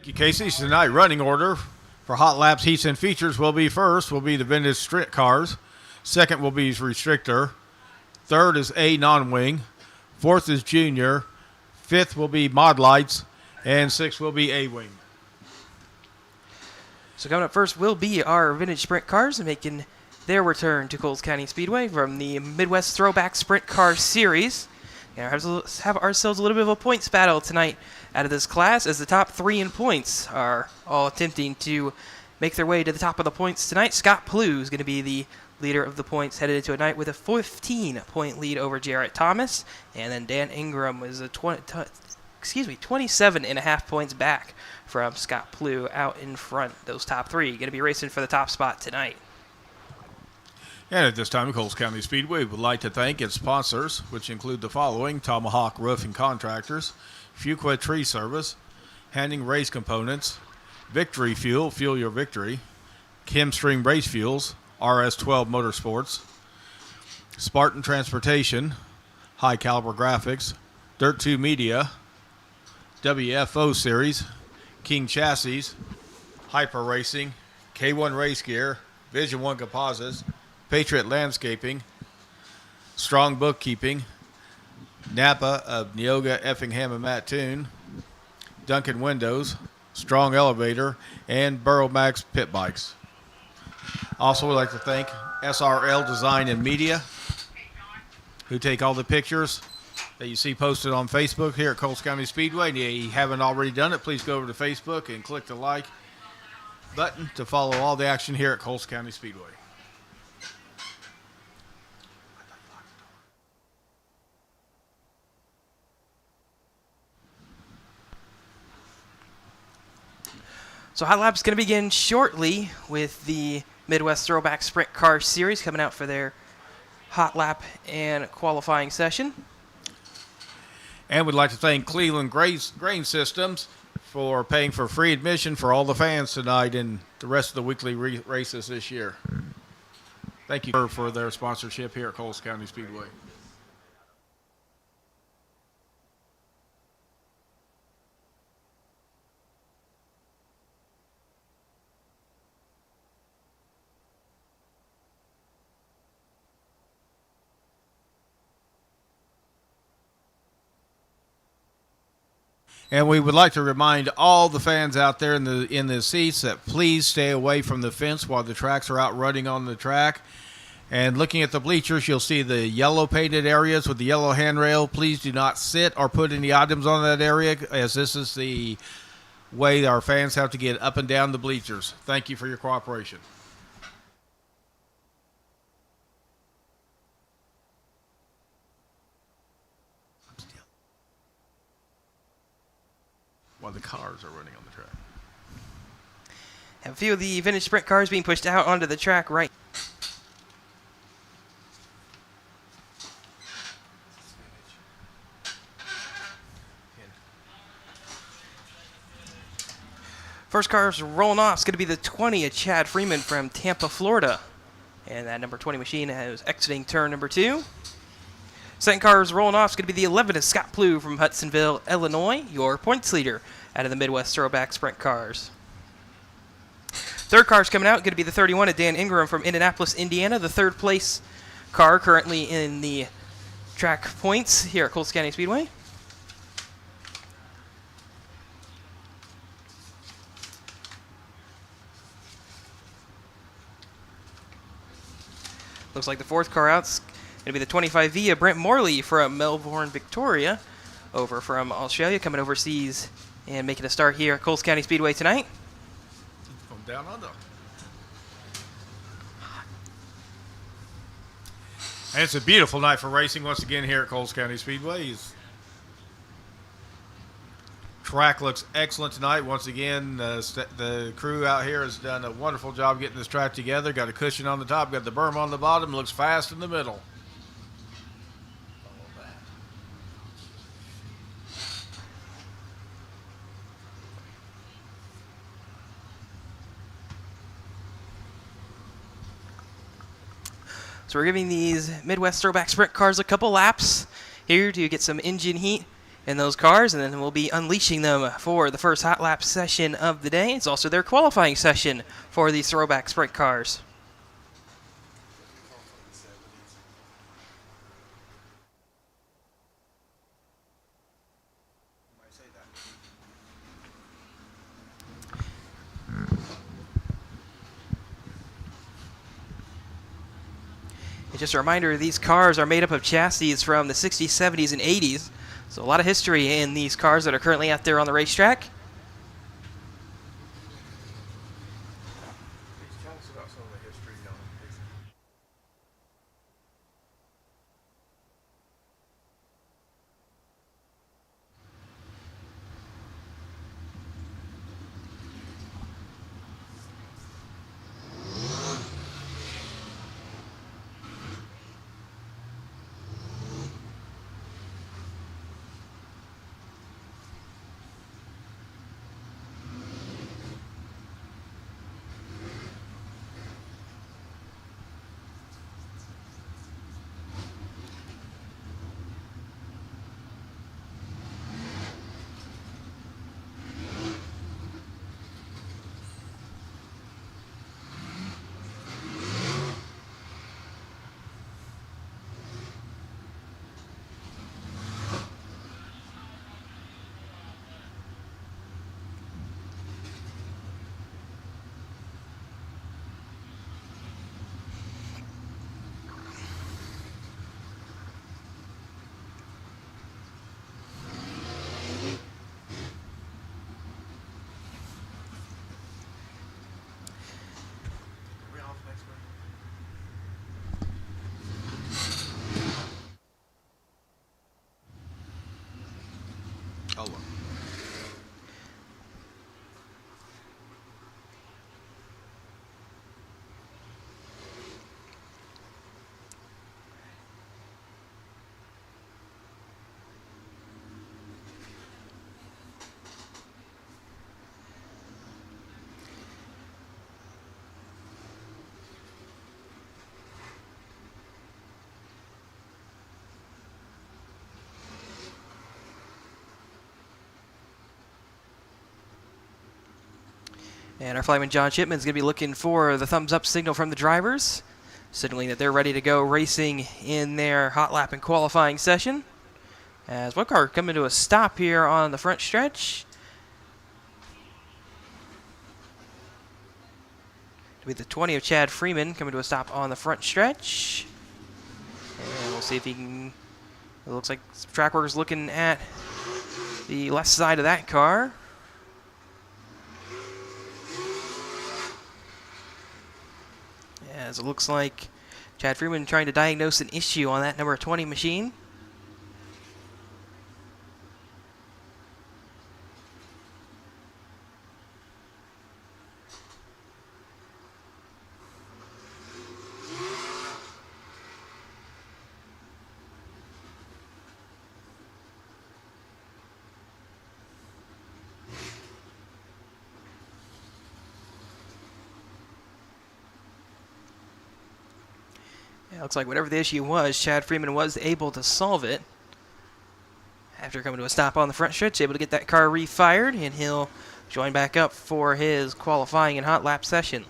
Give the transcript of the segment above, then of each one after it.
Thank you, Casey. Tonight, running order for hot laps, heats, and features will be first will be the vintage sprint cars. Second will be restrictor. Third is A non-wing. Fourth is junior. Fifth will be mod lights. And sixth will be A-wing. So coming up first will be our vintage sprint cars making their return to Coles County Speedway from the Midwest Throwback Sprint Car Series. Have ourselves a little bit of a points battle tonight out of this class, as the top 3 in points are all attempting to make their way to the top of the points tonight. Scott Plew is going to be the leader of the points, headed into a night with a 15-point lead over Jarrett Thomas, and then Dan Ingram is a 27.5 points back from Scott Plew out in front. Those top 3 going to be racing for the top spot tonight. And at this time, Coles County Speedway would like to thank its sponsors, which include the following: Tomahawk Roofing Contractors, Fuqua Tree Service, Handing Race Components, Victory Fuel, Fuel Your Victory, Chemstream Race Fuels, RS12 Motorsports, Spartan Transportation, High Caliber Graphics, Dirt 2 Media, WFO Series, King Chassis, Hyper Racing, K1 Race Gear, Vision 1 Composites, Patriot Landscaping, Strong Bookkeeping, Napa of Neoga, Effingham, and Mattoon, Duncan Windows, Strong Elevator, and Burrow Max Pit Bikes. Also, we'd like to thank SRL Design and Media, who take all the pictures that you see posted on Facebook here at Coles County Speedway. And if you haven't already done it, please go over to Facebook and click the like button to follow all the action here at Coles County Speedway. So Hot Lap's going to begin shortly with the Midwest Throwback Sprint Car Series coming out for their Hot Lap and qualifying session. And we'd like to thank Cleveland Grain Systems for paying for free admission for all the fans tonight and the rest of the weekly races this year. Thank you for their sponsorship here at Coles County Speedway. And we would like to remind all the fans out there in the seats that please stay away from the fence while the tracks are out running on the track. And looking at the bleachers, you'll see the yellow painted areas with the yellow handrail. Please do not sit or put any items on that area, as this is the way our fans have to get up and down the bleachers. Thank you for your cooperation. While the cars are running on the track. Have a few of the vintage sprint cars being pushed out onto the track right. First car's rolling off is going to be the 20 of Chad Freeman from Tampa, Florida. And that number 20 machine is exiting turn number 2. Second car is rolling off. It's going to be the 11 of Scott Plew from Hudsonville, Illinois, your points leader out of the Midwest Throwback Sprint Cars. Third car is coming out. Going to be the 31 of Dan Ingram from Indianapolis, Indiana, the third place car currently in the track points here at Coles County Speedway. Looks like the fourth car out's going to be the 25V of Brent Morley from Melbourne, Victoria, over from Australia, coming overseas and making a start here at Coles County Speedway tonight. From down under. And it's a beautiful night for racing once again here at Coles County Speedway. Track looks excellent tonight. Once again, the crew out here has done a wonderful job getting this track together. Got a cushion on the top, got the berm on the bottom, looks fast in the middle. So we're giving these Midwest Throwback Sprint cars a couple laps here to get some engine heat in those cars, and then we'll be unleashing them for the first hot lap session of the day. It's also their qualifying session for these throwback sprint cars. And just a reminder, these cars are made up of chassis from the 60s, 70s, and 80s. So a lot of history in these cars that are currently out there on the racetrack. Tell us about some of the history on it. Hello. And our flagman John Shipman is going to be looking for the thumbs up signal from the drivers, signaling that they're ready to go racing in their hot lap and qualifying session. As one car coming to a stop here on the front stretch. It'll be the 20 of Chad Freeman coming to a stop on the front stretch. And we'll see if he can. It looks like track workers looking at the left side of that car. As it looks like Chad Freeman trying to diagnose an issue on that number 20 machine. Yeah, looks like whatever the issue was, Chad Freeman was able to solve it. After coming to a stop on the front stretch, able to get that car refired, and he'll join back up for his qualifying and hot lap session.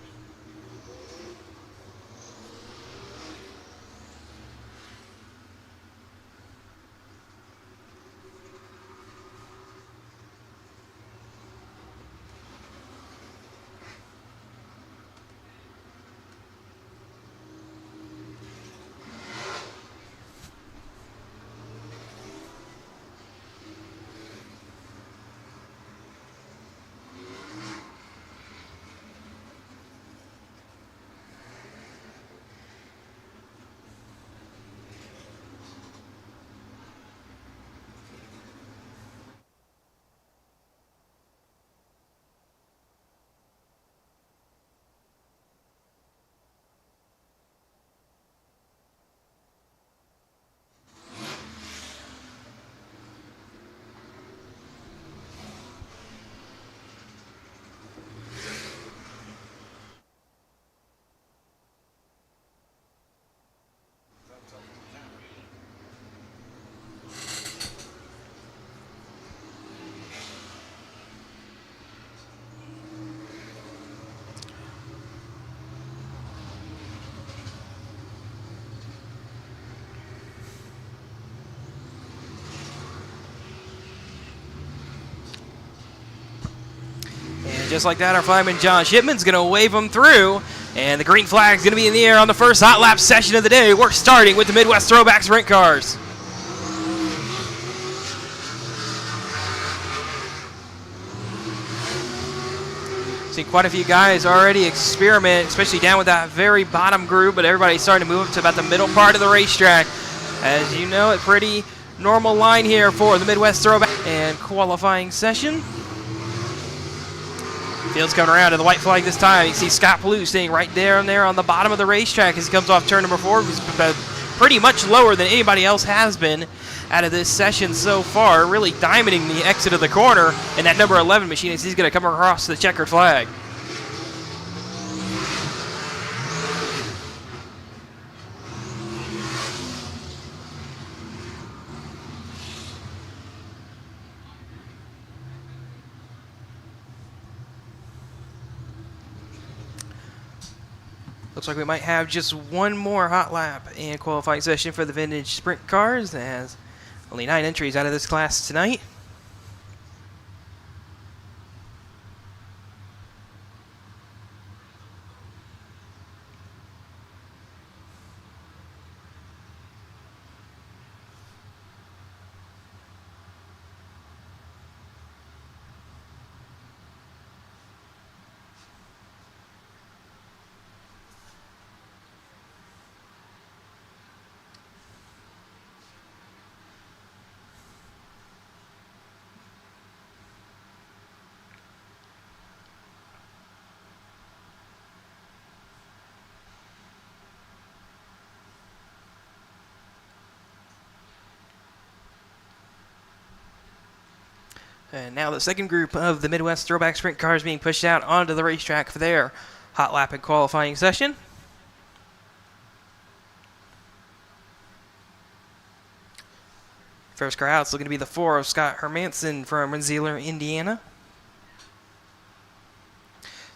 And just like that, our flagman John Shipman's going to wave them through. And the green flag's going to be in the air on the first hot lap session of the day. We're starting with the Midwest Throwback Sprint Cars. See quite a few guys already experiment, especially down with that very bottom group, but everybody's starting to move up to about the middle part of the racetrack. As you know, a pretty normal line here for the Midwest Throwback and qualifying session. Field's coming around to the white flag this time. You see Scott Palou staying right there on the bottom of the racetrack as he comes off turn number 4. He's pretty much lower than anybody else has been out of this session so far, really diamonding the exit of the corner. And that number 11 machine as he's going to come across the checkered flag. Looks like we might have just one more hot lap and qualifying session for the vintage sprint cars, as only 9 entries out of this class tonight. And now the second group of the Midwest Throwback Sprint cars being pushed out onto the racetrack for their hot lap and qualifying session. First car out is looking to be the 4 of Scott Hermanson from Rensselaer, Indiana.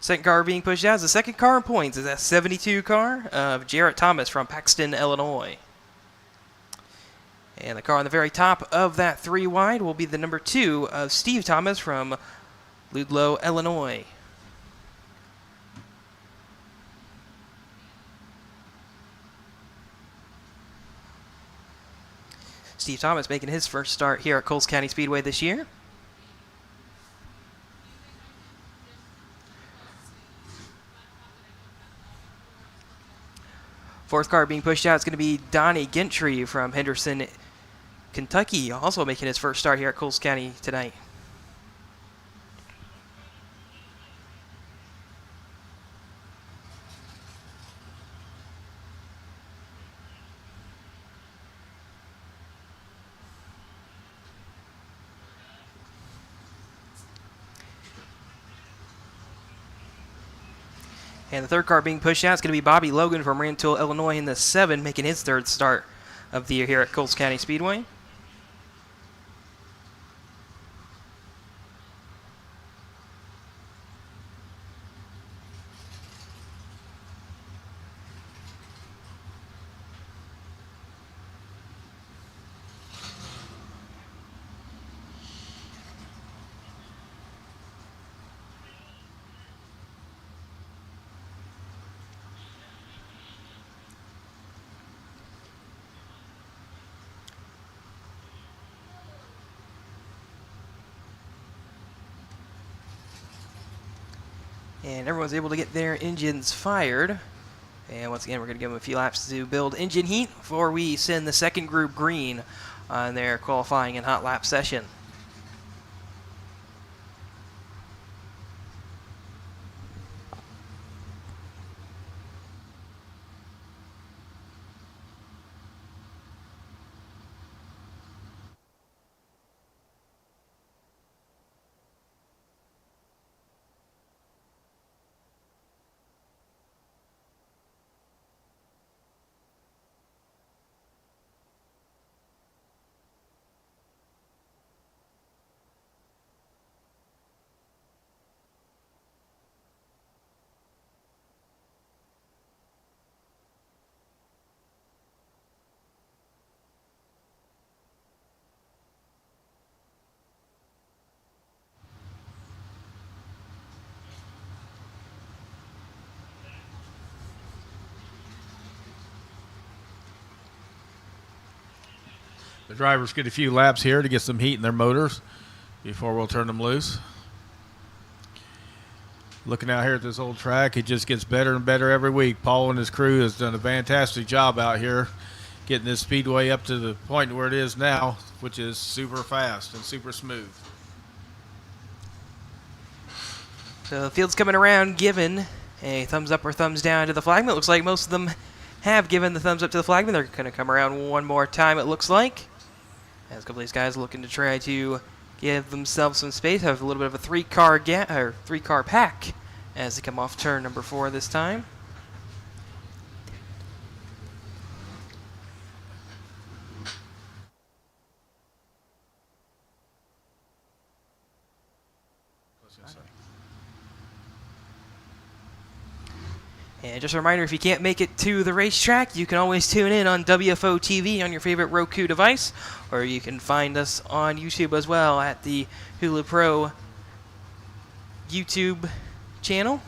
Second car being pushed out is the second car in points. Is that 72 car of Jarrett Thomas from Paxton, Illinois. And the car on the very top of that 3 wide will be the number 2 of Steve Thomas from Ludlow, Illinois. Steve Thomas making his first start here at Coles County Speedway this year. Fourth car being pushed out is going to be Donnie Gentry from Henderson, Kentucky, also making his first start here at Coles County tonight. And the third car being pushed out is going to be Bobby Logan from Rantoul, Illinois in the 7, making his third start of the year here at Coles County Speedway. And everyone's able to get their engines fired. And once again, we're going to give them a few laps to build engine heat before we send the second group green on their qualifying and hot lap session. The drivers get a few laps here to get some heat in their motors before we'll turn them loose. Looking out here at this old track, it just gets better and better every week. Paul and his crew has done a fantastic job out here getting this speedway up to the point where it is now, which is super fast and super smooth. So the field's coming around, giving a thumbs up or thumbs down to the flagman. It looks like most of them have given the thumbs up to the flagman. They're going to come around one more time, it looks like. As a couple of these guys looking to try to give themselves some space, have a little bit of a three-car pack as they come off turn number 4 this time. And just a reminder, if you can't make it to the racetrack, you can always tune in on WFO TV on your favorite Roku device, or you can find us on YouTube as well at the Hula Pro YouTube channel.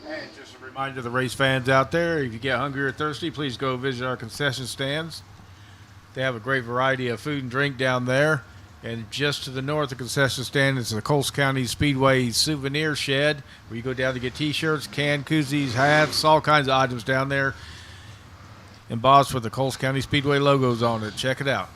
And just a reminder to the race fans out there, if you get hungry or thirsty, please go visit our concession stands. They have a great variety of food and drink down there. And just to the north of the concession stand is the Coles County Speedway souvenir shed, where you go down to get T-shirts, canned koozies, hats, all kinds of items down there embossed with the Coles County Speedway logos on it. Check it out.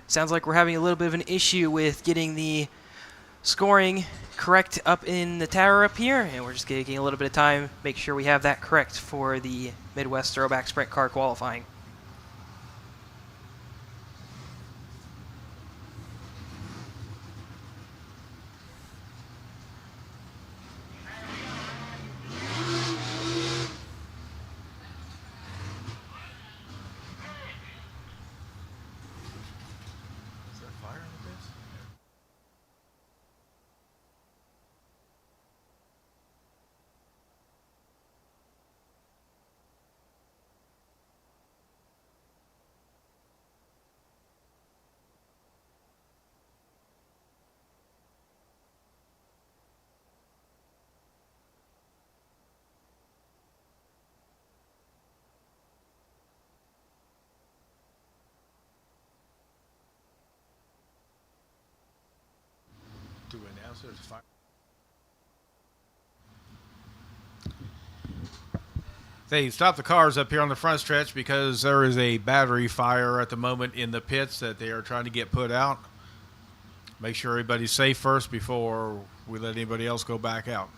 Sounds like we're having a little bit of an issue with getting the scoring correct up in the tower up here, and we're just taking a little bit of time, make sure we have that correct for the Midwest Throwback Sprint Car qualifying. so there's a fire. They stopped the cars up here on the front stretch because there is a battery fire at the moment in the pits that they are trying to get put out. Make sure everybody's safe first before we let anybody else go back out.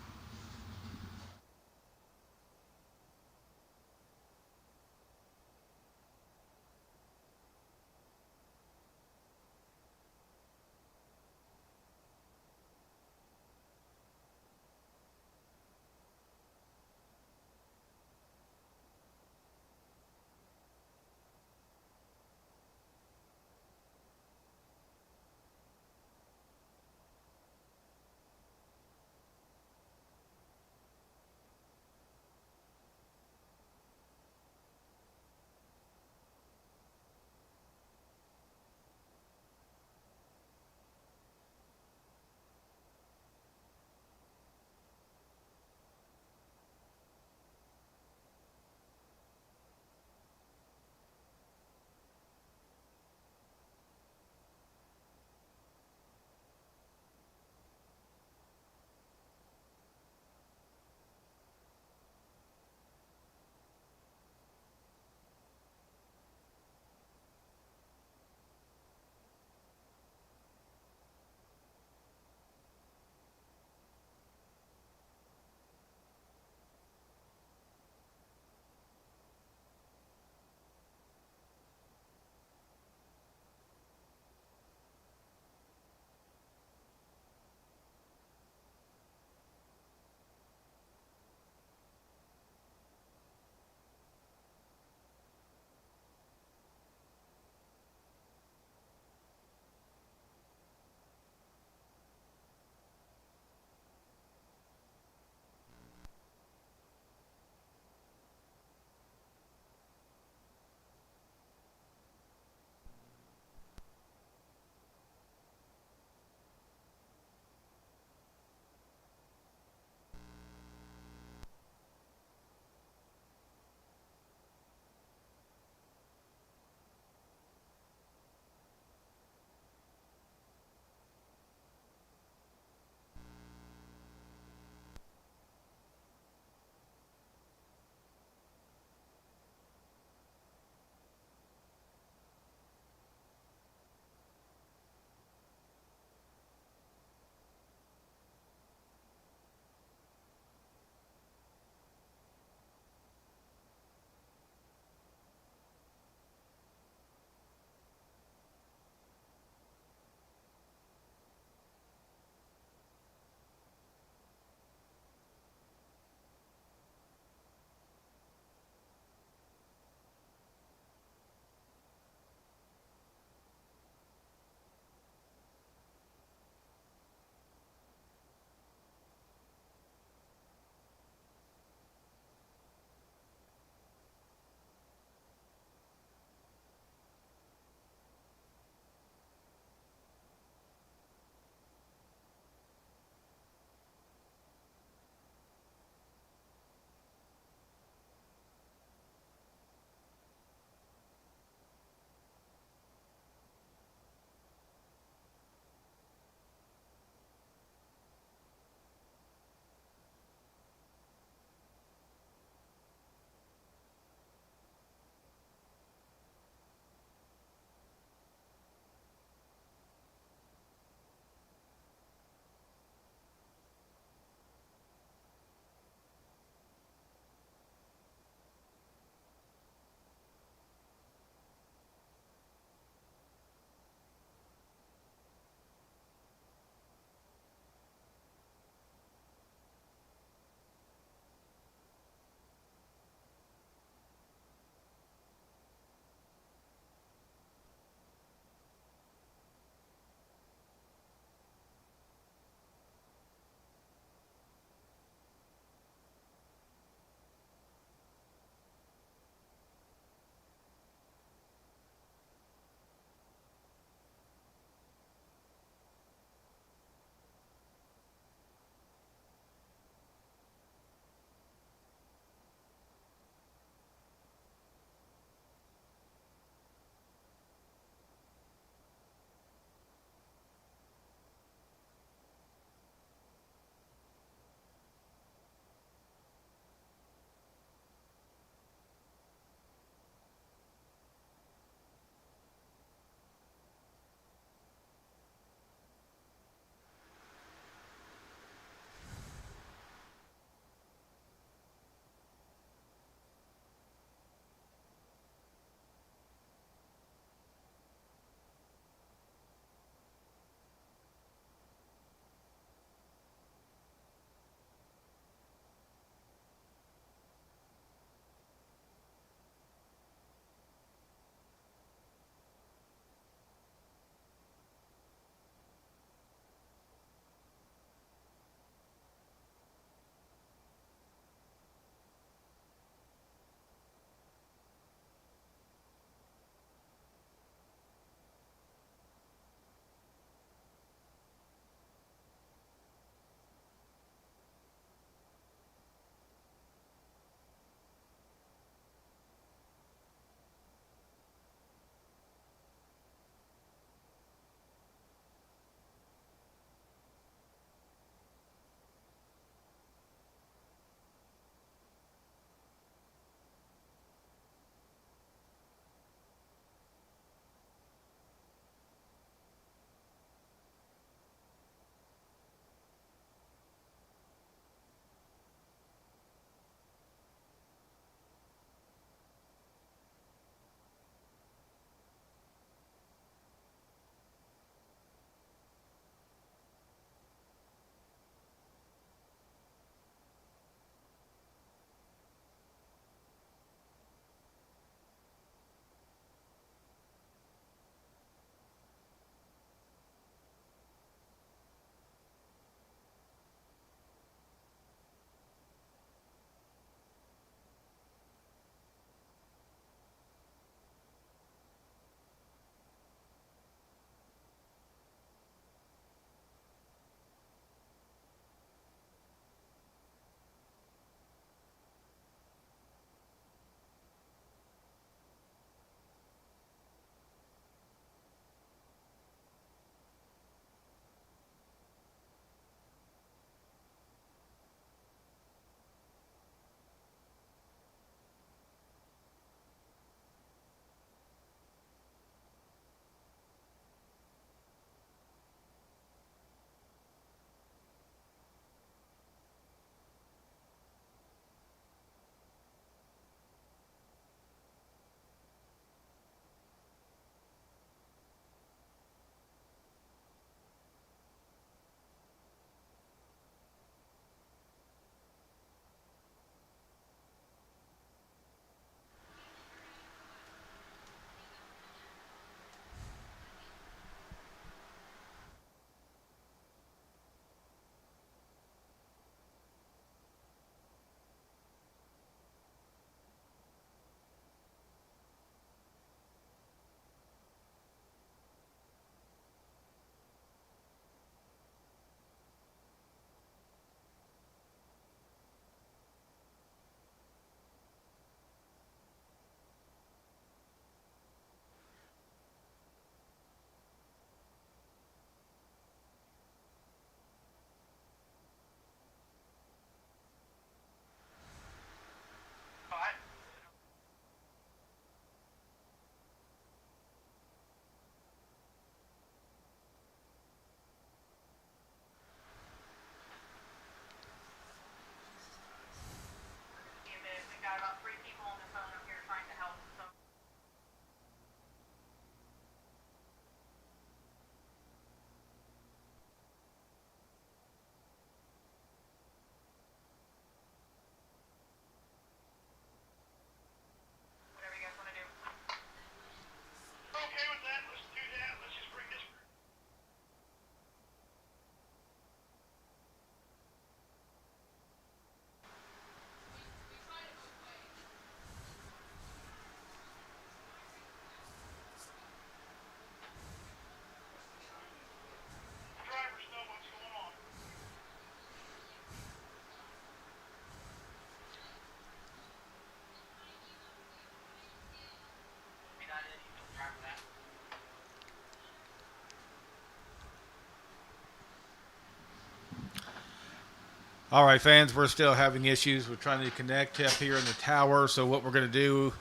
All right, fans, we're still having issues with trying to connect up here in the tower. So what we're going to do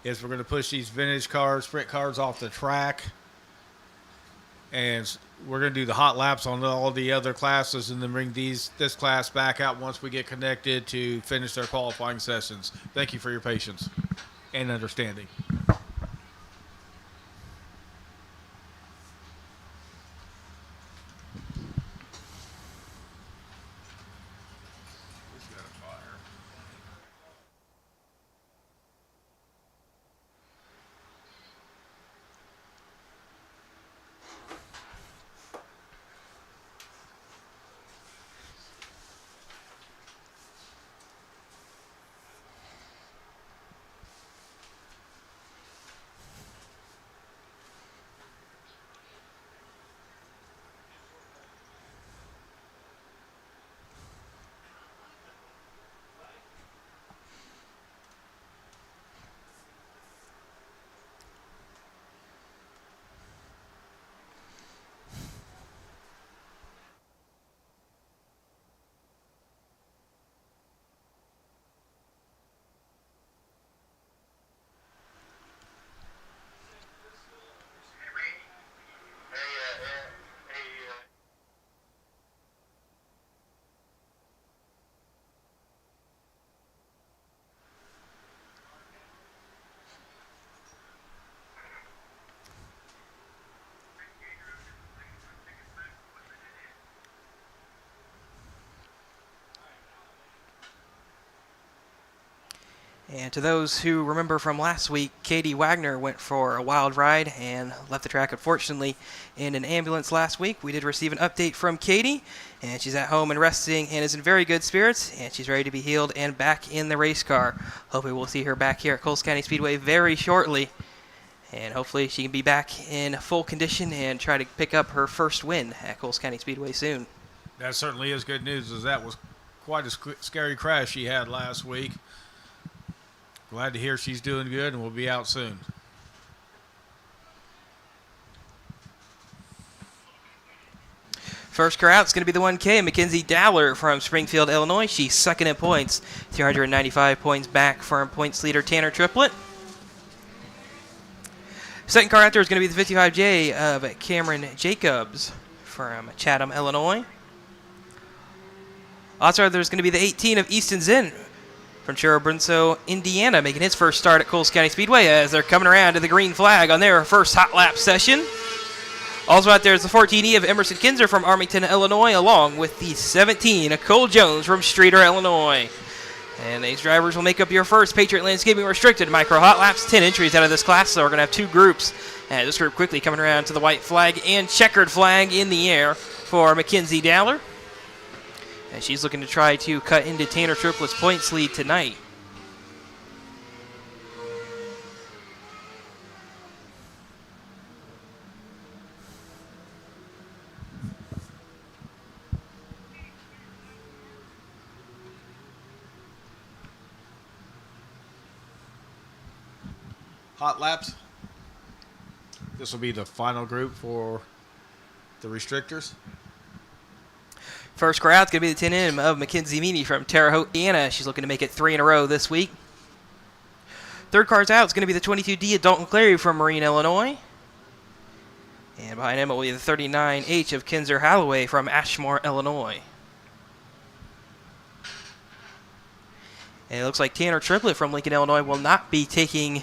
is we're going to push these vintage cars, sprint cars off the track. And we're going to do the hot laps on all the other classes and then bring this class back out once we get connected to finish their qualifying sessions. Thank you for your patience and understanding. And to those who remember from last week, Katie Wagner went for a wild ride and left the track, unfortunately, in an ambulance last week. We did receive an update from Katie, and she's at home and resting and is in very good spirits, and she's ready to be healed and back in the race car. Hopefully we'll see her back here at Coles County Speedway very shortly, and hopefully she can be back in full condition and try to pick up her first win at Coles County Speedway soon. That certainly is good news, as that was quite a scary crash she had last week. Glad to hear she's doing good and will be out soon. First car out is going to be the 1K, Mackenzie Dowler from Springfield, Illinois. She's second in points, 295 points back from points leader Tanner Triplett. Second car out there is going to be the 55J of Cameron Jacobs from Chatham, Illinois. Also, there's going to be the 18 of Easton Zinn from Churubusco, Indiana, making his first start at Coles County Speedway as they're coming around to the green flag on their first hot lap session. Also out there is the 14E of Emerson Kinzer from Arlington, Illinois, along with the 17 of Cole Jones from Streator, Illinois. And these drivers will make up your first Patriot Landscaping Restricted Micro Hot Laps, 10 entries out of this class, so we're going to have two groups. And this group quickly coming around to the white flag and checkered flag in the air for Mackenzie Dowler. And she's looking to try to cut into Tanner Triplett's points lead tonight. Hot laps. This will be the final group for the restrictors. First crowd's going to be the 10M of Mackenzie Meany from Terre Haute, Indiana. She's looking to make it 3 in a row this week. Third car's out is going to be the 22D of Dalton Clary from Marine, Illinois. And behind him will be the 39H of Kinzer Holloway from Ashmore, Illinois. And it looks like Tanner Triplett from Lincoln, Illinois will not be taking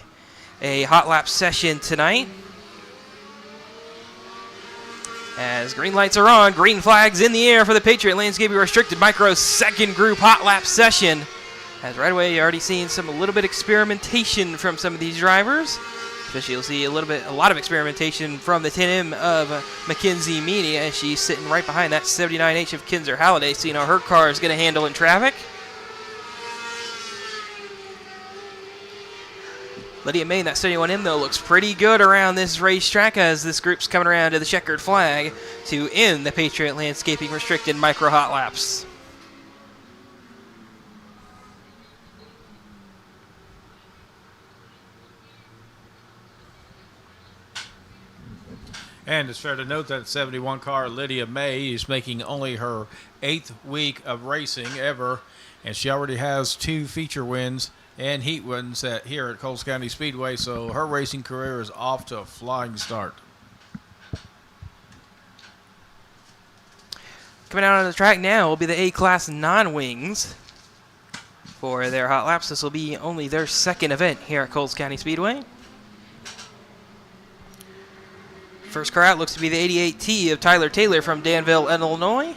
a hot lap session tonight. As green lights are on, green flags in the air for the Patriot Landscaping Restricted Micro second group hot lap session. As right away, you're already seeing a little bit experimentation from some of these drivers. Especially you'll see a lot of experimentation from the 10M of Mackenzie Meany as she's sitting right behind that 79H of Kinzer Halliday, so you know her car is going to handle in traffic. Lydia Main, that 71M, though, looks pretty good around this racetrack as this group's coming around to the checkered flag to end the Patriot Landscaping Restricted Micro Hot Laps. And it's fair to note that 71 car Lydia May is making only her 8th week of racing ever, and she already has 2 feature wins and heat wins here at Coles County Speedway, so her racing career is off to a flying start. Coming out on the track now will be the A-Class non-wings for their hot laps. This will be only their 2nd event here at Coles County Speedway. First car out looks to be the 88T of Tyler Taylor from Danville, Illinois.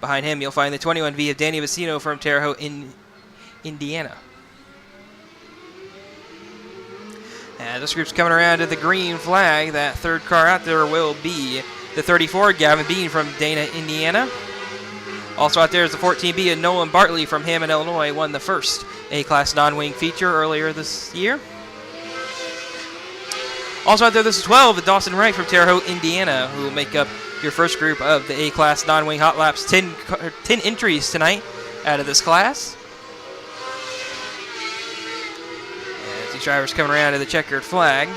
Behind him, you'll find the 21V of Danny Vecino from Terre Haute, Indiana. And this group's coming around to the green flag. That third car out there will be the 34 Gavin Bean from Dana, Indiana. Also out there is the 14B of Nolan Bartley from Hammond, Illinois. Won the first A-Class non-wing feature earlier this year. Also out there, this is 12 of Dawson Wright from Terre Haute, Indiana, who will make up your first group of the A-Class non-wing hot laps. 10 entries tonight out of this class. As these drivers coming around to the checkered flag.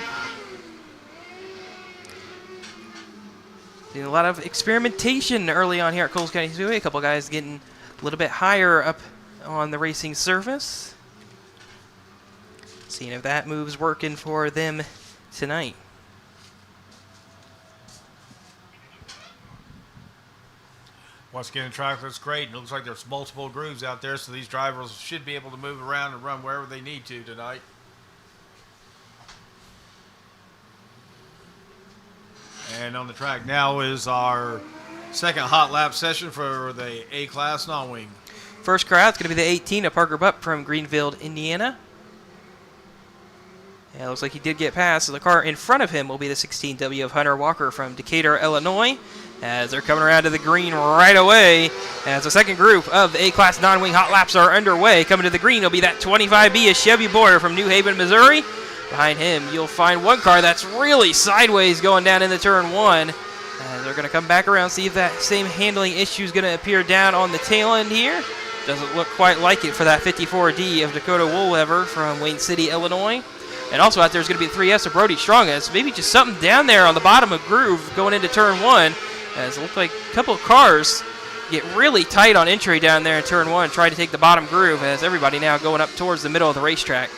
Doing a lot of experimentation early on here at Coles County Speedway. A couple guys getting a little bit higher up on the racing surface. Seeing if that move's working for them tonight. Once again, the track looks great, and it looks like there's multiple grooves out there, so these drivers should be able to move around and run wherever they need to tonight. And on the track now is our second hot lap session for the A-Class non-wing. First car out is going to be the 18 of Parker Bupp from Greenfield, Indiana. Yeah, it looks like he did get past, so the car in front of him will be the 16W of Hunter Walker from Decatur, Illinois, as they're coming around to the green right away. As the second group of the A-Class non-wing hot laps are underway. Coming to the green will be that 25B of Chevy Boyer from New Haven, Missouri. Behind him, you'll find one car that's really sideways going down into turn 1. They're going to come back around, see if that same handling issue is going to appear down on the tail end here. Doesn't look quite like it for that 54D of Dakota Woolwever from Wayne City, Illinois. And also out there is going to be the 3S of Brody Strongest. Maybe just something down there on the bottom of groove going into turn 1. As it looks like a couple of cars get really tight on entry down there in turn 1, trying to take the bottom groove, as everybody now going up towards the middle of the racetrack.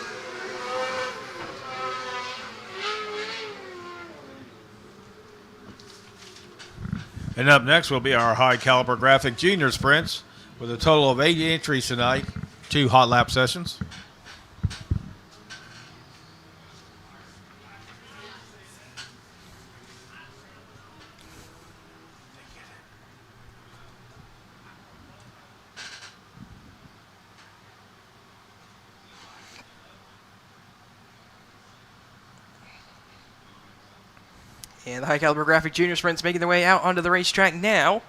And up next will be our high caliber graphic junior sprints with a total of 8 entries tonight, 2 hot lap sessions. And the high caliber graphic junior sprints making their way out onto the racetrack now.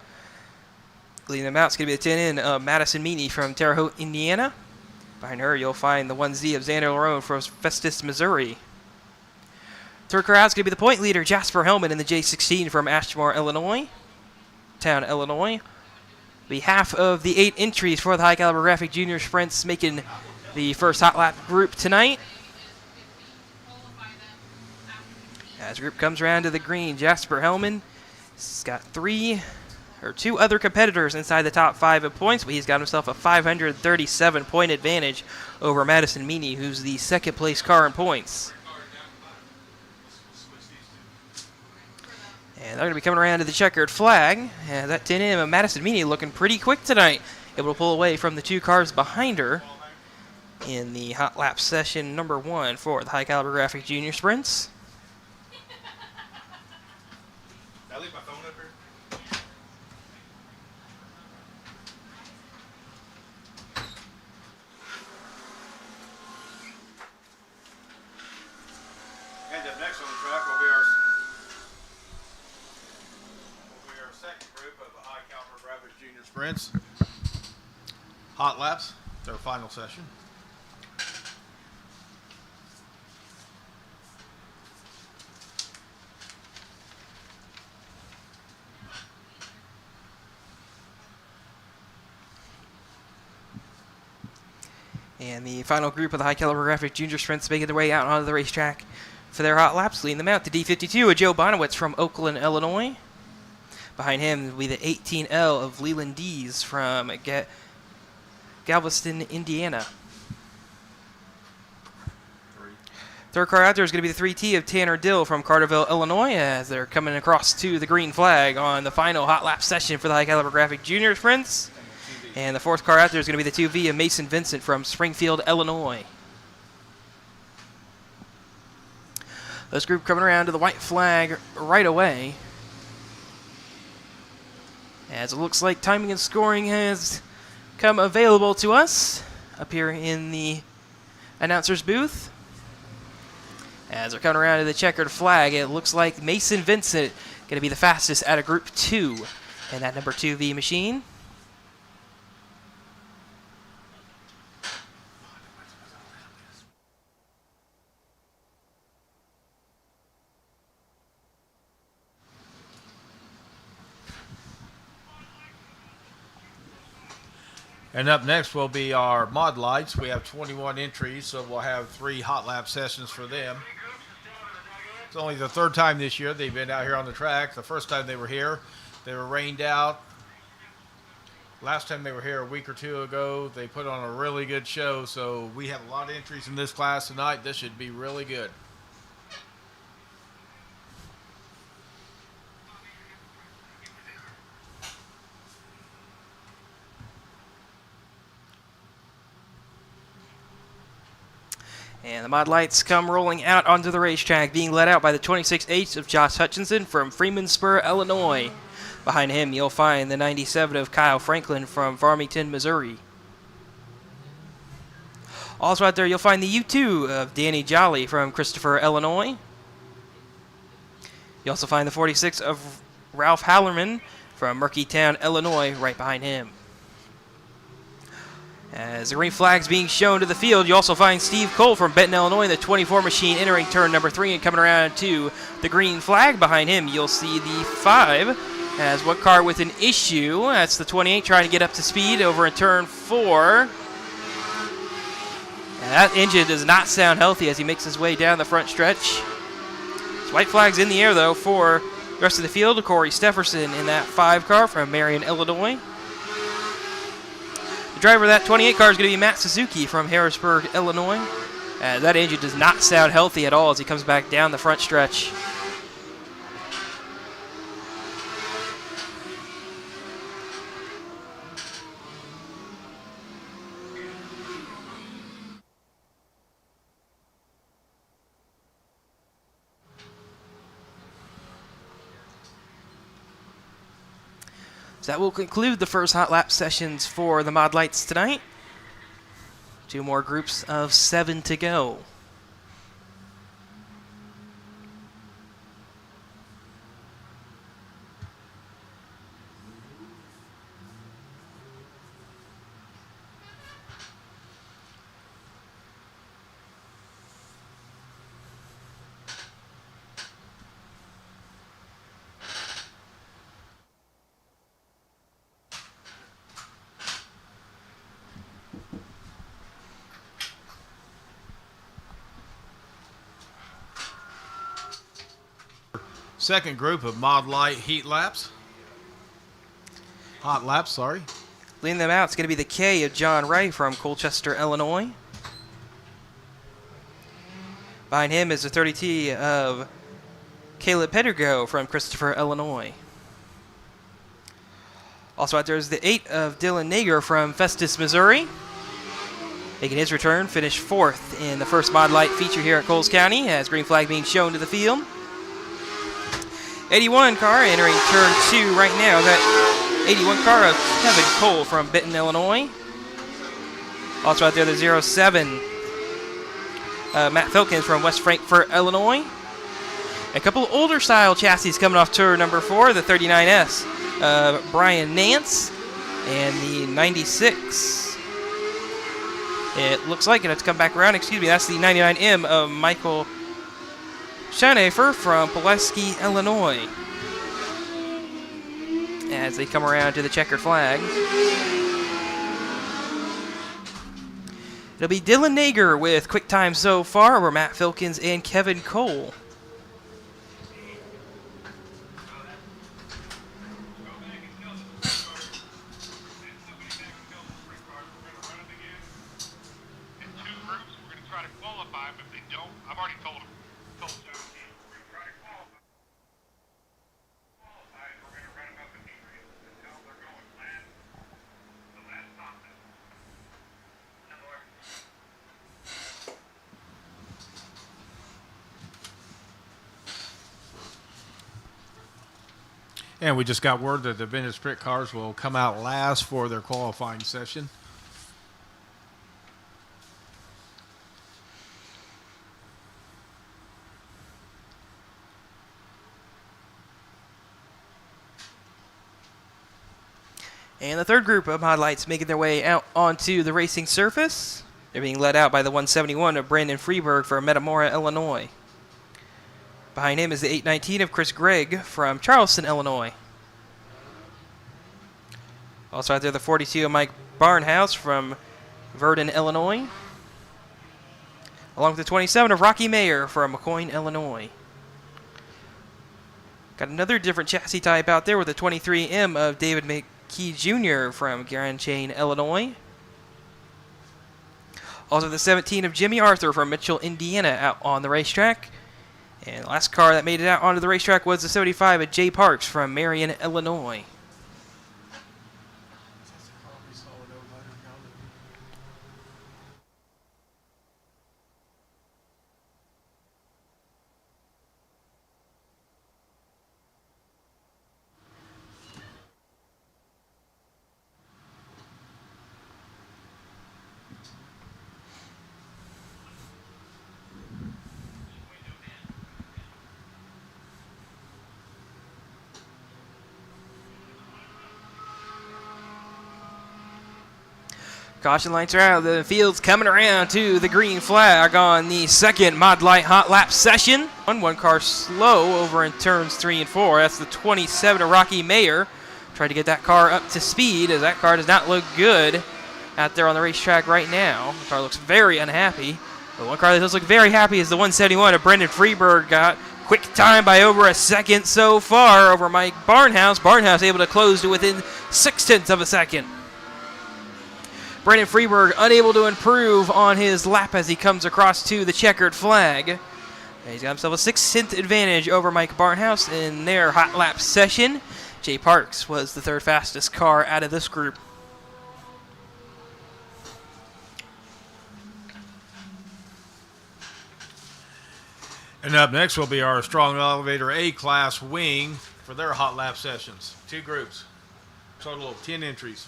Leading them out is going to be the 10N of Madison Meany from Terre Haute, Indiana. Behind her, you'll find the 1Z of Xander Larone from Festus, Missouri. Third car out is going to be the point leader, Jasper Hellman, in the J16 from Ashmore, Illinois. Illinois. Be half of the 8 entries for the high caliber graphic junior sprints making the first hot lap group tonight. As the group comes around to the green, Jasper Hellman has got 2 other competitors inside the top 5 of points, but he's got himself a 537-point advantage over Madison Meany, who's the second place car in points. And they're going to be coming around to the checkered flag. And that 10M of Madison Meany looking pretty quick tonight, able to pull away from the 2 cars behind her in the hot lap session number 1 for the high caliber graphic junior sprints. Did I leave my phone up here? And up next on the track will be our second group of the high caliber graphic junior sprints. Hot laps, their final session. And the final group of the high caliber graphic junior sprints making their way out onto the racetrack for their hot laps. Leading them out, the D52 of Joe Bonowitz from Oakland, Illinois. Behind him will be the 18L of Leland Dees from Galveston, Indiana. Third car out there is going to be the 3T of Tanner Dill from Carterville, Illinois, as they're coming across to the green flag on the final hot lap session for the High Caliber Graphic Junior Sprints. And the fourth car out there is going to be the 2V of Mason Vincent from Springfield, Illinois. This group coming around to the white flag right away, as it looks like timing and scoring has come available to us up here in the announcer's booth. As they're coming around to the checkered flag, it looks like Mason Vincent going to be the fastest out of Group 2 in that number 2V machine. And up next will be our mod lights. We have 21 entries, so we'll have 3 hot lap sessions for them. It's only the third time this year they've been out here on the track. The first time they were here, they were rained out. Last time they were here a week or two ago, they put on a really good show. So we have a lot of entries in this class tonight. This should be really good. And the mod lights come rolling out onto the racetrack, being led out by the 26H of Josh Hutchinson from Freemanspur, Illinois. Behind him, you'll find the 97 of Kyle Franklin from Farmington, Missouri. Also out there, you'll find the U2 of Danny Jolly from Christopher, Illinois. You also find the 46 of Ralph Hallerman from Murkytown, Illinois, right behind him. As the green flag's being shown to the field, you also find Steve Cole from Benton, Illinois, the 24 machine entering turn number 3 and coming around to the green flag. Behind him, you'll see the 5 as one car with an issue. That's the 28 trying to get up to speed over in turn 4. And that engine does not sound healthy as he makes his way down the front stretch. White flag's in the air, though, for the rest of the field. Corey Stefferson in that 5 car from Marion, Illinois. Driver of that 28 car is going to be Matt Suzuki from Harrisburg, Illinois. That engine does not sound healthy at all as he comes back down the front stretch. So that will conclude the first hot lap sessions for the mod lights tonight. 2 more groups of 7 to go. Second group of mod light heat laps. Hot laps, sorry. Leading them out, it's going to be the K of John Ray from Colchester, Illinois. Behind him is the 30T of Caleb Pedergo from Christopher, Illinois. Also out there is the 8 of Dylan Nager from Festus, Missouri. Making his return, finished 4th in the first mod light feature here at Coles County, as green flag being shown to the field. 81 car entering turn 2 right now. That 81 car of Kevin Cole from Benton, Illinois. Also out there, the 07 Matt Filkins from West Frankfort, Illinois. A couple of older style chassis coming off turn number 4, the 39S Brian Nance and the 96. It looks like, and it's come back around, excuse me, that's the 99M of Michael Schoenhofer from Pulaski, Illinois. As they come around to the checkered flag. It'll be Dylan Nager with quick time so far over Matt Filkins and Kevin Cole. And we just got word that the vintage sprint cars will come out last for their qualifying session. And the third group of Mod Lights making their way out onto the racing surface. They're being led out by the 171 of Brandon Freeberg from Metamora, Illinois. Behind him is the 819 of Chris Gregg from Charleston, Illinois. Also out there, the 42 of Mike Barnhouse from Verdon, Illinois. Along with the 27 of Rocky Mayer from McCoyne, Illinois. Got another different chassis type out there with the 23M of David McKee Jr. from Grand Chain, Illinois. Also the 17 of Jimmy Arthur from Mitchell, Indiana out on the racetrack. And the last car that made it out onto the racetrack was the 75 of Jay Parks from Marion, Illinois. Caution lights are out. The field's coming around to the green flag on the second Mod Light Hot Lap session. One car slow over in turns 3 and 4. That's the 27 of Rocky Mayer. Tried to get that car up to speed as that car does not look good out there on the racetrack right now. The car looks very unhappy. But one car that does look very happy is the 171 of Brendan Freeberg. Got quick time by over a second so far over Mike Barnhouse. Barnhouse able to close to within 0.6 of a second. Brandon Freeberg unable to improve on his lap as he comes across to the checkered flag. And he's got himself a 6-tenth advantage over Mike Barnhouse in their hot lap session. Jay Parks was the third fastest car out of this group. And up next will be our Strong Elevator A-Class wing for their hot lap sessions. 2 groups, total of 10 entries.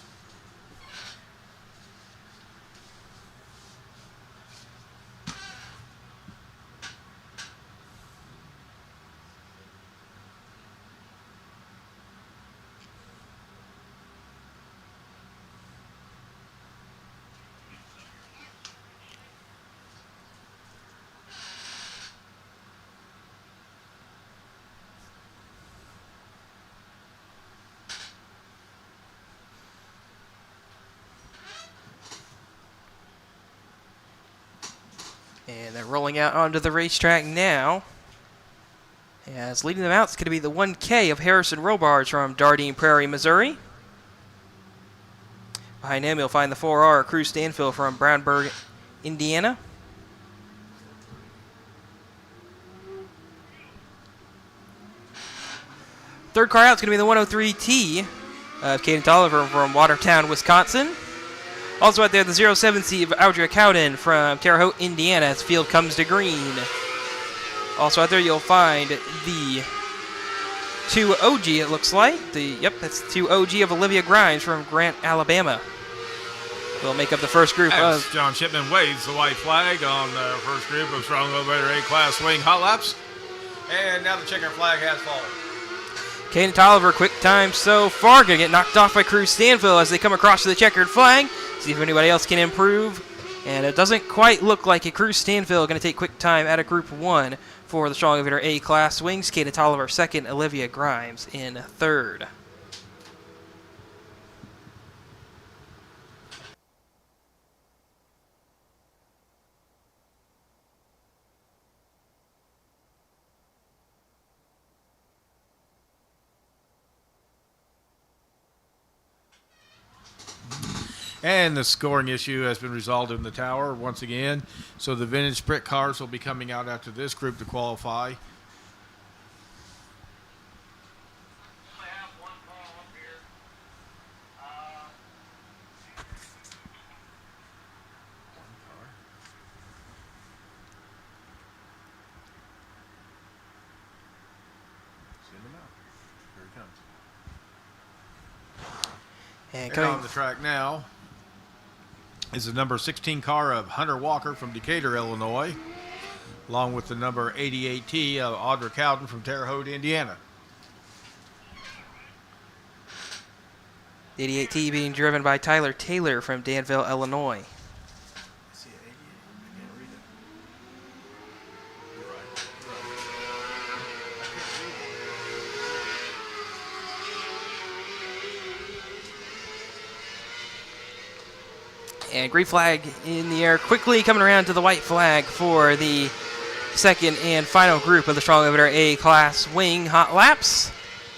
And they're rolling out onto the racetrack now. As leading them out is going to be the 1K of Harrison Robards from Dardine Prairie, Missouri. Behind him, you'll find the 4R Cruz Stanfield from Brownburg, Indiana. Third car out is going to be the 103T of Caden Tolliver from Watertown, Wisconsin. Also out there, the 07C of Audrey Cowden from Terre Haute, Indiana, as field comes to green. Also out there, you'll find the 2 OG, it looks like. That's 2 OG of Olivia Grimes from Grant, Alabama. Will make up the first group As of... John Shipman waves the white flag on the first group of Strong Elevator A-Class wing hot laps. And now the checker flag has fallen. Caden Tolliver, quick time so far. Going to get knocked off by Cruz Stanfield as they come across to the checkered flag. See if anybody else can improve. And it doesn't quite look like it. Cruz Stanfield going to take quick time out of Group 1 for the Strong Elevator A-Class wings. Caden Tolliver second, Olivia Grimes in third. And the scoring issue has been resolved in the tower once again. So the vintage sprint cars will be coming out after this group to qualify. Here he comes. And And coming on the track now is the number 16 car of Hunter Walker from Decatur, Illinois, along with the number 88T of Audra Cowden from Terre Haute, Indiana. the 88T being driven by Tyler Taylor from Danville, Illinois. And green flag in the air, quickly coming around to the white flag for the second and final group of the Strong Limiter A-Class Wing Hot Laps.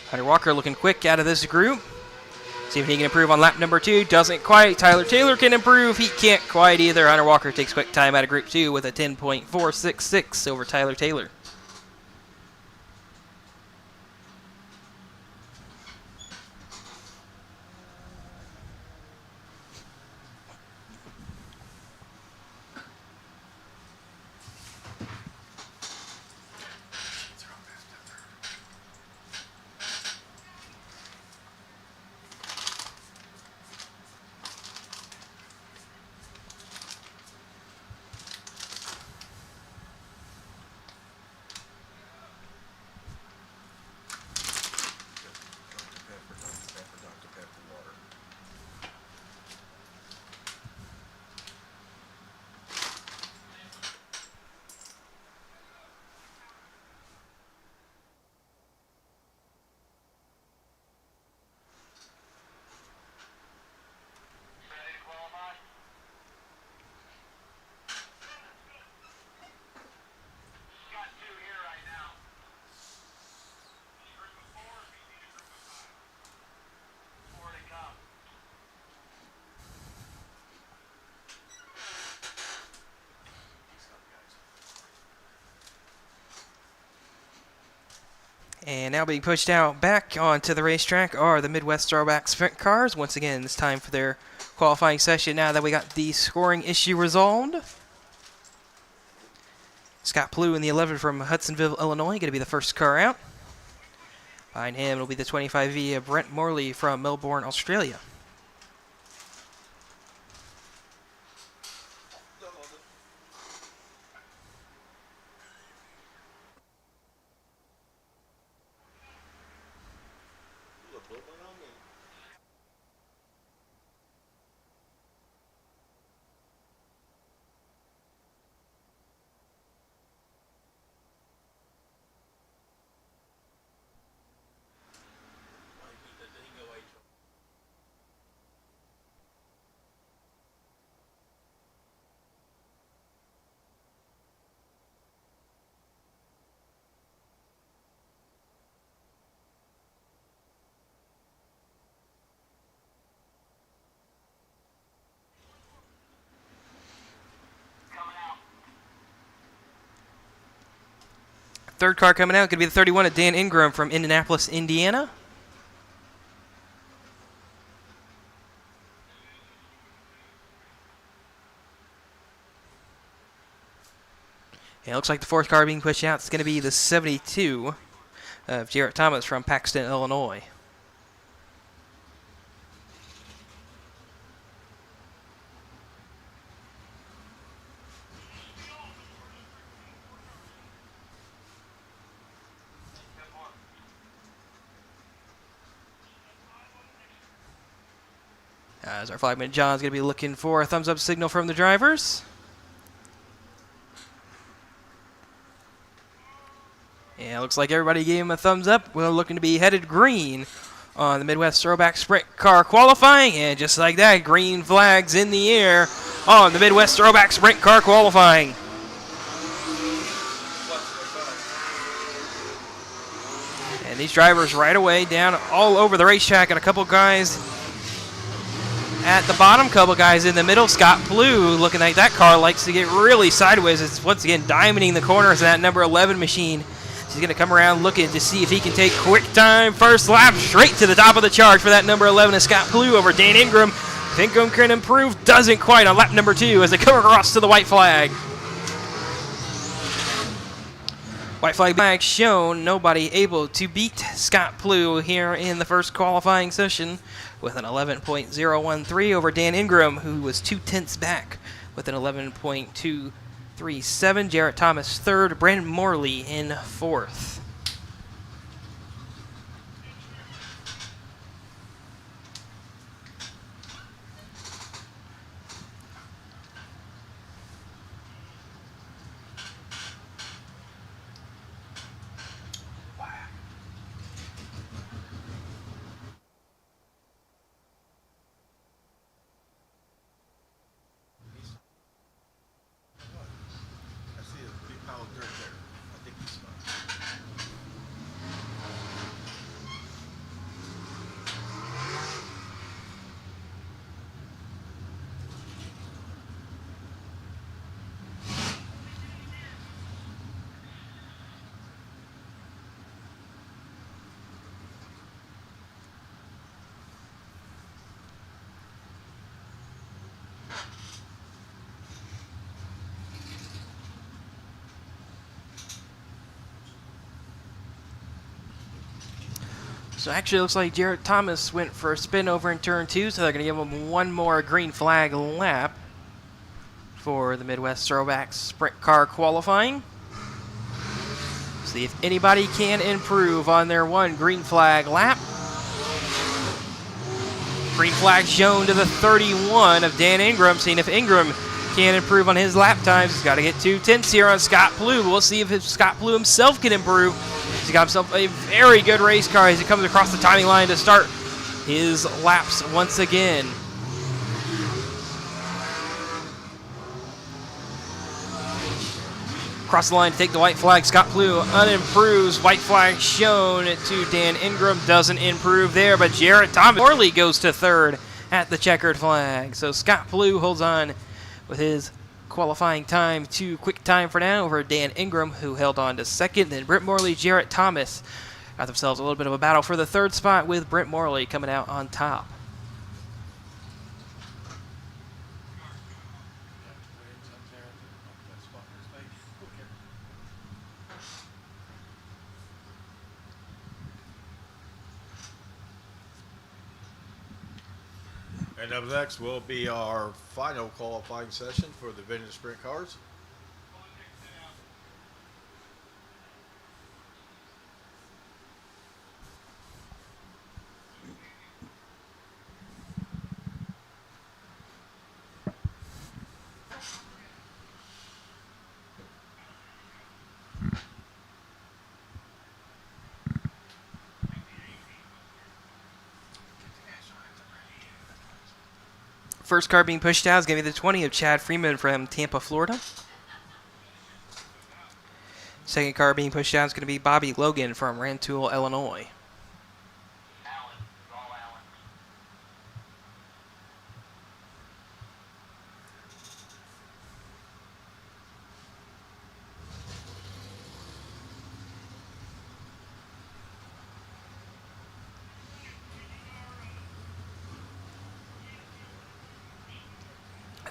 Hunter Walker looking quick out of this group. See if he can improve on lap number 2. Doesn't quite. Tyler Taylor can improve. He can't quite either. Hunter Walker takes quick time out of group 2 with a 10.466 over Tyler Taylor. And now being pushed out back onto the racetrack are the Midwest Throwback Sprint cars. Once again, it's time for their qualifying session now that we got the scoring issue resolved. Scott Plew in the 11 from Hudsonville, Illinois, going to be the first car out. Behind him will be the 25V of Brent Morley from Melbourne, Australia. Third car coming out could be the 31 of Dan Ingram from Indianapolis, Indiana. And it looks like the fourth car being pushed out is going to be the 72 of Jarrett Thomas from Paxton, Illinois. As our flagman John's going to be looking for a thumbs up signal from the drivers. Yeah, looks like everybody gave him a thumbs up. We're looking to be headed green on the Midwest Throwback Sprint car qualifying. And just like that, green flags in the air on the Midwest Throwback Sprint car qualifying. And these drivers right away down all over the racetrack, and a couple guys at the bottom. Couple guys in the middle. Scott Blue looking like that car likes to get really sideways. It's once again diamonding the corners of that number 11 machine. He's going to come around looking to see if he can take quick time first lap straight to the top of the charge for that number 11 is Scott Blue over Dan Ingram. If Ingram can improve, doesn't quite on lap number 2 as they come across to the white flag. White flag shown, nobody able to beat Scott Blue here in the first qualifying session with an 11.013 over Dan Ingram, who was 2/10 back with an 11.237. Jarrett Thomas third, Brandon Morley in fourth. So actually, it looks like Jarrett Thomas went for a spin over in turn 2, so they're going to give him one more green flag lap for the Midwest Throwback Sprint Car qualifying. See if anybody can improve on their one green flag lap. Green flag shown to the 31 of Dan Ingram, seeing if Ingram can improve on his lap times. He's got to get 2/10 here on Scott Blue. We'll see if Scott Blue himself can improve. He's got himself a very good race car as he comes across the timing line to start his laps once again. Across the line to take the white flag. Scott Blue unimproves. White flag shown to Dan Ingram. Doesn't improve there, but Jarrett Thomas Morley goes to third at the checkered flag. So Scott Blue holds on with his qualifying time to quick time for now over Dan Ingram, who held on to second. Then Brent Morley, Jarrett Thomas got themselves a little bit of a battle for the third spot with Brent Morley coming out on top. And up next will be our final qualifying session for the vintage sprint cars. First car being pushed out is going to be the 20 of Chad Freeman from Tampa, Florida. Second car being pushed out is going to be Bobby Logan from Rantoul, Illinois.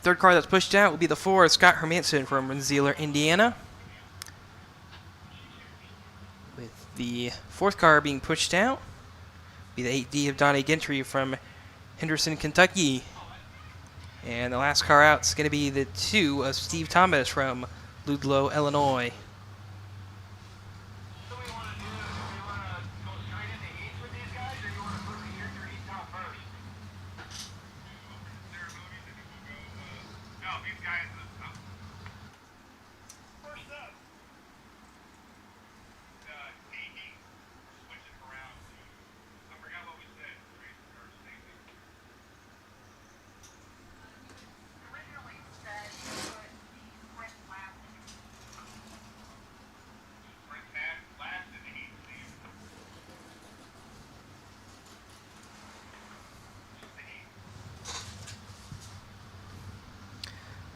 Third car that's pushed out will be the 4 of Scott Hermanson from Rensselaer, Indiana. With the fourth car being pushed out, will be the 8D of Donnie Gentry from Henderson, Kentucky. And the last car out is going to be the 2 of Steve Thomas from Ludlow, Illinois.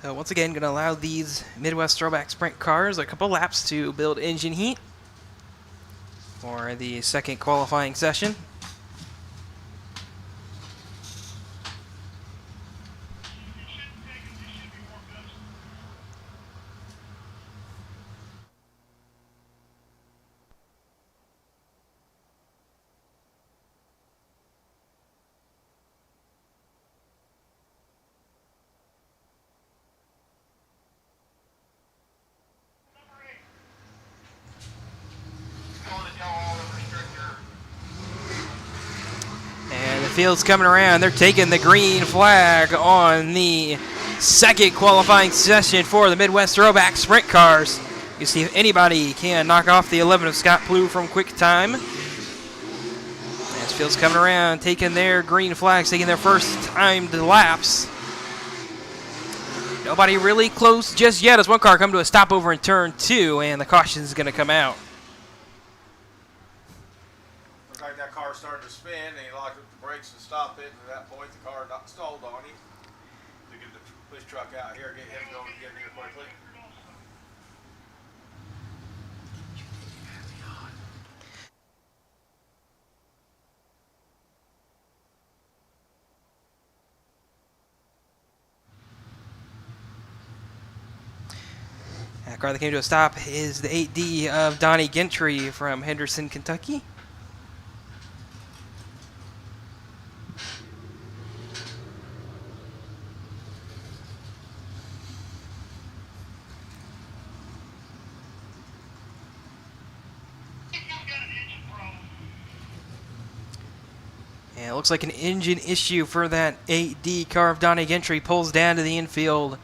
Once again, going to allow these Midwest Throwback Sprint cars a couple laps to build engine heat for the second qualifying session. And the field's coming around. They're taking the green flag on the second qualifying session for the Midwest Throwback Sprint cars. You see if anybody can knock off the 11 of Scott Plue from Quick Time. As field's coming around, taking their green flags, taking their first timed laps. Nobody really close just yet as one car come to a stop over in turn 2, and the caution is going to come out. Looks like that car started to spin, and he locked up the brakes to stop it, and at that point the car stalled on him to get the push truck out here, get him going, get here quickly. That car that came to a stop is the 8D of Donnie Gentry from Henderson, Kentucky. And it looks like an engine issue for that 8D car of Donnie Gentry pulls down to the infield.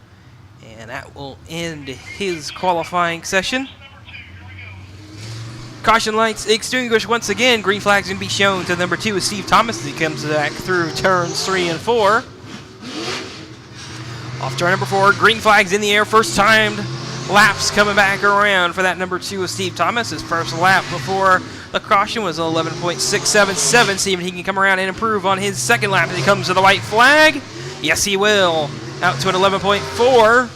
And that will end his qualifying session. Caution lights extinguished once again. Green flag's going to be shown to number 2 is Steve Thomas as he comes back through turns 3 and 4. Off turn number 4, green flag's in the air. First timed laps coming back around for that number 2 is Steve Thomas. His first lap before the caution was 11.677. See if he can come around and improve on his second lap as he comes to the white flag. Yes, he will. Out to an 11.4.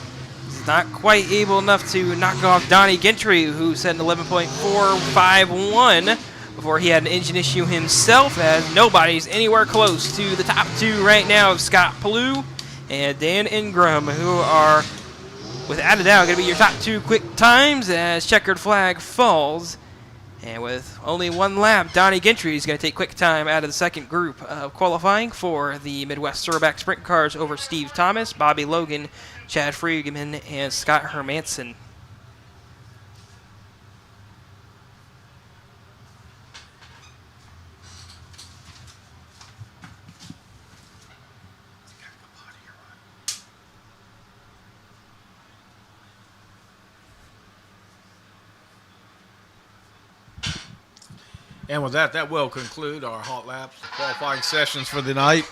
He's not quite able enough to knock off Donnie Gentry, who set an 11.451 before he had an engine issue himself, as nobody's anywhere close to the top 2 right now of Scott Plue and Dan Ingram, who are, without a doubt, going to be your top 2 quick times as checkered flag falls. And with only one lap, Donnie Gentry is going to take quick time out of the second group of qualifying for the Midwest Throwback Sprint cars over Steve Thomas, Bobby Logan, Chad Friedman, and Scott Hermanson. And with that, that will conclude our hot laps qualifying sessions for the night.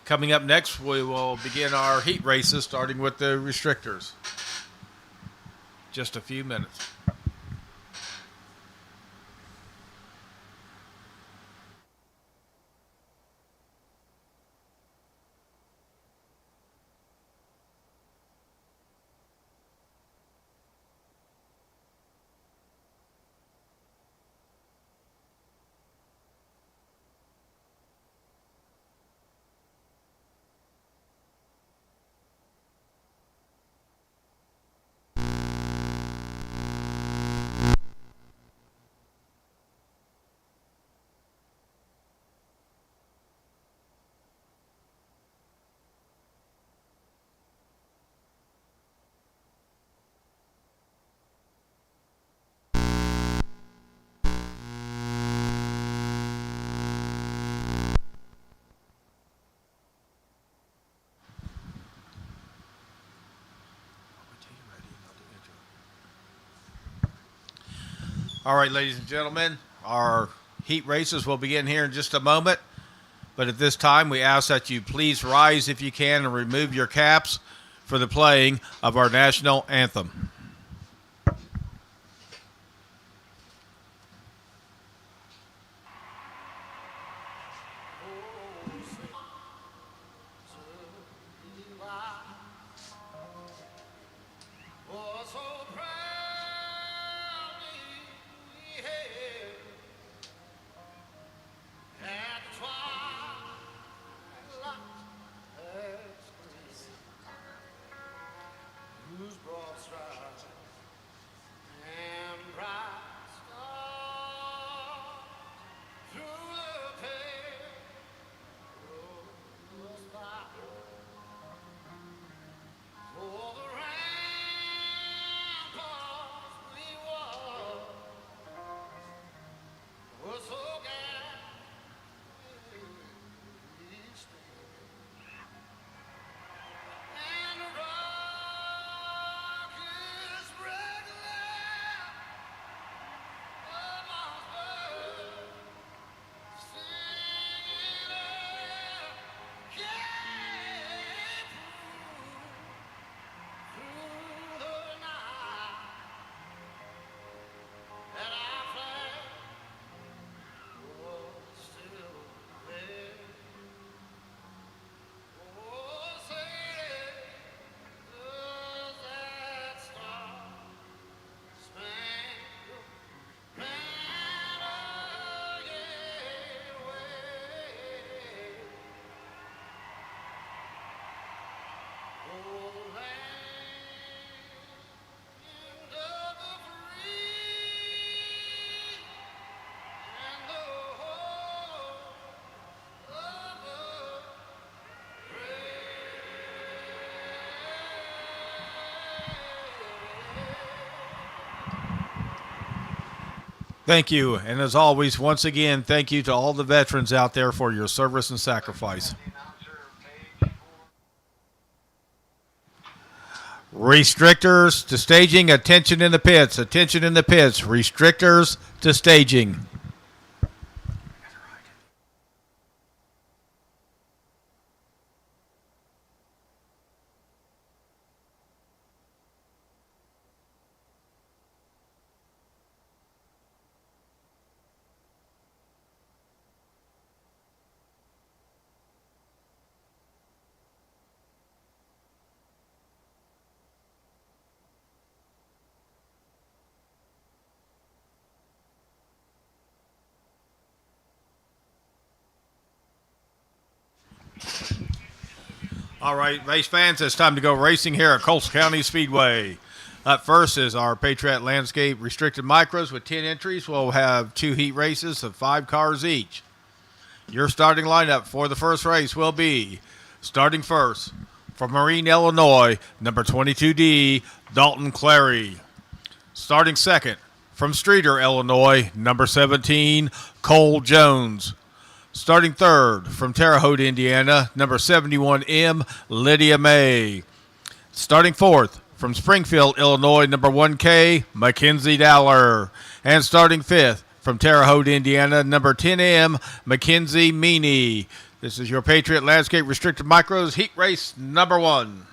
Coming up next, we will begin our heat races, starting with the restrictors. Just a few minutes. All right, ladies and gentlemen, our heat races will begin here in just a moment. But at this time, we ask that you please rise if you can and remove your caps for the playing of our national anthem. Thank you. And as always, once again, thank you to all the veterans out there for your service and sacrifice. Restrictors to staging. Attention in the pits. Attention in the pits. Restrictors to staging. All right, race fans, it's time to go racing here at Coles County Speedway. Up first is our Patriot Landscape Restricted Micros with 10 entries. We'll have 2 heat races of 5 cars each. Your starting lineup for the first race will be, starting first, from Marine, Illinois, number 22D, Dalton Clary. Starting second, from Streeter, Illinois, number 17, Cole Jones. Starting third, from Terre Haute, Indiana, number 71M, Lydia May. Starting fourth, from Springfield, Illinois, number 1K, Mackenzie Dowler. And starting fifth, from Terre Haute, Indiana, number 10M, Mackenzie Meany. This is your Patriot Landscape Restricted Micros Heat Race number 1.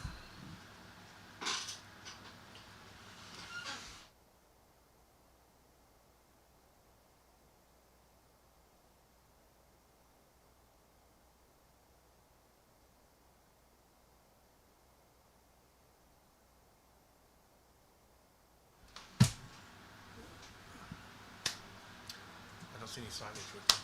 I don't see any signage with them.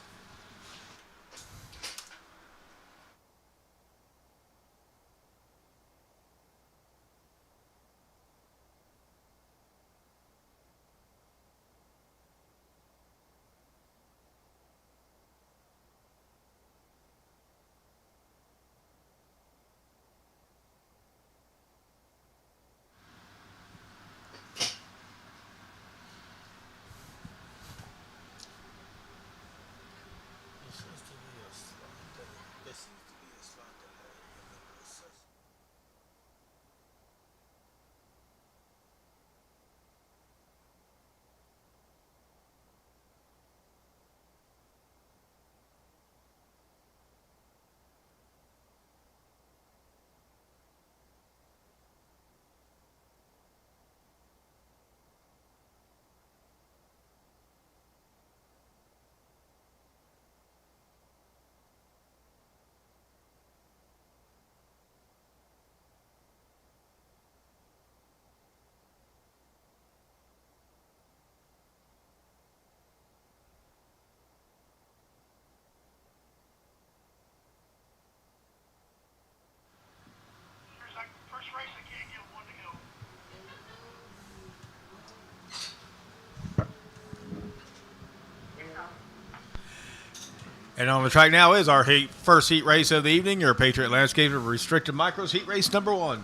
And on the track now is our first heat race of the evening, your Patriot Landscape Restricted Micros Heat Race number 1.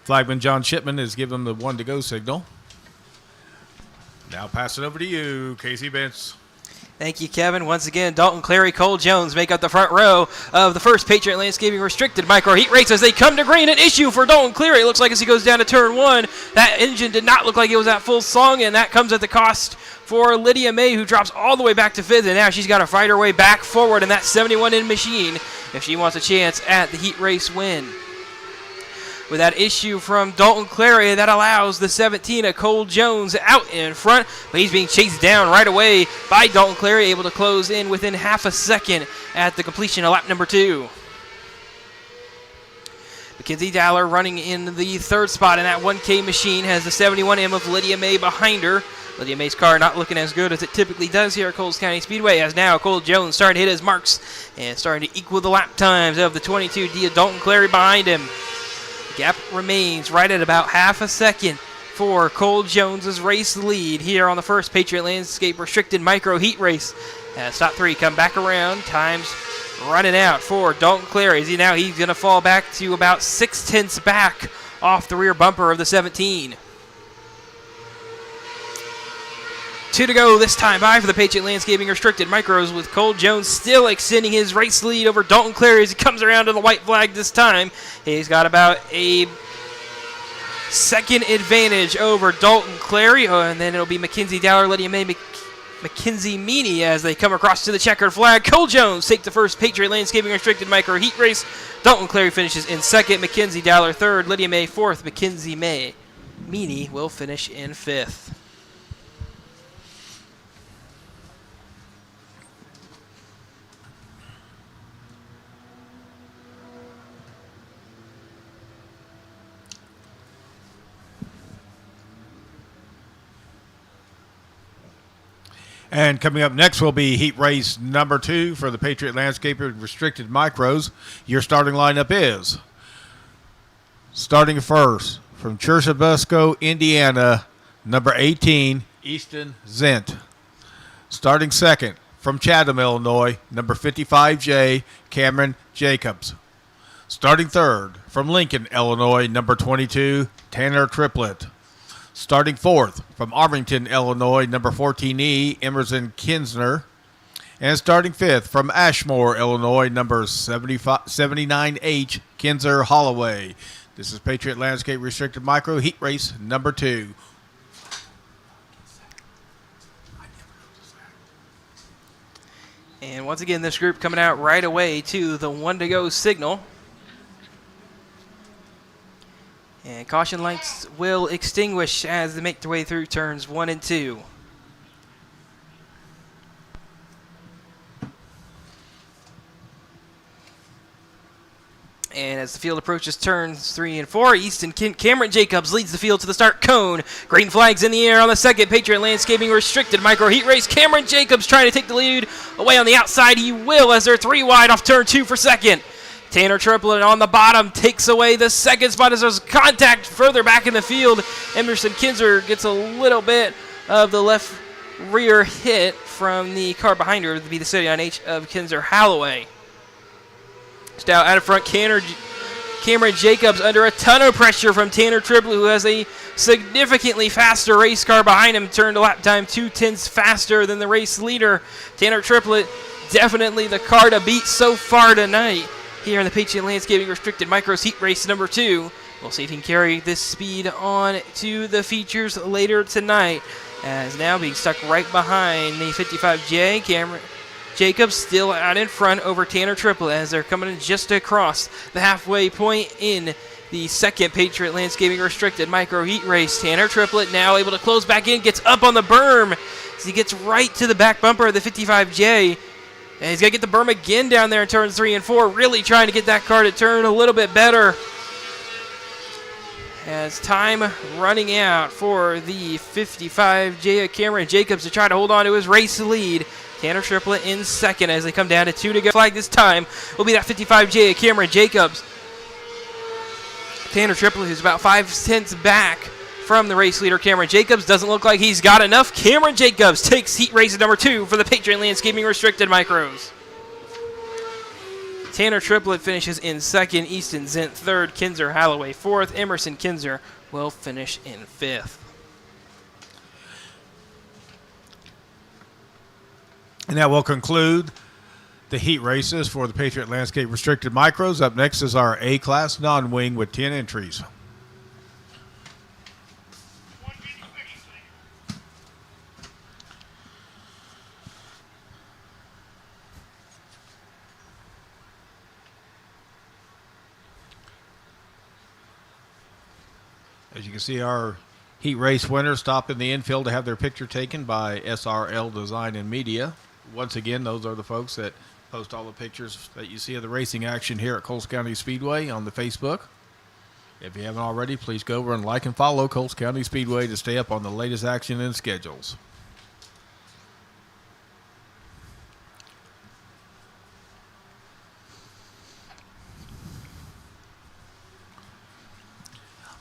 Flagman John Shipman has given the 1 to go signal. Now pass it over to you, Casey Bentz. Thank you, Kevin. Once again, Dalton Clary, Cole Jones make up the front row of the first Patriot Landscaping Restricted Micro Heat Race as they come to green. An issue for Dalton Clary. It looks like as he goes down to turn 1, that engine did not look like it was at full song, and that comes at the cost for Lydia May, who drops all the way back to 5th, and now she's got to fight her way back forward in that 71 machine if she wants a chance at the heat race win. With that issue from Dalton Clary, that allows the 17 of Cole Jones out in front, but he's being chased down right away by Dalton Clary, able to close in within half a second at the completion of lap number 2. Mackenzie Dowler running in the 3rd spot in that 1K machine, has the 71M of Lydia May behind her. Lydia May's car not looking as good as it typically does here at Coles County Speedway, as now Cole Jones starting to hit his marks and starting to equal the lap times of the 22D of Dalton Clary behind him. Gap remains right at about half a second for Cole Jones's race lead here on the first Patriot Landscape Restricted Micro Heat Race. As top 3 come back around, times running out for Dalton Clary. He's going to fall back to about 6/10 back off the rear bumper of the 17. 2 to go this time by for the Patriot Landscaping Restricted Micros, with Cole Jones still extending his race lead over Dalton Clary as he comes around to the white flag this time. He's got about a second advantage over Dalton Clary, and then it'll be Mackenzie Dowler, Lydia May, Mackenzie Meany as they come across to the checkered flag. Cole Jones take the first Patriot Landscaping Restricted Micro Heat race. Dalton Clary finishes in second, Mackenzie Dowler third, Lydia May fourth, Mackenzie Meany will finish in fifth. And coming up next will be heat race number 2 for the Patriot Landscaping Restricted Micros. Your starting lineup is starting first from Churubusco, Indiana, number 18, Easton Zent. Starting second from Chatham, Illinois, number 55J, Cameron Jacobs. Starting third from Lincoln, Illinois, number 22, Tanner Triplett. Starting fourth from Arlington, Illinois, number 14E, Emerson Kinsner. And starting fifth from Ashmore, Illinois, number 79H, Kinzer Holloway. This is Patriot Landscape Restricted Micro Heat Race number 2. And once again, this group coming out right away to the 1 to go signal. And caution lights will extinguish as they make their way through turns 1 and 2. And as the field approaches turns 3 and 4, Cameron Jacobs leads the field to the start cone. Green flags in the air on the second Patriot Landscaping Restricted Micro Heat Race. Cameron Jacobs trying to take the lead away on the outside. He will as they're 3 wide off turn 2 for second. Tanner Triplett on the bottom takes away the second spot as there's contact further back in the field. Emerson Kinzer gets a little bit of the left rear hit from the car behind her to be the 79H of Kinzer Holloway. Stout out of front, Cameron Jacobs under a ton of pressure from Tanner Triplett, who has a significantly faster race car behind him. Turned a lap time 2/10 faster than the race leader. Tanner Triplett definitely the car to beat so far tonight here in the Patriot Landscaping Restricted Micros Heat Race number 2. We'll see if he can carry this speed on to the features later tonight, as now being stuck right behind the 55J. Cameron Jacobs still out in front over Tanner Triplett as they're coming in just across the halfway point in the second Patriot Landscaping Restricted Micro Heat Race. Tanner Triplett now able to close back in, gets up on the berm as he gets right to the back bumper of the 55J. And he's got to get the berm again down there in turns 3 and 4, really trying to get that car to turn a little bit better. As time running out for the 55J Cameron Jacobs to try to hold on to his race lead. Tanner Triplett in second as they come down to 2 to go. Flag this time will be that 55J Cameron Jacobs. Tanner Triplett, who's about 5/10 back from the race leader, Cameron Jacobs. Doesn't look like he's got enough. Cameron Jacobs takes heat race number 2 for the Patriot Landscaping Restricted Micros. Tanner Triplett finishes in second. Easton Zent third. Kinzer Holloway fourth. Emerson Kinzer will finish in fifth. And that will conclude the heat races for the Patriot Landscape Restricted Micros. Up next is our A-Class non-wing with 10 entries. As you can see, our heat race winners stopped in the infield to have their picture taken by SRL Design and Media. Once again, those are the folks that post all the pictures that you see of the racing action here at Coles County Speedway on the Facebook. If you haven't already, please go over and like and follow Coles County Speedway to stay up on the latest action and schedules.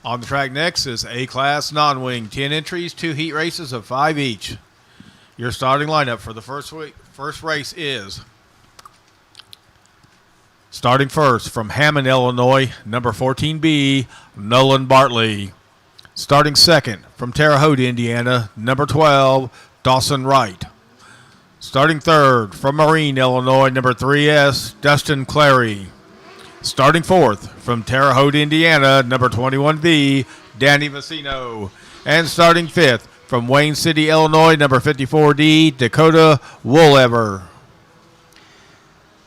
On the track next is A-Class non-wing, 10 entries, 2 heat races of 5 each. Your starting lineup for the first race is Starting first from Hammond, Illinois, number 14B, Nolan Bartley. Starting second from Terre Haute, Indiana, number 12, Dawson Wright. Starting third from Marine, Illinois, number 3S, Dustin Clary. Starting fourth from Terre Haute, Indiana, number 21B, Danny Vicino. And starting fifth from Wayne City, Illinois, number 54D, Dakota Woolever.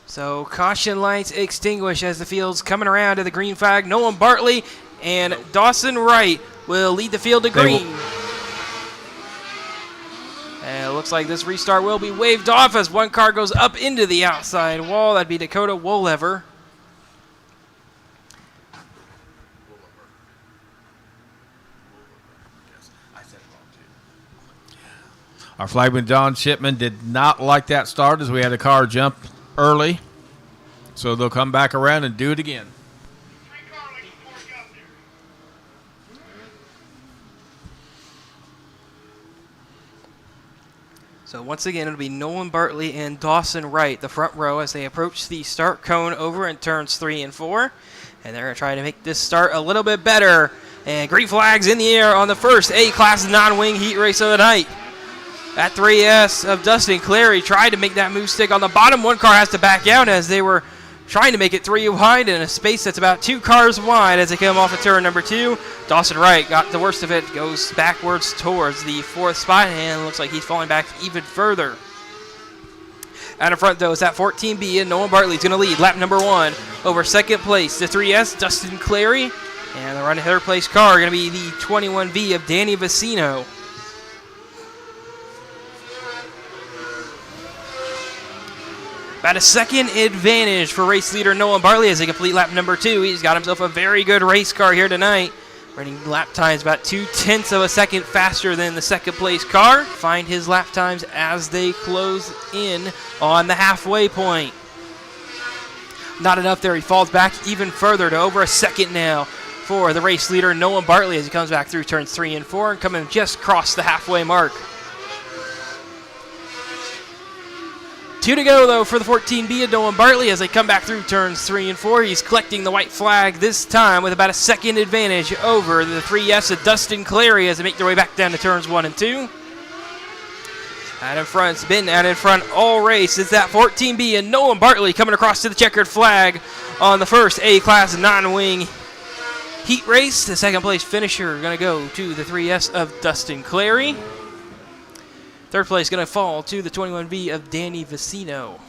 So caution lights extinguished as the field's coming around to the green flag. Nolan Bartley and Dawson Wright will lead the field to green. And it looks like this restart will be waved off as one car goes up into the outside wall. That'd be Dakota Woolever. Our flagman John Shipman did not like that start as we had a car jump early. So they'll come back around and do it again. So once again, it'll be Nolan Bartley and Dawson Wright, the front row, as they approach the start cone over in turns 3 and 4. And they're going to try to make this start a little bit better. And green flags in the air on the first A-Class non-wing heat race of the night. That 3S of Dustin Clary tried to make that move stick on the bottom. One car has to back out as they were trying to make it 3 wide in a space that's about 2 cars wide as they come off of turn number 2. Dawson Wright got the worst of it, goes backwards towards the 4th spot, and looks like he's falling back even further. Out in front, though, is that 14B, and Nolan Bartley's going to lead lap number 1 over second place. The 3S, Dustin Clary, and the running third place car going to be the 21V of Danny Vicino. About a second advantage for race leader Nolan Bartley as they complete lap number 2. He's got himself a very good race car here tonight. Running lap times about 0.2 of a second faster than the second place car. Find his lap times as they close in on the halfway point. Not enough there. He falls back even further to over a second now for the race leader Nolan Bartley as he comes back through turns 3 and 4 and coming just across the halfway mark. 2 to go, though, for the 14B of Nolan Bartley as they come back through turns 3 and 4. He's collecting the white flag this time with about a second advantage over the 3S of Dustin Clary as they make their way back down to turns 1 and 2. Out in front, it's been out in front all race. It's that 14B and Nolan Bartley coming across to the checkered flag on the first A-Class non-wing heat race. The second place finisher going to go to the 3S of Dustin Clary. Third place going to fall to the 21V of Danny Vicino.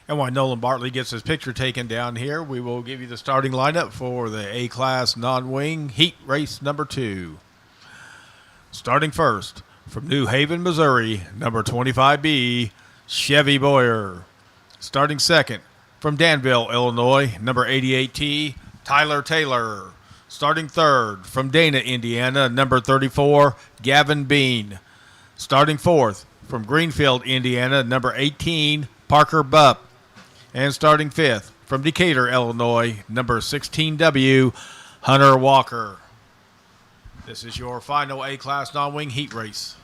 And while Nolan Bartley gets his picture taken down here, we will give you the starting lineup for the A-Class non-wing heat race number 2. Starting first from New Haven, Missouri, number 25B, Chevy Boyer. Starting second from Danville, Illinois, number 88T, Tyler Taylor. Starting third from Dana, Indiana, number 34, Gavin Bean. Starting fourth from Greenfield, Indiana, number 18, Parker Bupp. And starting fifth from Decatur, Illinois, number 16W, Hunter Walker. This is your final A-Class non-wing heat race.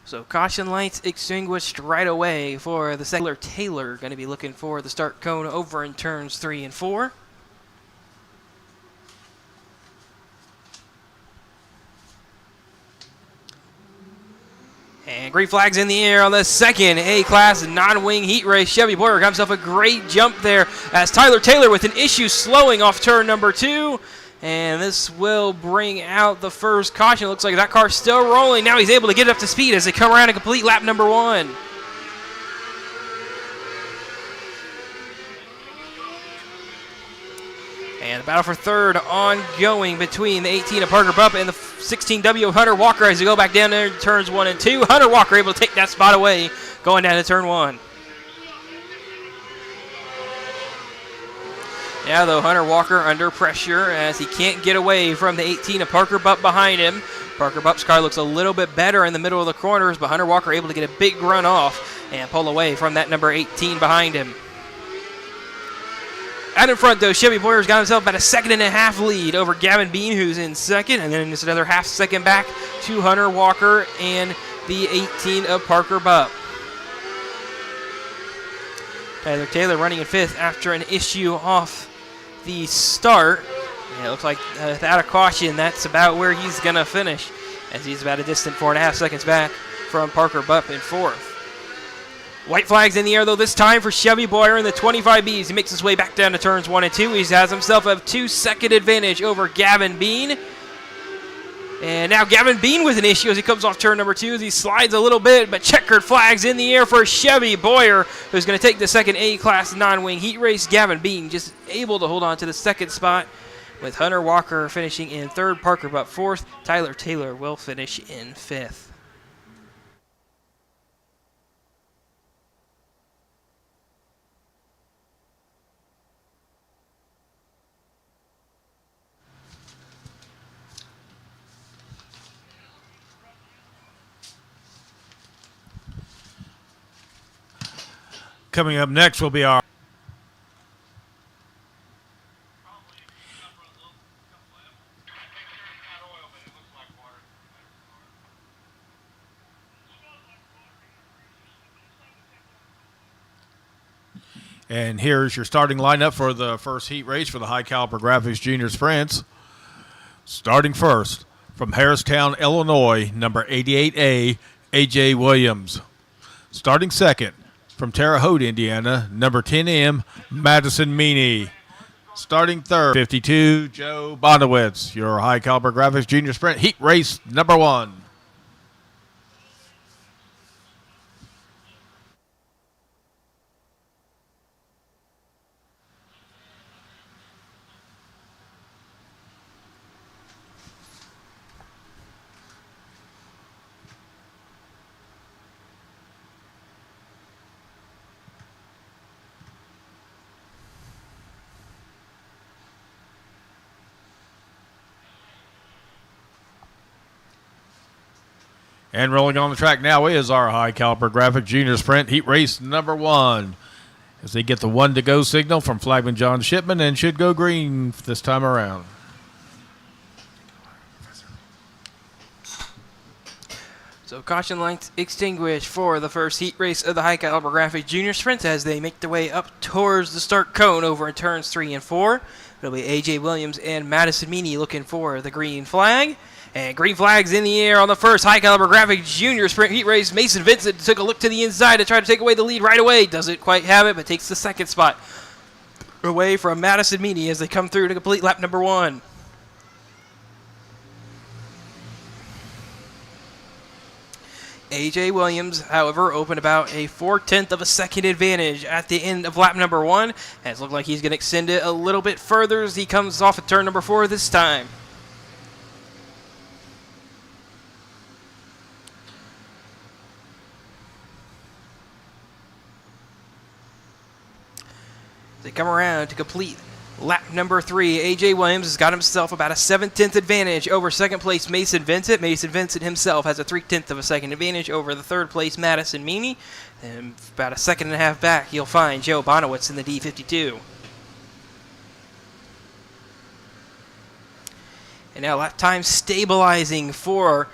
So caution lights extinguished right away for the second. Taylor going to be looking for the start cone over in turns 3 and 4. And green flags in the air on the second A-Class non-wing heat race. Chevy Boyer got himself a great jump there as Tyler Taylor with an issue slowing off turn number 2. And this will bring out the first caution. Looks like that car's still rolling. Now he's able to get up to speed as they come around and complete lap number 1. And the battle for third ongoing between the 18 of Parker Bupp and the 16W of Hunter Walker as they go back down there to turns 1 and 2. Hunter Walker able to take that spot away going down to turn 1. Now, though, Hunter Walker under pressure as he can't get away from the 18 of Parker Bupp behind him. Parker Bupp's car looks a little bit better in the middle of the corners, but Hunter Walker able to get a big run off and pull away from that number 18 behind him. Out in front, though, Chevy Boyer's got himself about a 1.5 second lead over Gavin Bean, who's in second, and then just another half second back to Hunter Walker and the 18 of Parker Bupp. Tyler Taylor running in fifth after an issue off the start. Yeah, it looks like without a caution, that's about where he's going to finish, as he's about a distant 4.5 seconds back from Parker Bupp in fourth. White flags in the air, though, this time for Chevy Boyer in the 25Bs. He makes his way back down to turns 1 and 2. He has himself a 2-second advantage over Gavin Bean. And now Gavin Bean with an issue as he comes off turn number 2 as he slides a little bit, but checkered flags in the air for Chevy Boyer, who's going to take the second A-Class non-wing heat race. Gavin Bean just able to hold on to the second spot, with Hunter Walker finishing in third, Parker Bupp fourth. Tyler Taylor will finish in fifth. Coming up next will be our And here's your starting lineup for the first heat race for the High Caliber Graphics Junior Sprints. Starting first from Harristown, Illinois, number 88A, A.J. Williams. Starting second from Terre Haute, Indiana, number 10M, Madison Meany. Starting third, 52, Joe Bonowitz, your High Caliber Graphics Junior Sprint heat race number 1. And rolling on the track now is our High Caliber Graphic Junior Sprint heat race number 1. As they get the 1 to go signal from flagman John Shipman and should go green this time around. So caution lights extinguished for the first heat race of the High Caliber Graphic Junior Sprint as they make their way up towards the start cone over in turns 3 and 4. It'll be A.J. Williams and Madison Meany looking for the green flag. And green flags in the air on the first High Caliber Graphic Junior Sprint heat race. Mason Vincent took a look to the inside to try to take away the lead right away. Doesn't quite have it, but takes the second spot away from Madison Meany as they come through to complete lap number 1. A.J. Williams, however, opened about a 4/10 of a second advantage at the end of lap number 1. And it looked like he's going to extend it a little bit further as he comes off at turn number 4 this time. They come around to complete lap number 3. A.J. Williams has got himself about a 7/10 advantage over second place Mason Vincent. Mason Vincent himself has a 3/10 of a second advantage over the third place Madison Meany. And about a 1.5 seconds back, you'll find Joe Bonowitz in the D52. And now lap time stabilizing for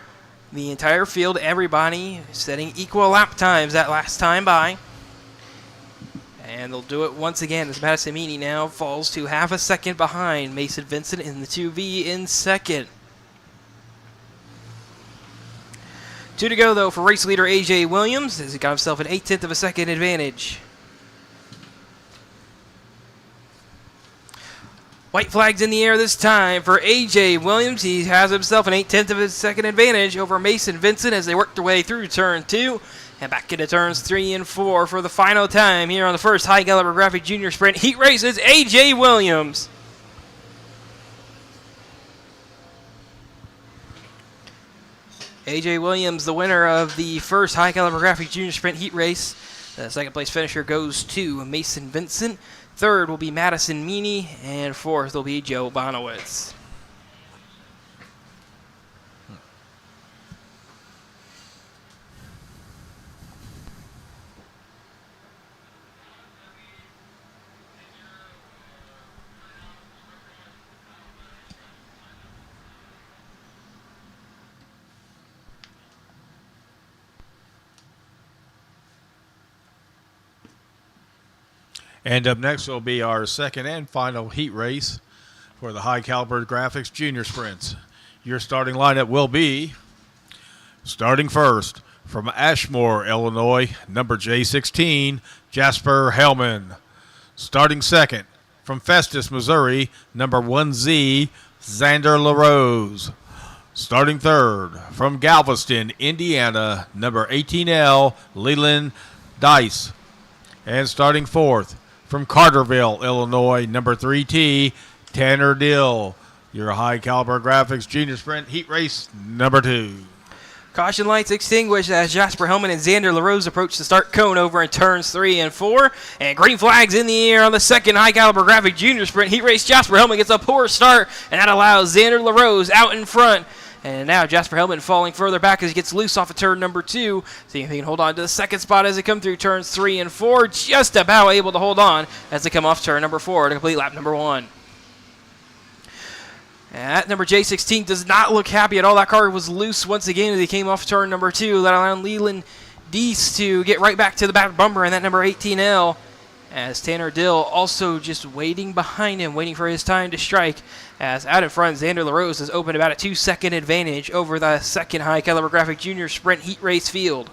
the entire field. Everybody setting equal lap times that last time by. And they'll do it once again as Madison Meany now falls to 0.5 seconds behind Mason Vincent in the 2V in second. 2 to go, though, for race leader A.J. Williams as he got himself an 0.8 of a second advantage. White flags in the air this time for A.J. Williams. He has himself an 0.8 of a second advantage over Mason Vincent as they work their way through turn 2. And back into turns 3 and 4 for the final time here on the first High Caliber Graphic Junior Sprint heat races. A.J. Williams. A.J. Williams, the winner of the first High Caliber Graphics Junior Sprint Heat Race. The second place finisher goes to Mason Vincent. Third will be Madison Meany, and fourth will be Joe Bonowitz. And up next will be our second and final heat race for the High Caliber Graphics Junior Sprints. Your starting lineup will be, starting first, from Ashmore, Illinois, number J16, Jasper Hellman. Starting second, from Festus, Missouri, number 1Z, Xander LaRose. Starting third, from Galveston, Indiana, number 18L, Leland Dice. And starting fourth, from Carterville, Illinois, number 3T, Tanner Dill. Your High Caliber Graphics Junior Sprint Heat Race number 2. Caution lights extinguished as Jasper Hellman and Xander LaRose approach the start cone over in turns 3 and 4. And green flags in the air on the second High Caliber Graphic Junior Sprint Heat Race. Jasper Hellman gets a poor start, and that allows Xander LaRose out in front. And now Jasper Hellman falling further back as he gets loose off of turn number 2. See if he can hold on to the second spot as they come through turns 3 and 4. Just about able to hold on as they come off turn number 4 to complete lap number 1. And that number J16 does not look happy at all. That car was loose once again as he came off turn number 2. That allowed Leland Deese to get right back to the back bumper in that number 18L. As Tanner Dill also just waiting behind him, waiting for his time to strike. As out in front, Xander LaRose has opened about a 2-second advantage over the second High Caliber Graphic Junior Sprint Heat Race field.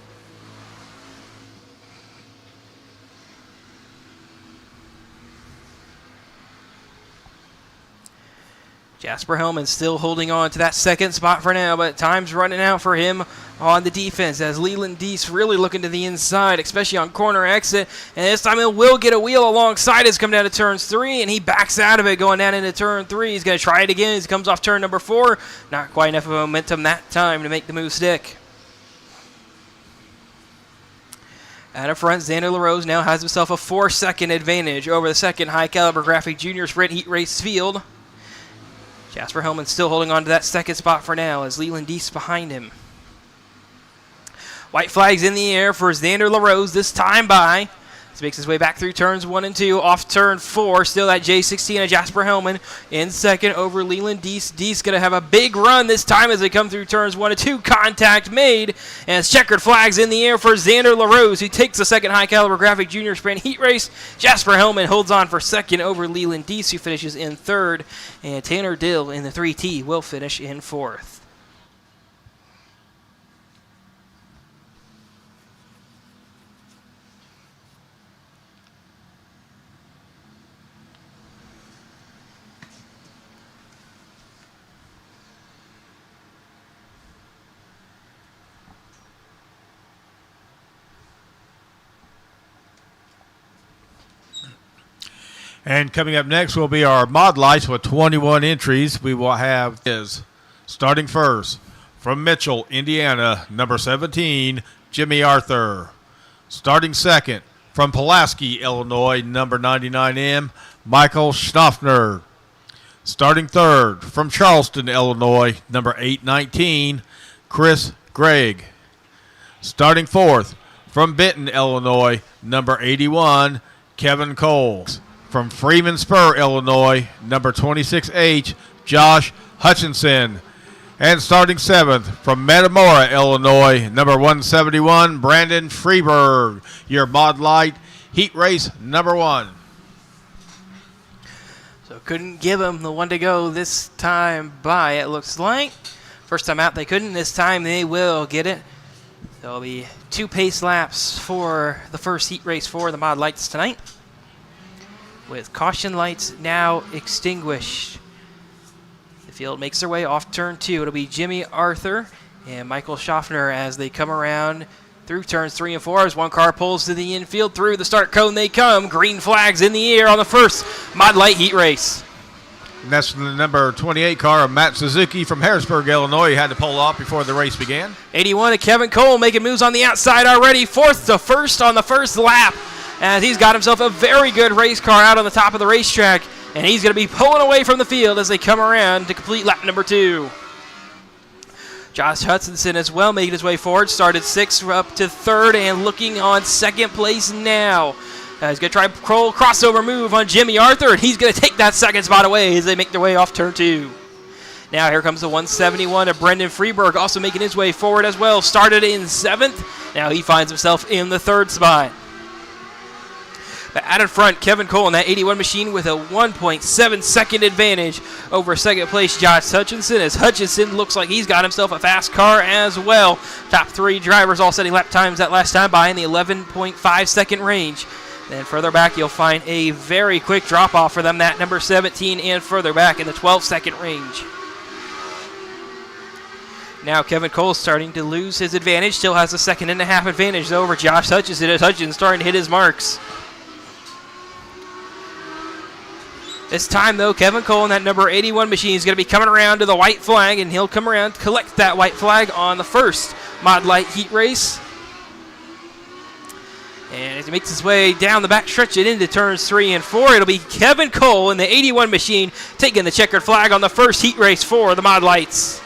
Jasper Hellman still holding on to that second spot for now, but time's running out for him on the defense as Leland Deese really looking to the inside, especially on corner exit. And this time he will get a wheel alongside as come down to turns 3, and he backs out of it going down into turn 3. He's going to try it again as he comes off turn number 4. Not quite enough of momentum that time to make the move stick. Out of front, Xander LaRose now has himself a 4-second advantage over the second High Caliber Graphic Junior Sprint Heat Race field. Jasper Hellman still holding on to that second spot for now as Leland Deese behind him. White flags in the air for Xander LaRose, this time by. He makes his way back through turns 1 and 2, off turn 4. Still that J16 of Jasper Hellman in second over Leland Deese. Deese going to have a big run this time as they come through turns 1 and 2. Contact made, and it's checkered flags in the air for Xander LaRose, who takes the second High Caliber Graphic Junior Sprint Heat Race. Jasper Hellman holds on for second over Leland Deese, who finishes in third. And Tanner Dill in the 3T will finish in fourth. And coming up next will be our mod lights with 21 entries. We will have is starting first from Mitchell, Indiana, number 17, Jimmy Arthur. Starting second from Pulaski, Illinois, number 99M, Michael Schnaufner. Starting third from Charleston, Illinois, number 819, Chris Gregg. Starting fourth from Benton, Illinois, number 81, Kevin Cole. From Freeman Spur, Illinois, number 26H, Josh Hutchinson. And starting seventh from Metamora, Illinois, number 171, Brandon Freeberg. Your mod light heat race number 1. So couldn't give him the one to go this time by, it looks like. First time out they couldn't, this time they will get it. There'll be 2 pace laps for the first heat race for the mod lights tonight, with caution lights now extinguished. The field makes their way off turn 2. It'll be Jimmy Arthur and Michael Schaffner as they come around through turns 3 and 4 as one car pulls to the infield. Through the start cone they come. Green flags in the air on the first mod light heat race. And that's the number 28 car of Matt Suzuki from Harrisburg, Illinois. He had to pull off before the race began. 81 of Kevin Cole making moves on the outside already. 4th to 1st on the first lap. As he's got himself a very good race car out on the top of the racetrack. And he's going to be pulling away from the field as they come around to complete lap number 2. Josh Hutchinson as well making his way forward. Started 6th up to 3rd and looking on 2nd place now. He's going to try a crossover move on Jimmy Arthur, and he's going to take that 2nd spot away as they make their way off turn 2. Now here comes the 171 of Brendan Freeberg, also making his way forward as well. Started in 7th. Now he finds himself in the 3rd spot. But out in front, Kevin Cole in that 81 machine with a 1.7 second advantage over 2nd place Josh Hutchinson, as Hutchinson looks like he's got himself a fast car as well. Top 3 drivers all setting lap times that last time by in the 11.5 second range. Then further back, you'll find a very quick drop-off for them, that number 17 and further back in the 12-second range. Now Kevin Cole starting to lose his advantage. Still has a 1.5 advantage though over Josh Hutchinson, as Hutchinson starting to hit his marks. This time, though, Kevin Cole in that number 81 machine is going to be coming around to the white flag, and he'll come around, collect that white flag on the first Mod Light heat race. And as he makes his way down the back stretch and into turns 3 and 4, it'll be Kevin Cole in the 81 machine taking the checkered flag on the first heat race for the Mod Lights.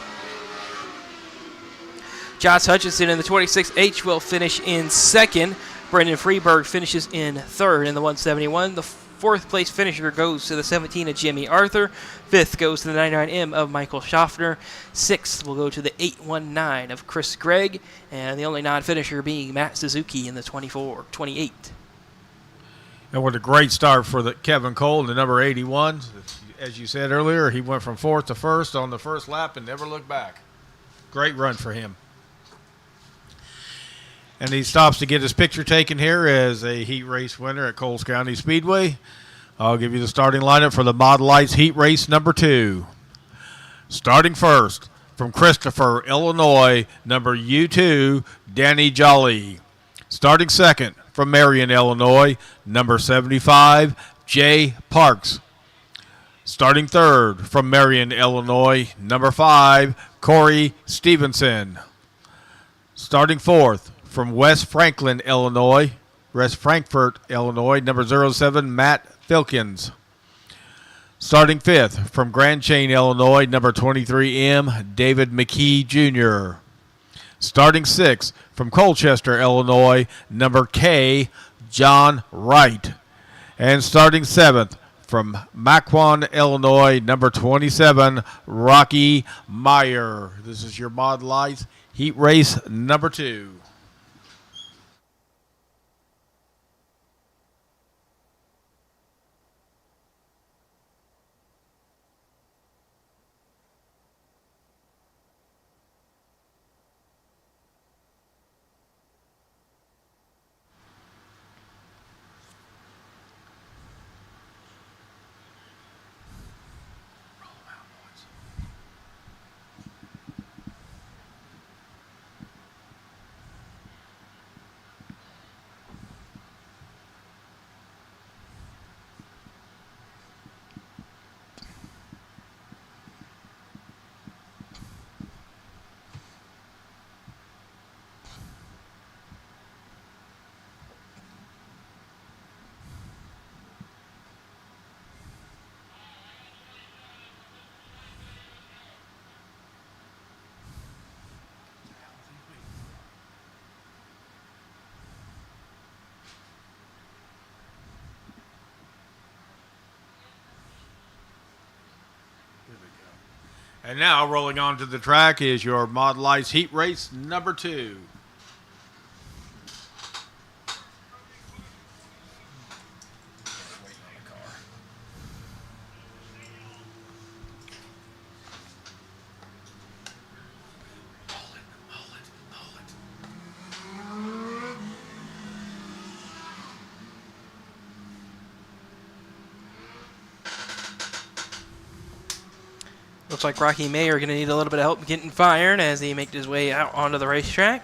Josh Hutchinson in the 26H will finish in 2nd. Brendan Freeberg finishes in 3rd in the 171. The 4th place finisher goes to the 17 of Jimmy Arthur. 5th goes to the 99M of Michael Schaffner. 6th will go to the 819 of Chris Gregg. And the only non-finisher being Matt Suzuki in the 28. And what a great start for Kevin Cole in the number 81. As you said earlier, he went from 4th to 1st on the first lap and never looked back. Great run for him. And he stops to get his picture taken here as a heat race winner at Coles County Speedway. I'll give you the starting lineup for the Mod Lights heat race number 2. Starting first from Christopher, Illinois, number U2, Danny Jolly. Starting second from Marion, Illinois, number 75, Jay Parks. Starting third from Marion, Illinois, number 5, Corey Stevenson. Starting fourth from West Frankfort, Illinois, number 07, Matt Filkins. Starting fifth from Grand Chain, Illinois, number 23M, David McKee Jr. Starting sixth from Colchester, Illinois, number K, John Wright. And starting seventh from Mequon, Illinois, number 27, Rocky Meyer. This is your Mod Lights heat race number 2. And now, rolling onto the track is your Mod Lights heat race number 2. Looks like Rocky Mayer going to need a little bit of help getting fired as he makes his way out onto the racetrack.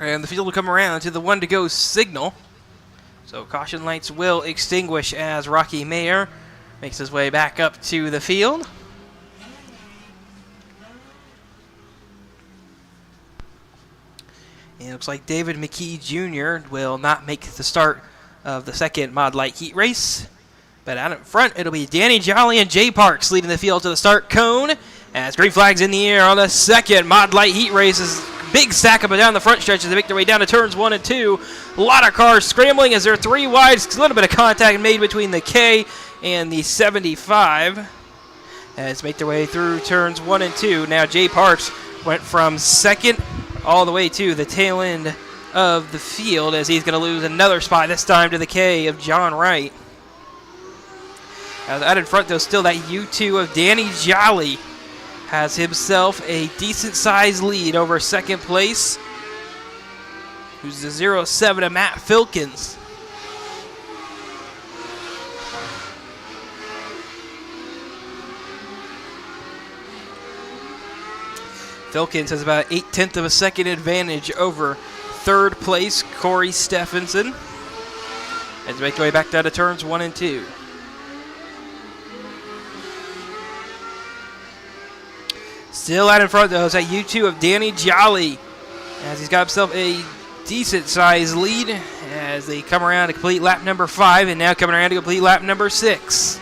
And the field will come around to the 1 to go signal. So caution lights will extinguish as Rocky Mayer makes his way back up to the field. And it looks like David McKee Jr. will not make the start of the second Mod Light heat race. But out in front, it'll be Danny Jolly and Jay Parks leading the field to the start cone. As green flags in the air on the second Mod Light heat race is big stack up and down the front stretch as they make their way down to turns 1 and 2. A lot of cars scrambling as they're 3 wide. A little bit of contact made between the K and the 75 as they make their way through turns 1 and 2. Now Jay Parks went from second all the way to the tail end of the field as he's going to lose another spot, this time to the K of John Wright. Out in front, though, still that U2 of Danny Jolly has himself a decent-sized lead over second place, who's the 07 of Matt Filkins. Filkins has about 0.8 of a second advantage over third place Corey Stephenson as they make their way back down to turns 1 and 2. Still out in front, though, is that U2 of Danny Jolly as he's got himself a decent-sized lead as they come around to complete lap number 5 and now coming around to complete lap number 6.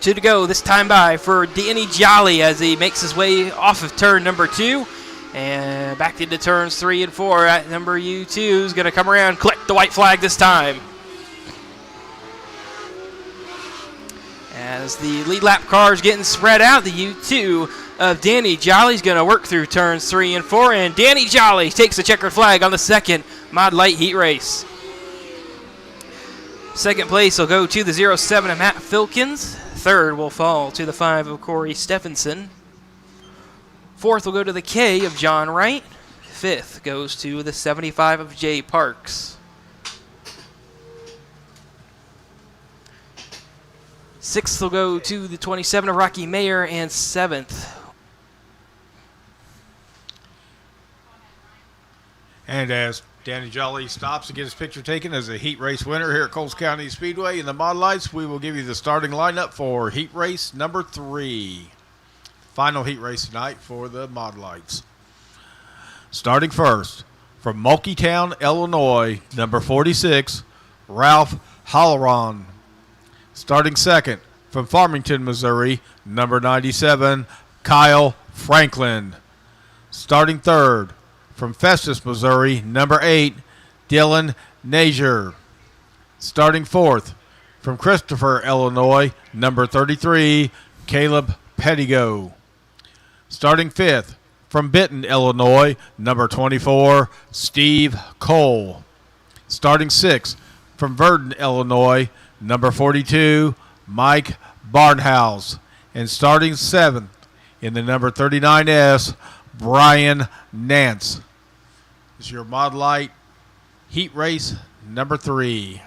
2 to go this time by for Danny Jolly as he makes his way off of turn number 2 and back into turns 3 and 4. At number U2 is going to come around, collect the white flag this time. As the lead lap car is getting spread out, the U2 of Danny Jolly is going to work through turns 3 and 4, and Danny Jolly takes the checkered flag on the second Mod Light heat race. Second place will go to the 07 of Matt Filkins. Third will fall to the 5 of Corey Stephenson. Fourth will go to the K of John Wright. Fifth goes to the 75 of Jay Parks. Sixth will go to the 27 of Rocky Mayer, and seventh. And as Danny Jolly stops to get his picture taken as a heat race winner here at Coles County Speedway in the Mod Lights, we will give you the starting lineup for heat race number 3. Final heat race tonight for the Mod Lights. Starting first, from Mulkeytown, Illinois, number 46, Ralph Halloran. Starting second, from Farmington, Missouri, number 97, Kyle Franklin. Starting third, from Festus, Missouri, number 8, Dylan Nazier. Starting fourth, from Christopher, Illinois, number 33, Caleb Pettigo. Starting fifth, from Benton, Illinois, number 24, Steve Cole. Starting sixth, from Verdon, Illinois, number 42, Mike Barnhouse. And starting seventh, in the number 39S, Brian Nance. This is your Mod Light heat race number 3.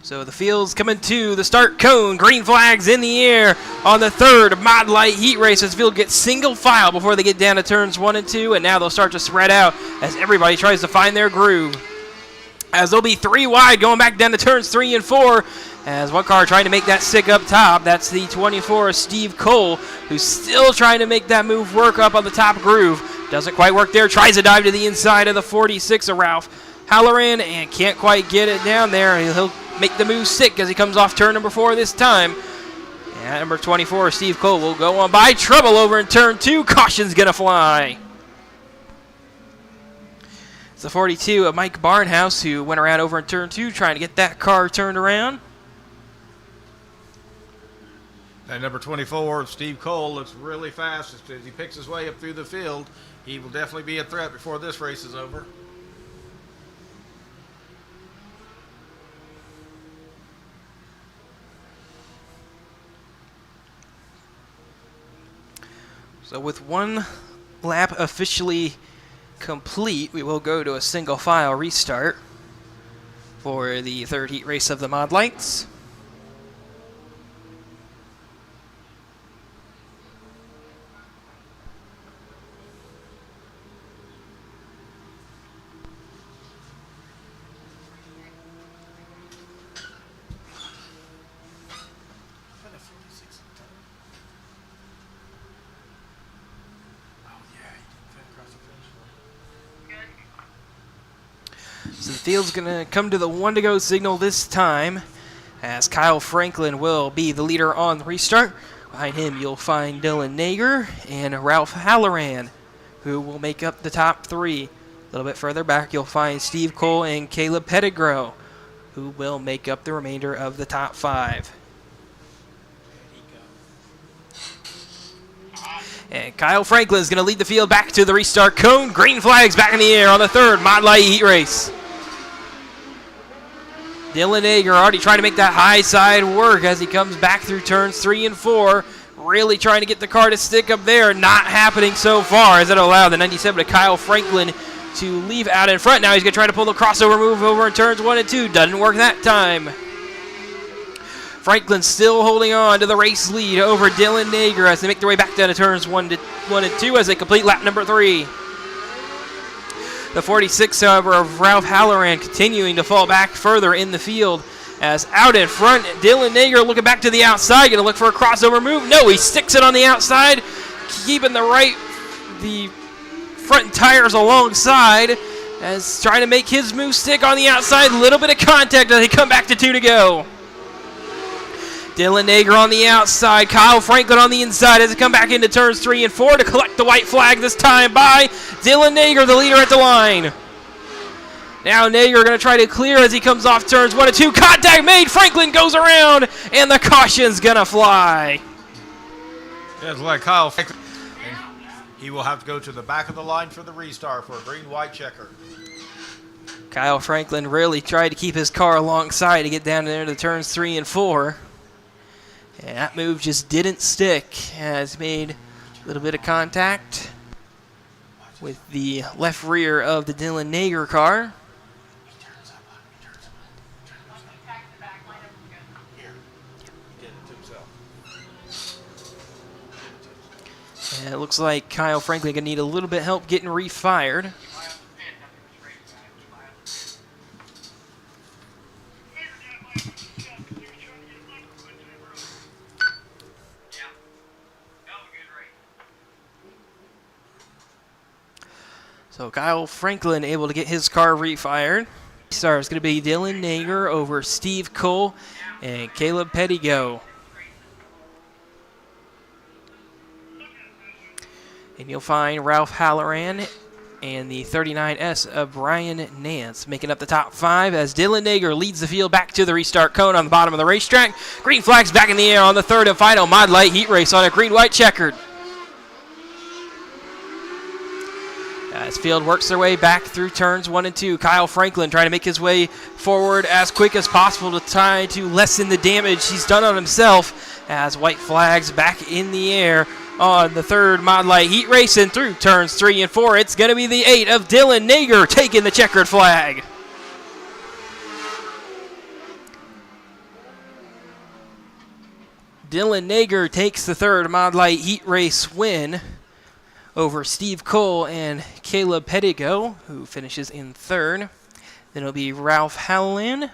So the field's coming to the start cone. Green flags in the air on the third Mod Light heat race as the field gets single file before they get down to turns 1 and 2. And now they'll start to spread out as everybody tries to find their groove. As they'll be 3 wide going back down to turns 3 and 4. As one car trying to make that stick up top. That's the 24 Steve Cole, who's still trying to make that move work up on the top groove. Doesn't quite work there. Tries to dive to the inside of the 46 of Ralph Halloran and can't quite get it down there. He'll make the move sick as he comes off turn number 4 this time. And number 24, Steve Cole, will go on by. Trouble over in turn 2. Caution's going to fly. It's the 42 of Mike Barnhouse, who went around over in turn 2 trying to get that car turned around. And number 24, Steve Cole, looks really fast as he picks his way up through the field. He will definitely be a threat before this race is over. So with one lap officially complete, we will go to a single file restart for the third heat race of the Mod Lights. So the field's going to come to the 1-to-go signal this time, as Kyle Franklin will be the leader on the restart. Behind him, you'll find Dylan Nager and Ralph Halloran, who will make up the top three. A little bit further back, you'll find Steve Cole and Caleb Pettigrew, who will make up the remainder of the top five. And Kyle Franklin is going to lead the field back to the restart cone. Green flags back in the air on the third Mod Light heat race. Dylan Nager already trying to make that high side work as he comes back through turns 3 and 4. Really trying to get the car to stick up there. Not happening so far, as it allowed the 97 to Kyle Franklin to leave out in front. Now he's going to try to pull the crossover move over in turns 1 and 2. Doesn't work that time. Franklin still holding on to the race lead over Dylan Nager as they make their way back down to turns 1 and 2 as they complete lap number 3. The 46, however, of Ralph Halloran continuing to fall back further in the field, as out in front, Dylan Nager looking back to the outside, going to look for a crossover move. No, he sticks it on the outside, keeping the front tires alongside, as trying to make his move stick on the outside. A little bit of contact as they come back to 2 to go. Dylan Nager on the outside, Kyle Franklin on the inside as they come back into turns 3 and 4 to collect the white flag, this time by Dylan Nager, the leader at the line. Now Nager going to try to clear as he comes off turns 1 and 2. Contact made, Franklin goes around, and the caution's going to fly. It's like Kyle Franklin. He will have to go to the back of the line for the restart for a green-white checker. Kyle Franklin really tried to keep his car alongside to get down there to turns 3 and 4. And that move just didn't stick, as made a little bit of contact with the left rear of the Dylan Nager car. And it looks like Kyle Franklin going to need a little bit of help getting refired. So Kyle Franklin able to get his car refired. Star is going to be Dylan Nager over Steve Cole and Caleb Pettigrew. And you'll find Ralph Halloran and the 39S of Brian Nance making up the top 5 as Dylan Nager leads the field back to the restart cone on the bottom of the racetrack. Green flags back in the air on the third and final Mod Light heat race on a green-white checkered. As field works their way back through turns 1 and 2, Kyle Franklin trying to make his way forward as quick as possible to try to lessen the damage he's done on himself, as white flags back in the air on the third Mod Light heat race, and through turns 3 and 4, it's going to be the 8 of Dylan Nager taking the checkered flag. Dylan Nager takes the third Mod Light heat race win over Steve Cole and Caleb Pettigrew, who finishes in third. Then it'll be Ralph Halloran,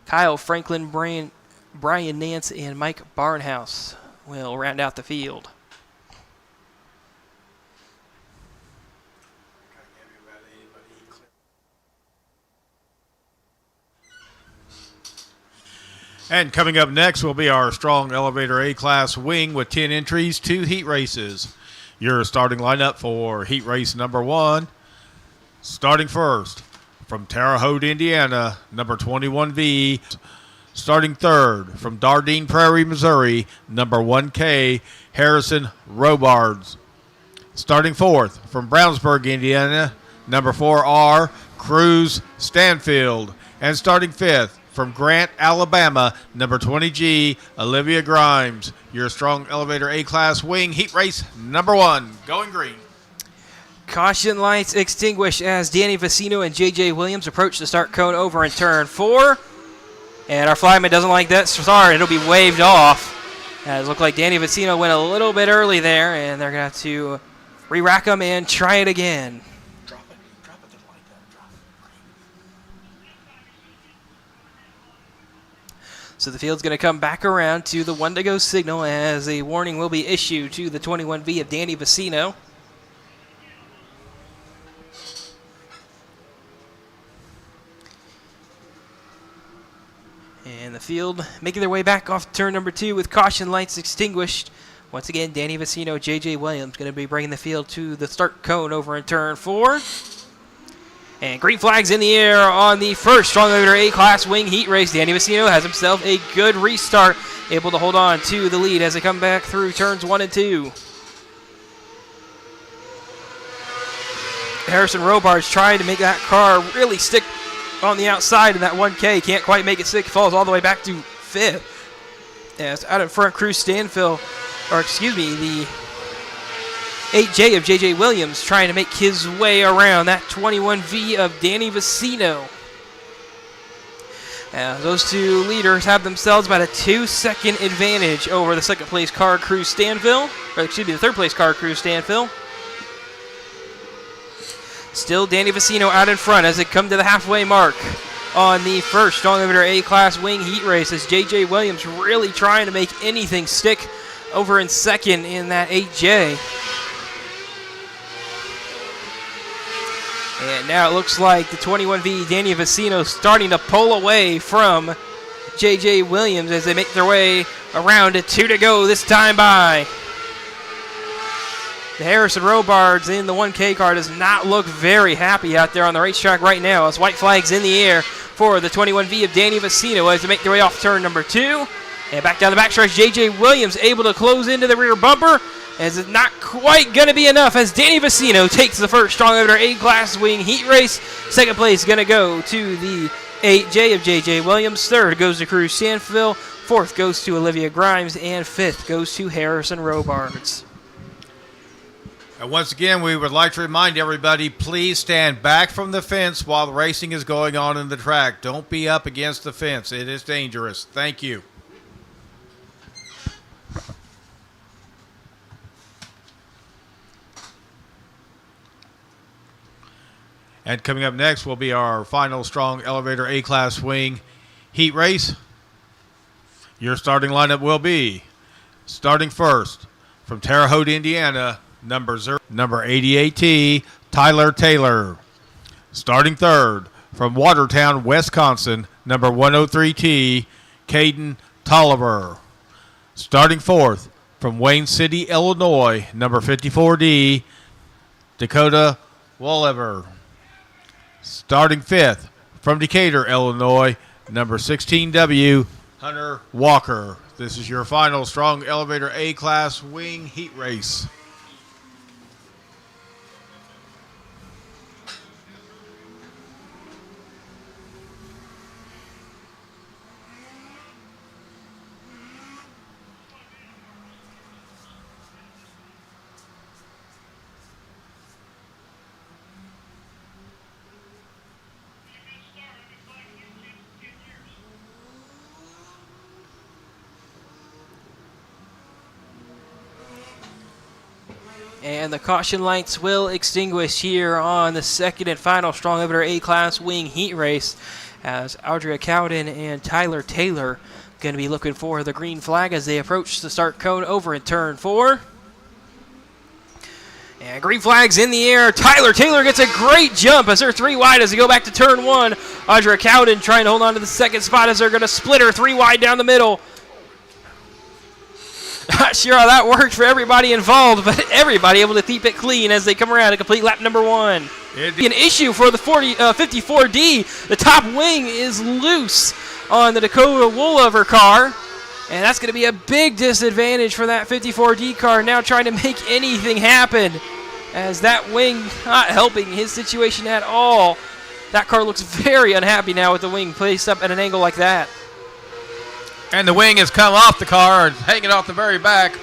Kyle Franklin, Brian Nance, and Mike Barnhouse will round out the field. And coming up next will be our strong elevator A-class wing with 10 entries, 2 heat races. Your starting lineup for heat race number 1. Starting first from Terre Haute, Indiana, number 21V. Starting third from Dardenne Prairie, Missouri, number 1K, Harrison Robards. Starting fourth from Brownsburg, Indiana, number 4R, Cruz Stanfield. And starting fifth From Grant, Alabama, number 20G, Olivia Grimes. Your strong elevator A-Class wing heat race number 1, going green. Caution lights extinguished as Danny Vicino and J.J. Williams approach the start cone over in turn 4. And our flagman doesn't like that. Sorry, it'll be waved off. As it looked like Danny Vicino went a little bit early there, and they're going to have to re-rack them and try it again. Drop it just like that. Drop it. So the field's going to come back around to the 1 to go signal as a warning will be issued to the 21V of Danny Vicino. And the field making their way back off turn number 2 with caution lights extinguished. Once again, Danny Vicino, J.J. Williams going to be bringing the field to the start cone over in turn 4. And green flags in the air on the first strong elevator A-Class wing heat race. Danny Vicino has himself a good restart, able to hold on to the lead as they come back through turns 1 and 2. Harrison Robards trying to make that car really stick on the outside in that 1K. Can't quite make it stick. Falls all the way back to 5th. As out in front, the 8J of J.J. Williams trying to make his way around that 21V of Danny Vicino. Those two leaders have themselves about a 2-second advantage over the second place car, Cruz Stanville. Or excuse me, the third place car, Cruz Stanville. Still Danny Vicino out in front as they come to the halfway mark on the first strong elevator A-Class wing heat race, as J.J. Williams really trying to make anything stick over in second in that 8J. And now it looks like the 21V Danny Vicino starting to pull away from J.J. Williams as they make their way around to 2 to go this time by. The Harrison Robards in the 1K car does not look very happy out there on the racetrack right now as white flags in the air for the 21V of Danny Vicino as they make their way off turn number 2. And back down the backstretch, J.J. Williams able to close into the rear bumper, as it's not quite going to be enough as Danny Vicino takes the first strong elevator A-Class wing heat race. Second place going to go to the 8J of J.J. Williams. Third goes to Cruz Stanville. Fourth goes to Olivia Grimes. And fifth goes to Harrison Robards. And once again, we would like to remind everybody, please stand back from the fence while the racing is going on in the track. Don't be up against the fence. It is dangerous. Thank you. And coming up next will be our final strong elevator A-Class wing heat race. Your starting lineup will be starting first from Terre Haute, Indiana, number 88T, Tyler Taylor. Starting third from Watertown, Wisconsin, number 103T, Caden Tolliver. Starting fourth from Wayne City, Illinois, number 54D, Dakota Wolliver. Starting fifth from Decatur, Illinois, number 16W, Hunter Walker. This is your final strong elevator A-Class wing heat race. And the caution lights will extinguish here on the second and final strong elevator A-Class wing heat race, as Audrey Cowden and Tyler Taylor going to be looking for the green flag as they approach the start cone over in turn 4. And green flag's in the air. Tyler Taylor gets a great jump as they're 3 wide as they go back to turn 1. Audrey Cowden trying to hold on to the second spot as they're going to split her 3 wide down the middle. Not sure how that worked for everybody involved, but everybody able to keep it clean as they come around to complete lap number 1. An issue for the 54D. The top wing is loose on the Dakota Wolliver car, and that's going to be a big disadvantage for that 54D car now trying to make anything happen, as that wing not helping his situation at all. That car looks very unhappy now with the wing placed up at an angle like that. And the wing has come off the car and hanging off the very back.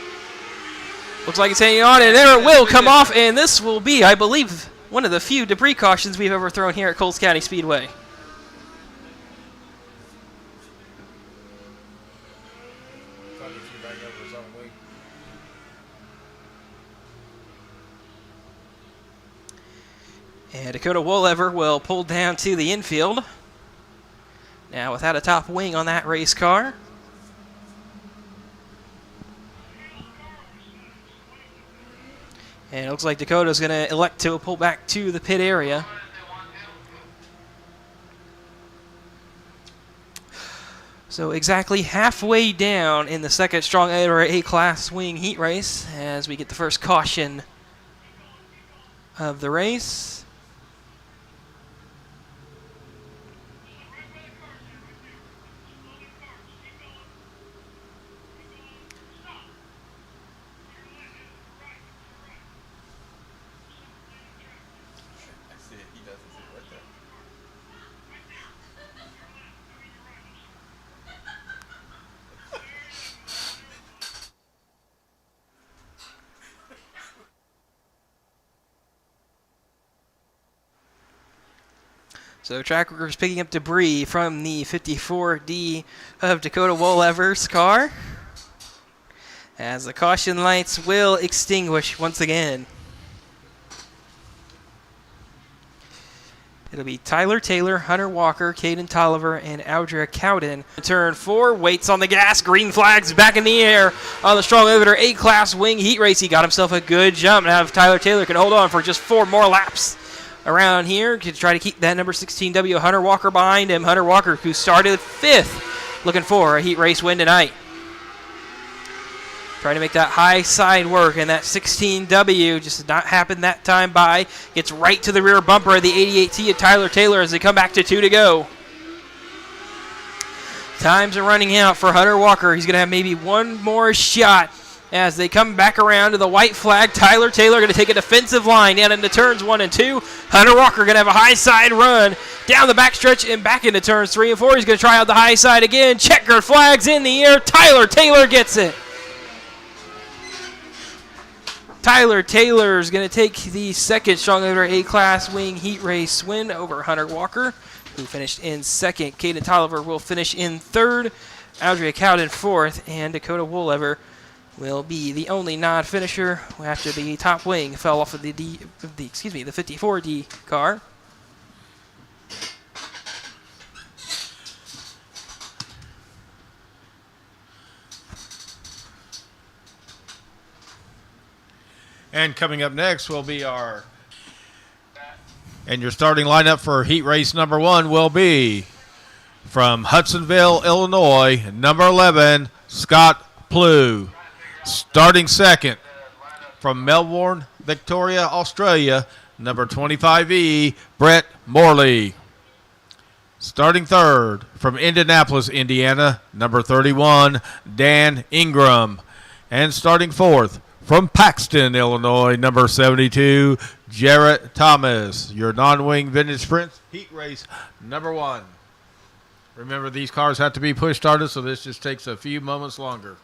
Looks like it's hanging on, and there it will come off, and this will be, I believe, one of the few debris cautions we've ever thrown here at Coles County Speedway. And Dakota Wolever will pull down to the infield. Now without a top wing on that race car. And it looks like Dakota's going to elect to pull back to the pit area. So exactly halfway down in the second strong A-class wing heat race as we get the first caution of the race. So track workers picking up debris from the 54D of Dakota Wolever's car as the caution lights will extinguish once again. It'll be Tyler Taylor, Hunter Walker, Caden Tolliver, and Audra Cowden. Turn 4, waits on the gas, green flags back in the air on the strong orbiter A-class wing heat race. He got himself a good jump. Now if Tyler Taylor can hold on for just 4 more laps around here to try to keep that number 16W Hunter Walker behind him. Hunter Walker, who started 5th, looking for a heat race win tonight. Trying to make that high side work, and that 16W just did not happen that time by. Gets right to the rear bumper of the 88T of Tyler Taylor as they come back to 2 to go. Times are running out for Hunter Walker. He's going to have maybe one more shot as they come back around to the white flag. Tyler Taylor going to take a defensive line down into turns 1 and 2. Hunter Walker going to have a high side run down the backstretch and back into turns 3 and 4. He's going to try out the high side again. Checkered flags in the air. Tyler Taylor gets it. Tyler Taylor is going to take the second strong orbiter A-class wing heat race win over Hunter Walker, who finished in 2nd. Caden Tolliver will finish in 3rd. Audrey Cowden 4th, and Dakota Wolever will be the only non-finisher after the top wing fell off of the 54D car. And coming up next will be your starting lineup for heat race number 1 will be from Hudsonville, Illinois, number 11, Scott Plew. Starting second from Melbourne, Victoria, Australia, number 25E, Brett Morley. Starting third from Indianapolis, Indiana, number 31, Dan Ingram. And starting fourth from Paxton, Illinois, number 72, Jarrett Thomas. Your non-wing vintage sprints heat race number 1. Remember, these cars have to be push started, so this just takes a few moments longer.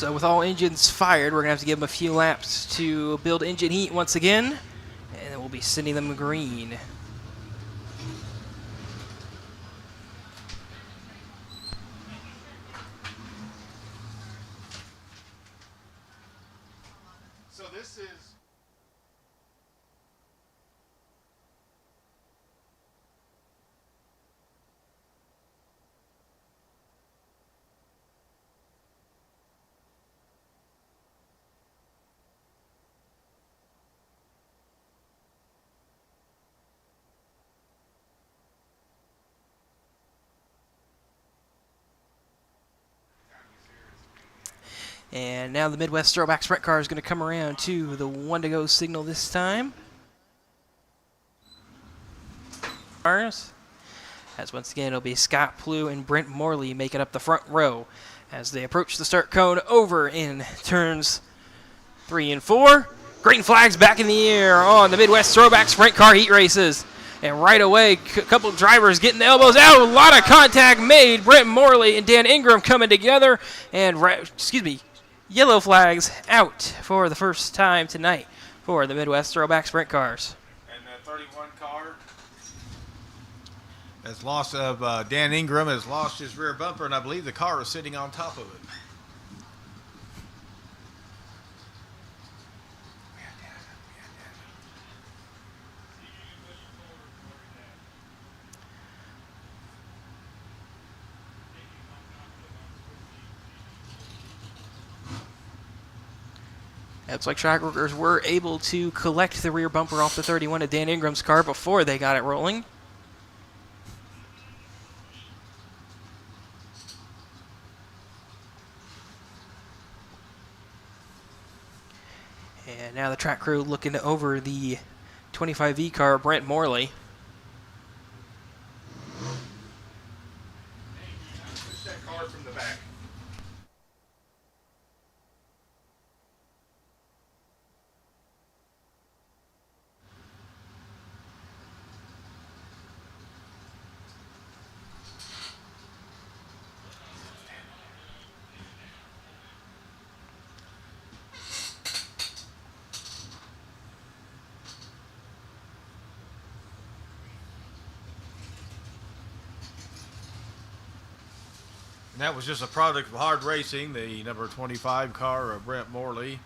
So with all engines fired, we're going to have to give them a few laps to build engine heat once again, and then we'll be sending them green. So this is... And now the Midwest Throwback Sprint car is going to come around to the 1 to go signal this time. As once again it'll be Scott Plew and Brent Morley making up the front row as they approach the start cone over in turns 3 and 4. Green flags back in the air on the Midwest Throwback Sprint car heat races. And right away, a couple drivers getting the elbows out. A lot of contact made. Brent Morley and Dan Ingram coming together. And, yellow flags out for the first time tonight for the Midwest Throwback Sprint cars. And the 31 car has lost Dan Ingram has lost his rear bumper, and I believe the car is sitting on top of it. It's like track workers were able to collect the rear bumper off the 31 of Dan Ingram's car before they got it rolling. And now the track crew looking over the 25V car, Brent Morley. Push that car from the back. And that was just a product of hard racing. The number 25 car, Brent Morley,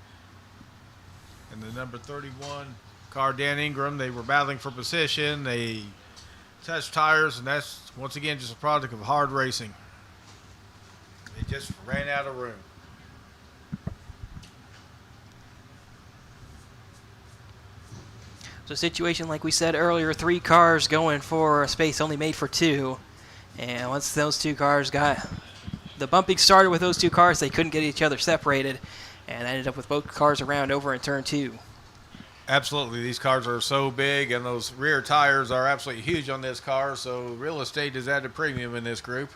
and the number 31 car, Dan Ingram. They were battling for position. They touched tires, and that's, once again, just a product of hard racing. They just ran out of room. So situation like we said earlier, 3 cars going for a space only made for 2. And once those 2 cars got the bumping started with those 2 cars, they couldn't get each other separated, and ended up with both cars around over in turn 2. Absolutely. These cars are so big, and those rear tires are absolutely huge on this car, so real estate is at a premium in this group.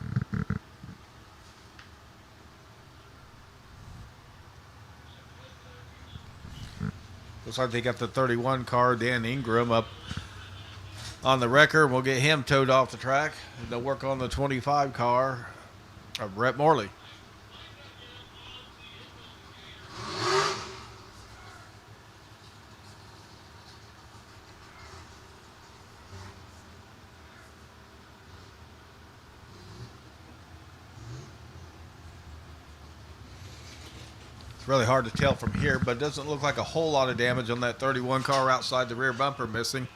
Looks like they got the 31 car, Dan Ingram, up on the wrecker. We'll get him towed off the track. They'll work on the 25 car of Brent Morley. It's really hard to tell from here, but it doesn't look like a whole lot of damage on that 31 car outside the rear bumper missing.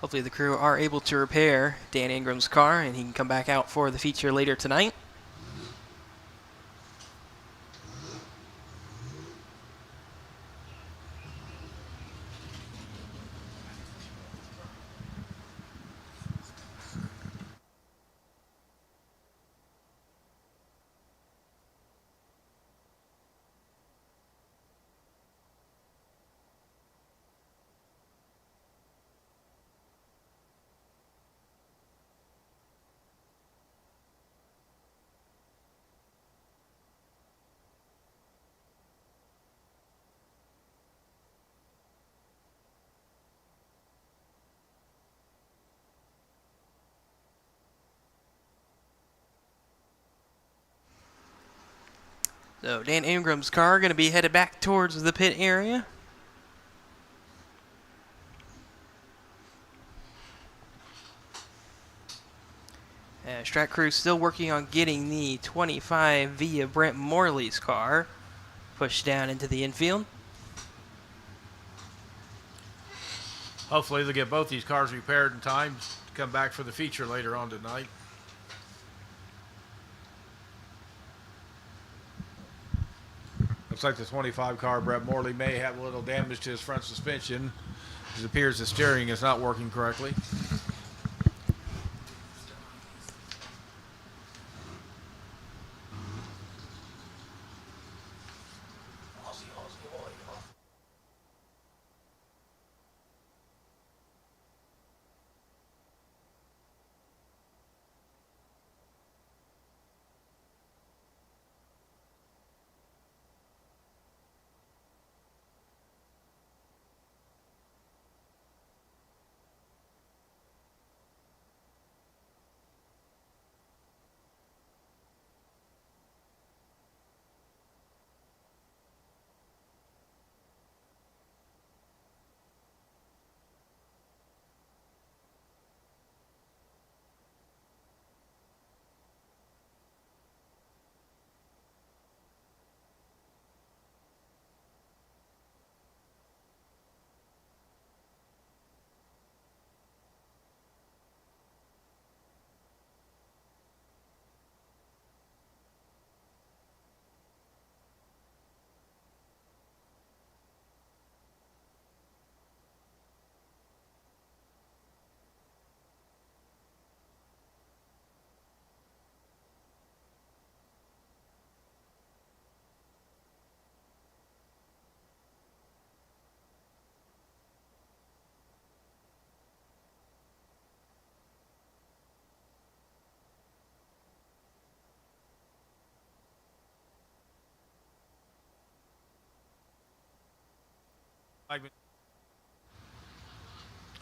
Hopefully the crew are able to repair Dan Ingram's car, and he can come back out for the feature later tonight. So Dan Ingram's car going to be headed back towards the pit area. Track crew still working on getting the 25 via Brent Morley's car pushed down into the infield. Hopefully they'll get both these cars repaired in time to come back for the feature later on tonight. Looks like the 25 car, Brett Morley, may have a little damage to his front suspension. It appears the steering is not working correctly.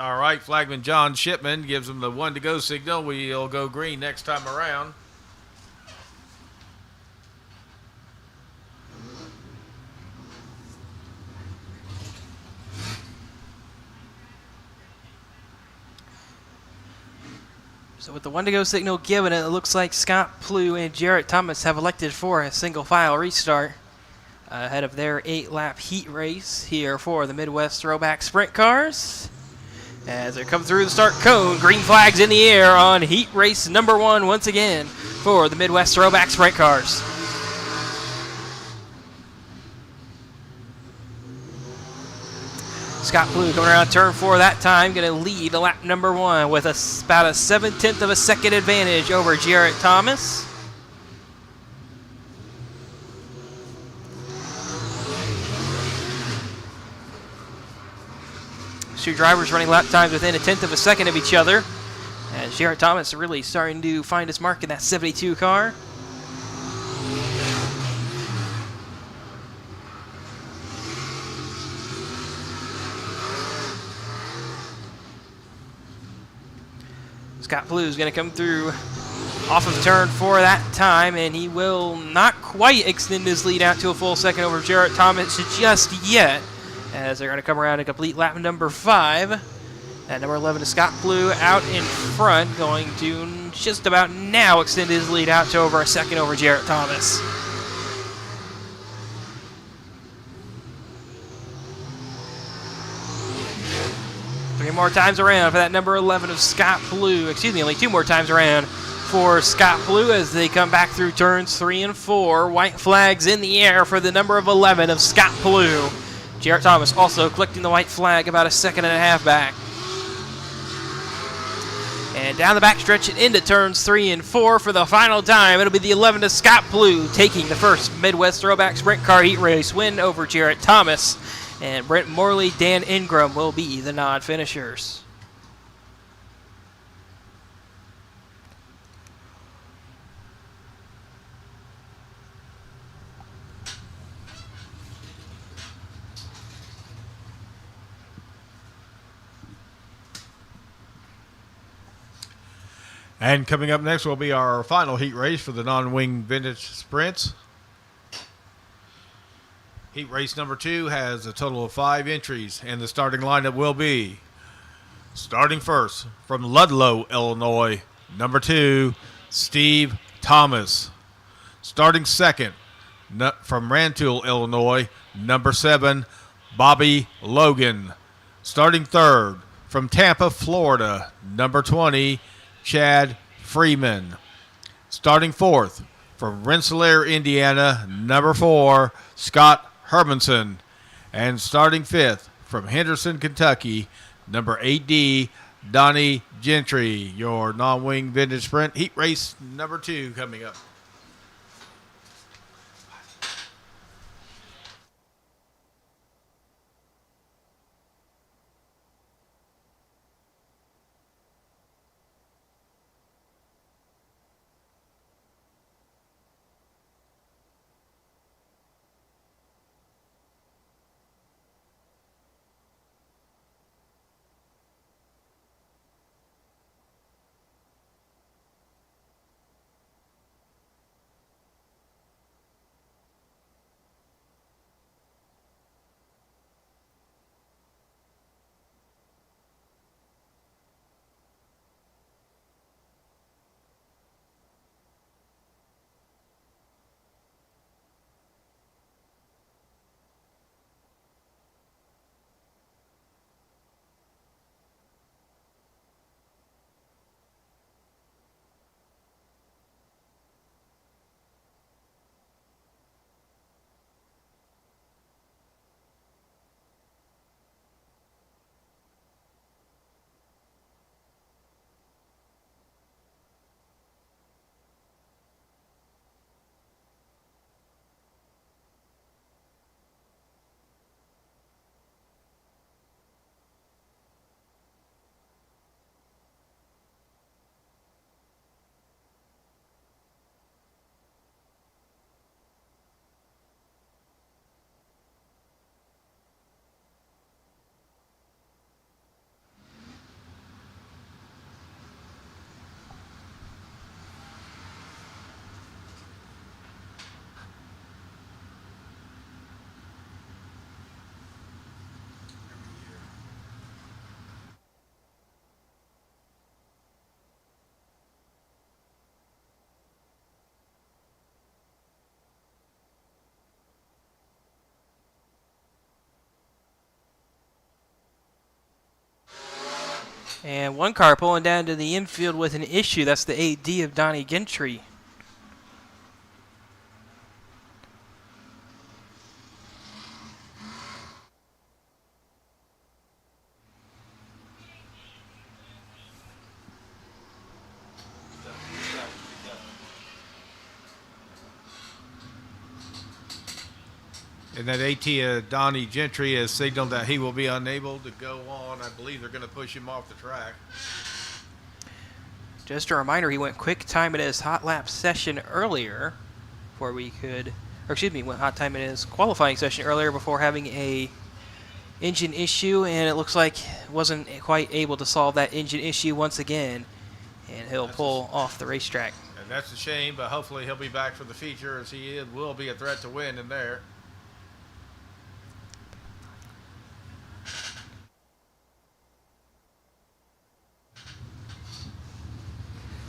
All right, flagman John Shipman gives him the 1 to go signal. We'll go green next time around. So with the 1 to go signal given, it looks like Scott Plew and Jarrett Thomas have elected for a single file restart ahead of their 8-lap heat race here for the Midwest Throwback Sprint Cars. As they come through the start cone, green flags in the air on heat race number 1 once again for the Midwest Throwback Sprint Cars. Scott Plew coming around turn 4 that time, going to lead lap number 1 with about a 7/10 of a second advantage over Jarrett Thomas. Two drivers running lap times within a 1/10 of a second of each other. As Jarrett Thomas really starting to find his mark in that 72 car. Scott Plew is going to come through off of turn 4 that time, and he will not quite extend his lead out to a full second over Jarrett Thomas just yet, as they're going to come around and complete lap number 5. At number 11 is Scott Plew out in front, going to just about now extend his lead out to over a second over Jarrett Thomas. Three more times around for that number 11 of Scott Plew. Excuse me, only 2 more times around for Scott Plew as they come back through turns 3 and 4. White flags in the air for the number of 11 of Scott Plew. Jarrett Thomas also collecting the white flag about a 1.5 seconds back. And down the backstretch and into turns 3 and 4 for the final time. It'll be the 11 of Scott Plew taking the first Midwest Throwback Sprint Car Heat Race win over Jarrett Thomas. And Brent Morley, Dan Ingram will be the non-finishers. And coming up next will be our final heat race for the non-wing vintage sprints. Heat race number 2 has a total of 5 entries, and the starting lineup will be starting first from Ludlow, Illinois, number 2, Steve Thomas. Starting second from Rantoul, Illinois, number 7, Bobby Logan. Starting third from Tampa, Florida, number 20, Chad Freeman. Starting fourth from Rensselaer, Indiana, number 4, Scott Hermanson. And starting fifth from Henderson, Kentucky, number 8D, Donnie Gentry. Your non-wing vintage sprint heat race number 2 coming up. And one car pulling down to the infield with an issue. That's the 8D of Donnie Gentry. And that AT Donnie Gentry has signaled that he will be unable to go on. I believe they're going to push him off the track. Just a reminder, he went quick time at his hot lap session earlier before we could, or excuse me, went hot time in his qualifying session earlier before having a engine issue, and it looks like wasn't quite able to solve that engine issue once again, and he'll pull off the racetrack. And that's a shame, but hopefully he'll be back for the feature, as he will be a threat to win in there.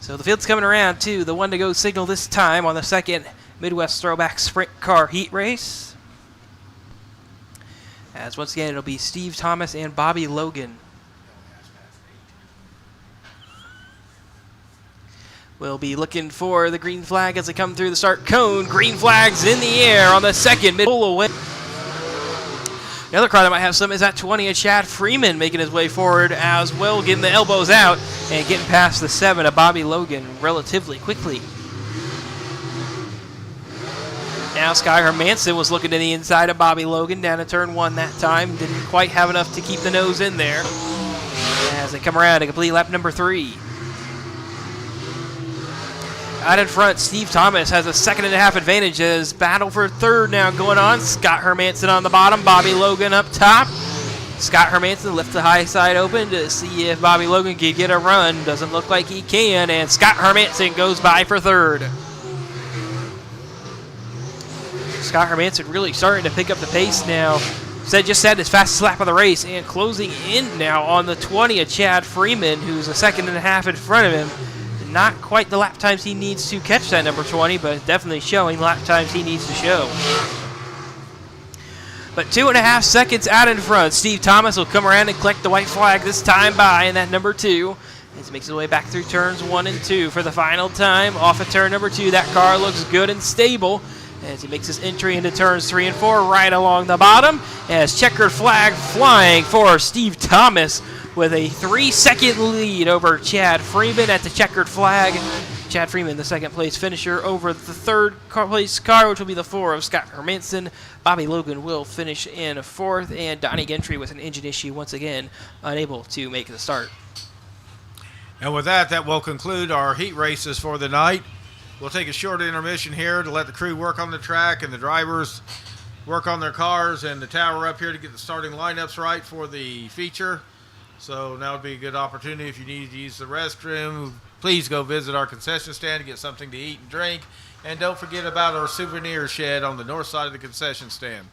So the field's coming around to the one to go signal this time on the second Midwest Throwback Sprint Car Heat Race. As once again, it'll be Steve Thomas and Bobby Logan. We'll be looking for the green flag as they come through the start cone. Green flag's in the air on the second pull away. Another car that might have some is at 20 of Chad Freeman making his way forward as well, getting the elbows out and getting past the 7 of Bobby Logan relatively quickly. Now Sky Hermanson was looking to the inside of Bobby Logan down to turn 1 that time. Didn't quite have enough to keep the nose in there as they come around to complete lap number 3. Out in front, Steve Thomas has a 1.5 advantage as battle for third now going on. Scott Hermanson on the bottom, Bobby Logan up top. Scott Hermanson lifts the high side open to see if Bobby Logan can get a run. Doesn't look like he can, and Scott Hermanson goes by for third. Scott Hermanson really starting to pick up the pace now. Just had his fastest lap of the race and closing in now on the 20 of Chad Freeman, who's a second and a half in front of him. Not quite the lap times he needs to catch that number 20, but definitely showing lap times he needs to show. But 2.5 seconds out in front. Steve Thomas will come around and collect the white flag this time by in that number 2. As he makes his way back through turns 1 and 2 for the final time. Off of turn number 2, that car looks good and stable as he makes his entry into turns 3 and 4 right along the bottom. As checkered flag flying for Steve Thomas with a 3-second lead over Chad Freeman at the checkered flag. Chad Freeman, the second place finisher, over the third place car, which will be the 4 of Scott Hermanson. Bobby Logan will finish in 4th, and Donnie Gentry with an engine issue once again, unable to make the start. And with that, that will conclude our heat races for the night. We'll take a short intermission here to let the crew work on the track and the drivers work on their cars and the tower up here to get the starting lineups right for the feature. So now would be a good opportunity if you need to use the restroom. Please go visit our concession stand to get something to eat and drink. And don't forget about our souvenir shed on the north side of the concession stand.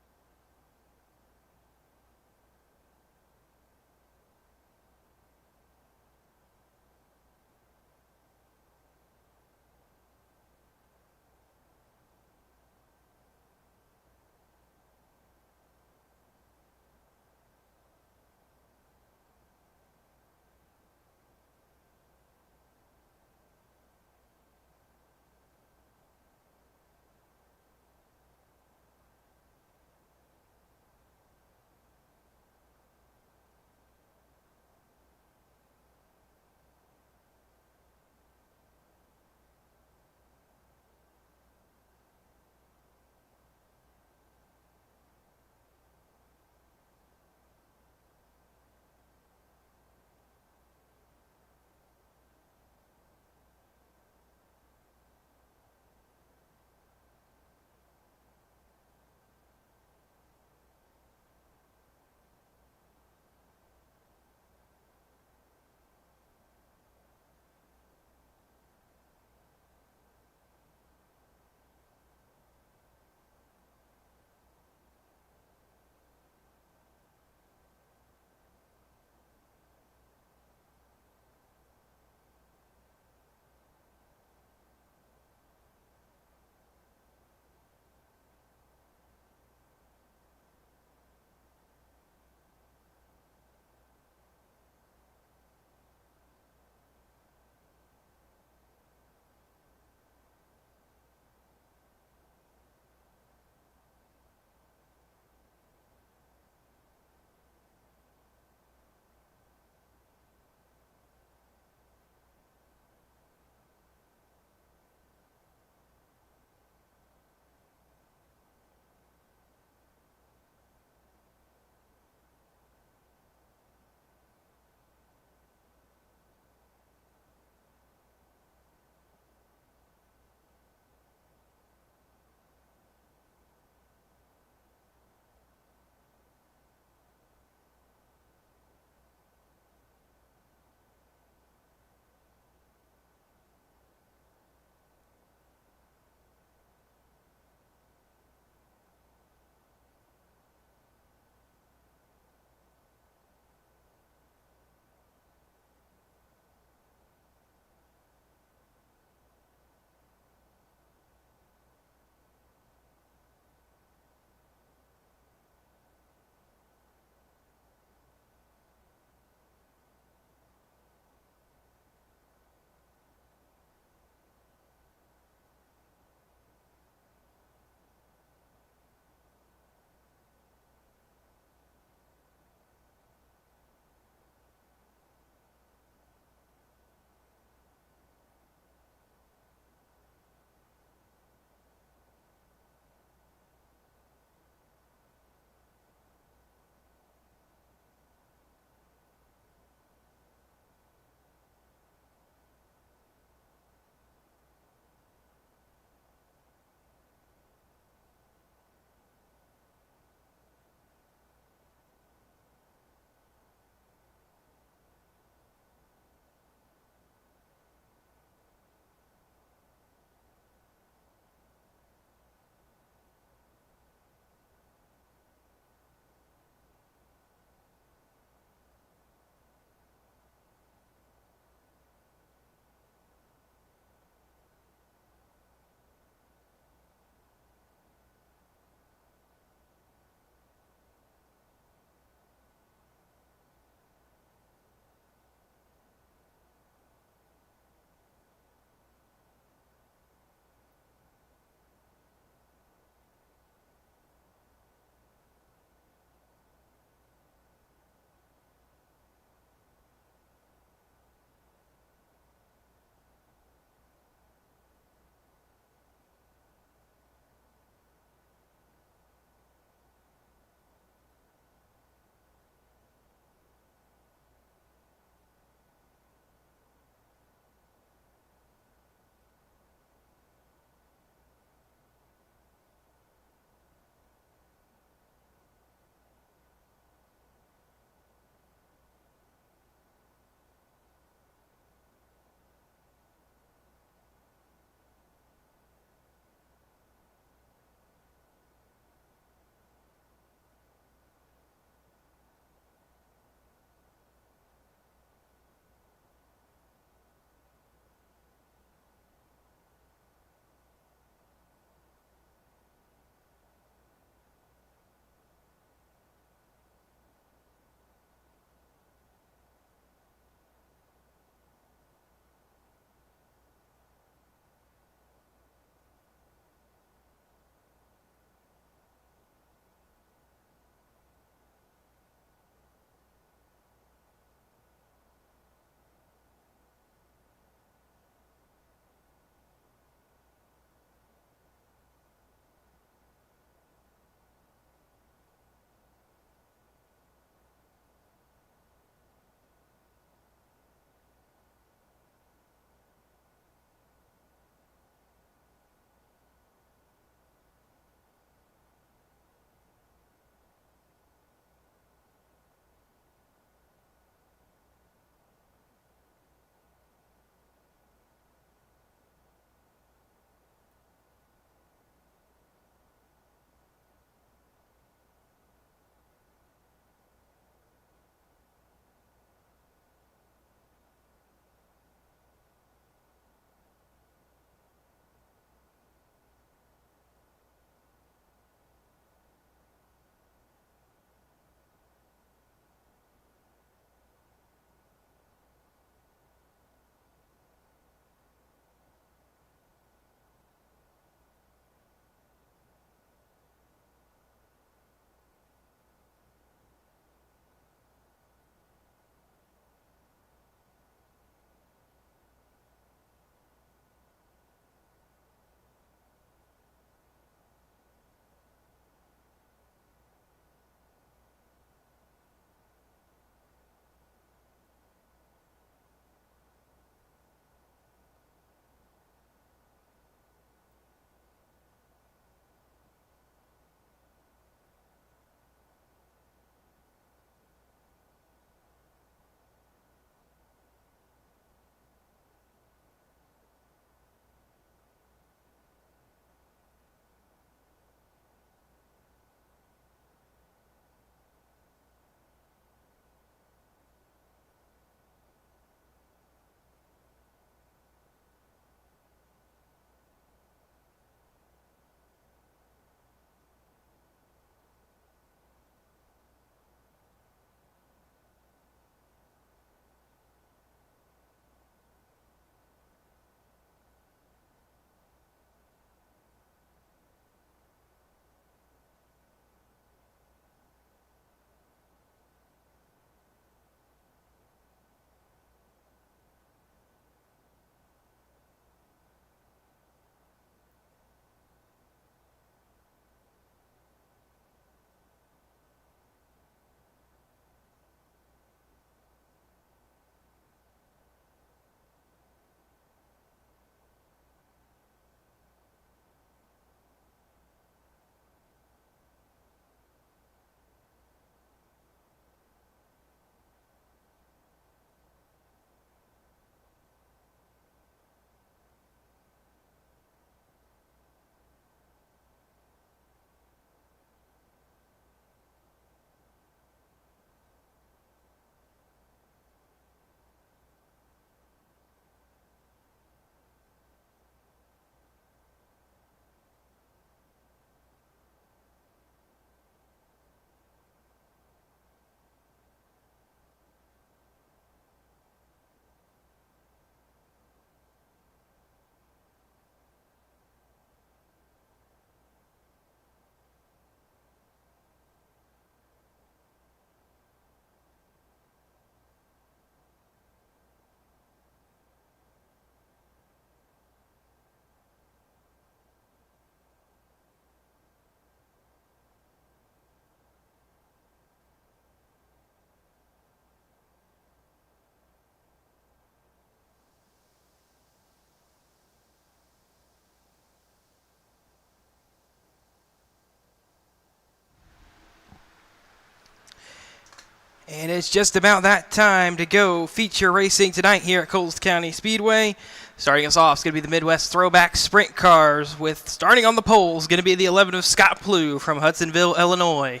And it's just about that time to go feature racing tonight here at Coles County Speedway. Starting us off is going to be the Midwest Throwback Sprint Cars, with starting on the poles going to be the 11 of Scott Plew from Hudsonville, Illinois.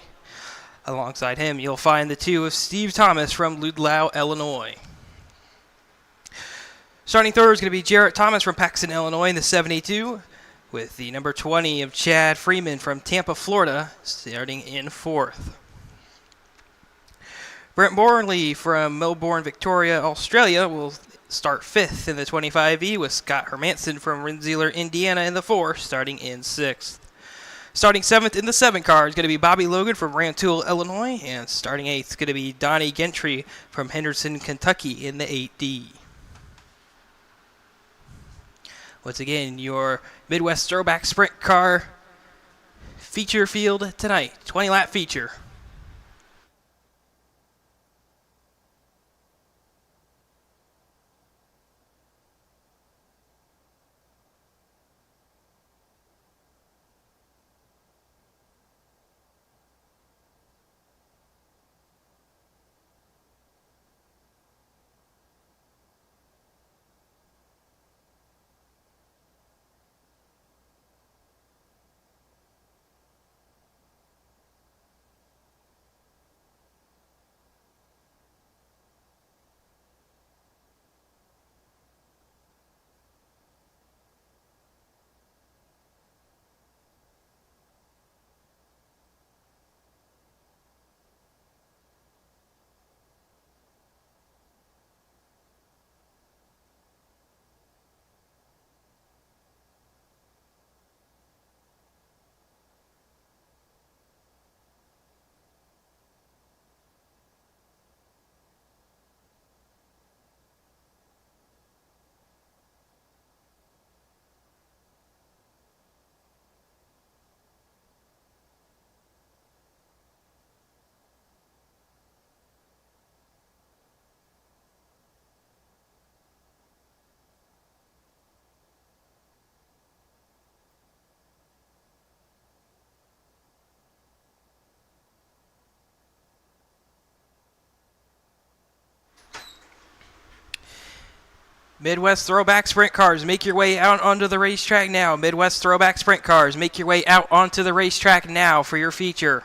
Alongside him, you'll find the 2 of Steve Thomas from Ludlow, Illinois. Starting third is going to be Jarrett Thomas from Paxton, Illinois in the 72, with the number 20 of Chad Freeman from Tampa, Florida, starting in fourth. Brent Morley from Melbourne, Victoria, Australia will start fifth in the 25E, with Scott Hermanson from Rensselaer, Indiana in the 4, starting in sixth. Starting seventh in the 7 car is going to be Bobby Logan from Rantoul, Illinois, and starting eighth is going to be Donnie Gentry from Henderson, Kentucky in the 8D. Once again, your Midwest Throwback Sprint Car feature field tonight, 20-lap feature. Midwest Throwback Sprint Cars, make your way out onto the racetrack now. Midwest Throwback Sprint Cars, make your way out onto the racetrack now for your feature.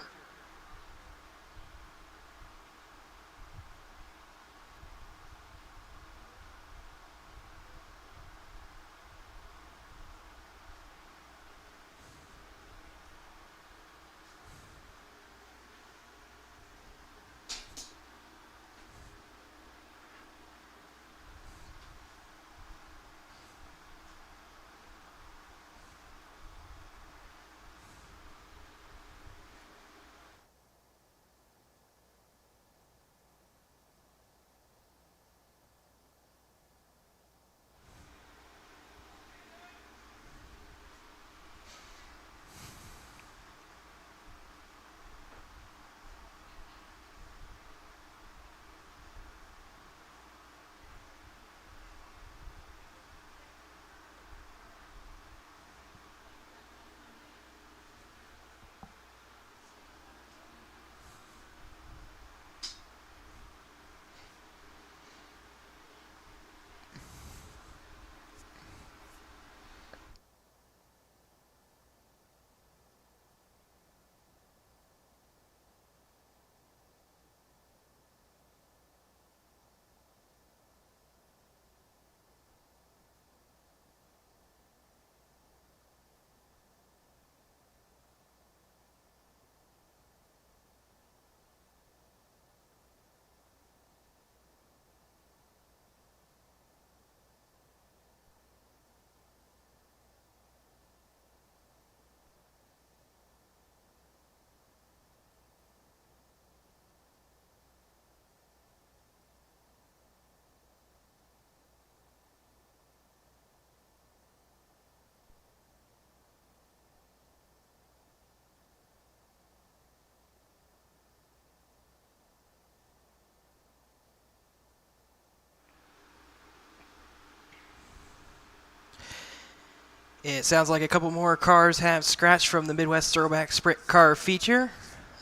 It sounds like a couple more cars have scratched from the Midwest Throwback Sprint Car feature.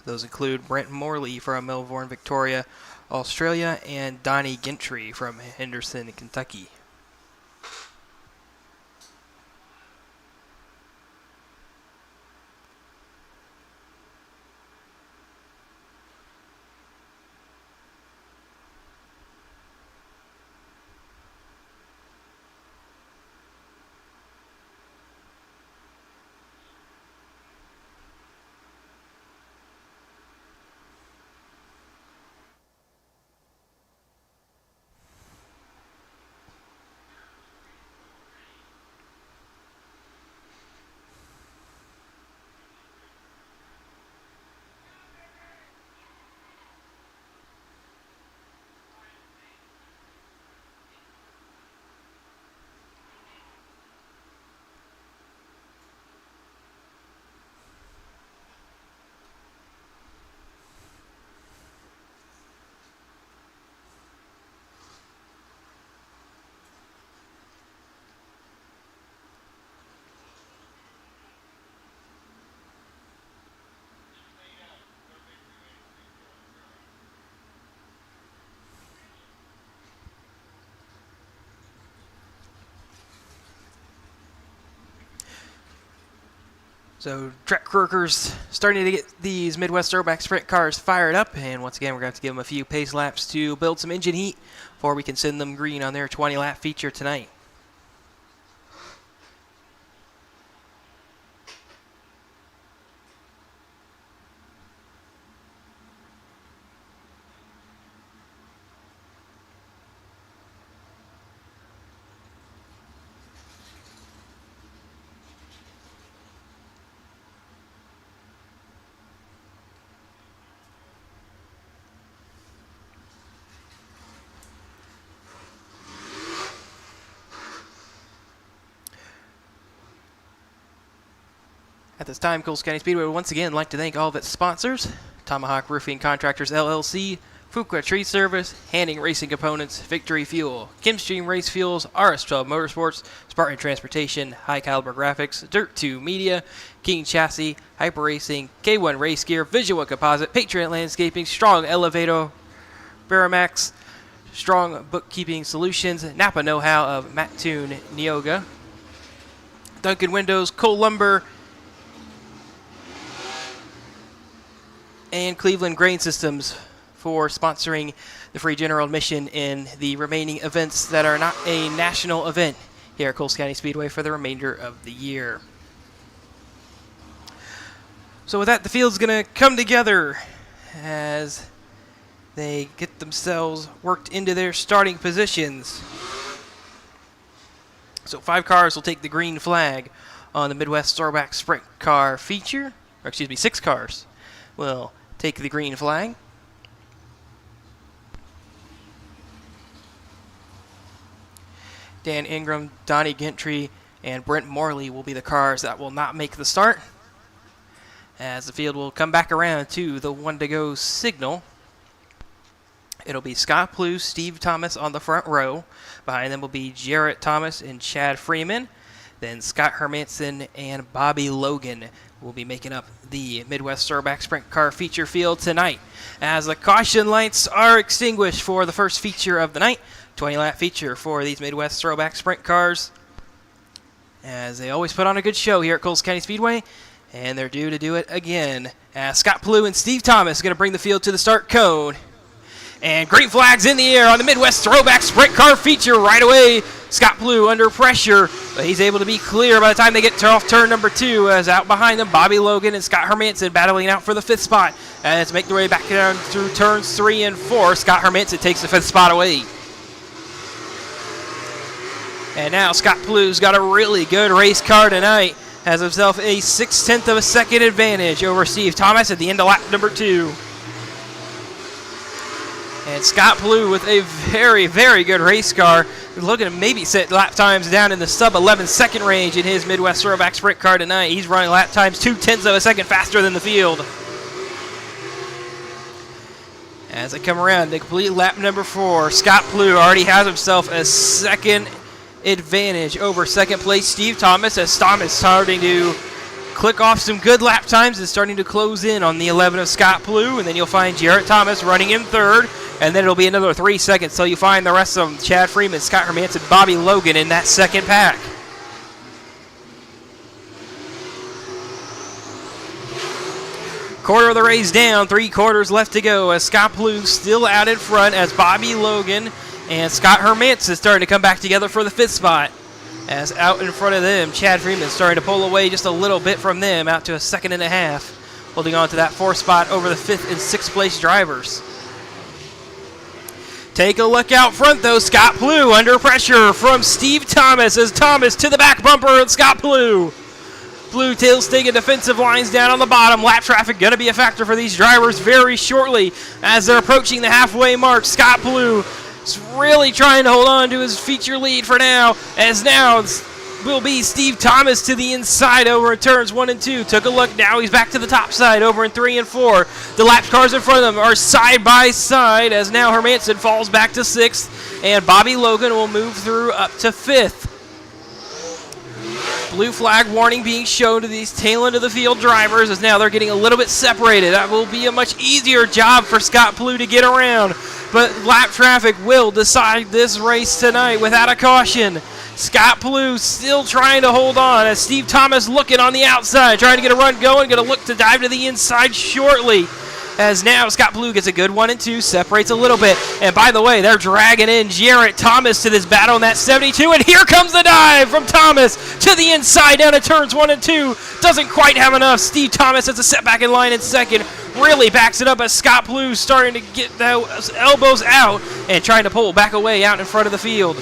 Those include Brent Morley from Melbourne, Victoria, Australia, and Donnie Gentry from Henderson, Kentucky. So track workers starting to get these Midwest Throwback Sprint cars fired up, and once again we're going to have to give them a few pace laps to build some engine heat before we can send them green on their 20-lap feature tonight. At this time, Coles County Speedway would once again like to thank all of its sponsors: Tomahawk Roofing Contractors LLC, Fuqua Tree Service, Handing Racing Components, Victory Fuel, Kimstream Race Fuels, RS12 Motorsports, Spartan Transportation, High Caliber Graphics, Dirt 2 Media, King Chassis, Hyper Racing, K1 Race Gear, Visual Composite, Patriot Landscaping, Strong Elevator, Baramax, Strong Bookkeeping Solutions, Napa Know-How of Mattoon Neoga, Duncan Windows, Cole Lumber, and Cleveland Grain Systems for sponsoring the free general admission in the remaining events that are not a national event here at Coles County Speedway for the remainder of the year. So with that, the field's going to come together as they get themselves worked into their starting positions. So 5 cars will take the green flag on the Midwest Throwback Sprint Car feature. Or excuse me, 6 cars will take the green flag. Dan Ingram, Donnie Gentry, and Brent Morley will be the cars that will not make the start, as the field will come back around to the 1-to-go signal. It'll be Scott Plew, Steve Thomas on the front row. Behind them will be Jarrett Thomas and Chad Freeman. Then Scott Hermanson and Bobby Logan will be making up the Midwest Throwback Sprint Car feature field tonight, as the caution lights are extinguished for the first feature of the night. 20-lap feature for these Midwest Throwback Sprint cars, as they always put on a good show here at Coles County Speedway, and they're due to do it again, as Scott Plew and Steve Thomas are going to bring the field to the start cone. And green flags in the air on the Midwest Throwback Sprint Car feature right away. Scott Plew under pressure, but he's able to be clear by the time they get off turn number 2, as out behind them Bobby Logan and Scott Hermanson battling out for the 5th spot. As make their way back down through turns 3 and 4, Scott Hermanson takes the 5th spot away. And now Scott Plew's got a really good race car tonight. Has himself a 0.6 of a second advantage over Steve Thomas at the end of lap number 2. And Scott Plew with a very, very good race car. Looking to maybe set lap times down in the sub-11 second range in his Midwest Throwback Sprint car tonight. He's running lap times 0.2 of a second faster than the field. As they come around to complete lap number 4, Scott Plew already has himself a second advantage over second place Steve Thomas, as Thomas starting to click off some good lap times and starting to close in on the 11 of Scott Plew. And then you'll find Jarrett Thomas running in third. And then it'll be another 3 seconds till you find the rest of them. Chad Freeman, Scott Hermanson, Bobby Logan in that second pack. Quarter of the race down, 3 quarters left to go as Scott Plue still out in front as Bobby Logan and Scott Hermanson starting to come back together for the 5th spot. As out in front of them, Chad Freeman starting to pull away just a little bit from them, out to a 2.5 seconds, holding on to that 4th spot over the 5th and 6th place drivers. Take a look out front, though. Scott Plue under pressure from Steve Thomas as Thomas to the back bumper and Scott Plue. Blue tails taking defensive lines down on the bottom. Lap traffic going to be a factor for these drivers very shortly as they're approaching the halfway mark. Scott Plue is really trying to hold on to his feature lead for now, as now will be Steve Thomas to the inside over in turns 1 and 2. Took a look, now he's back to the top side over in 3 and 4. The lap cars in front of them are side by side as now Hermanson falls back to 6th and Bobby Logan will move through up to 5th. Blue flag warning being shown to these tail end of the field drivers as now they're getting a little bit separated. That will be a much easier job for Scott Plue to get around. But lap traffic will decide this race tonight without a caution. Scott Plue still trying to hold on as Steve Thomas looking on the outside, trying to get a run going, going to look to dive to the inside shortly. As now Scott Plue gets a good 1 and 2, separates a little bit. And by the way, they're dragging in Jarrett Thomas to this battle in that 72. And here comes the dive from Thomas to the inside down to turns 1 and 2. Doesn't quite have enough. Steve Thomas has a setback in line in second. Really backs it up as Scott Plue starting to get those elbows out and trying to pull back away out in front of the field.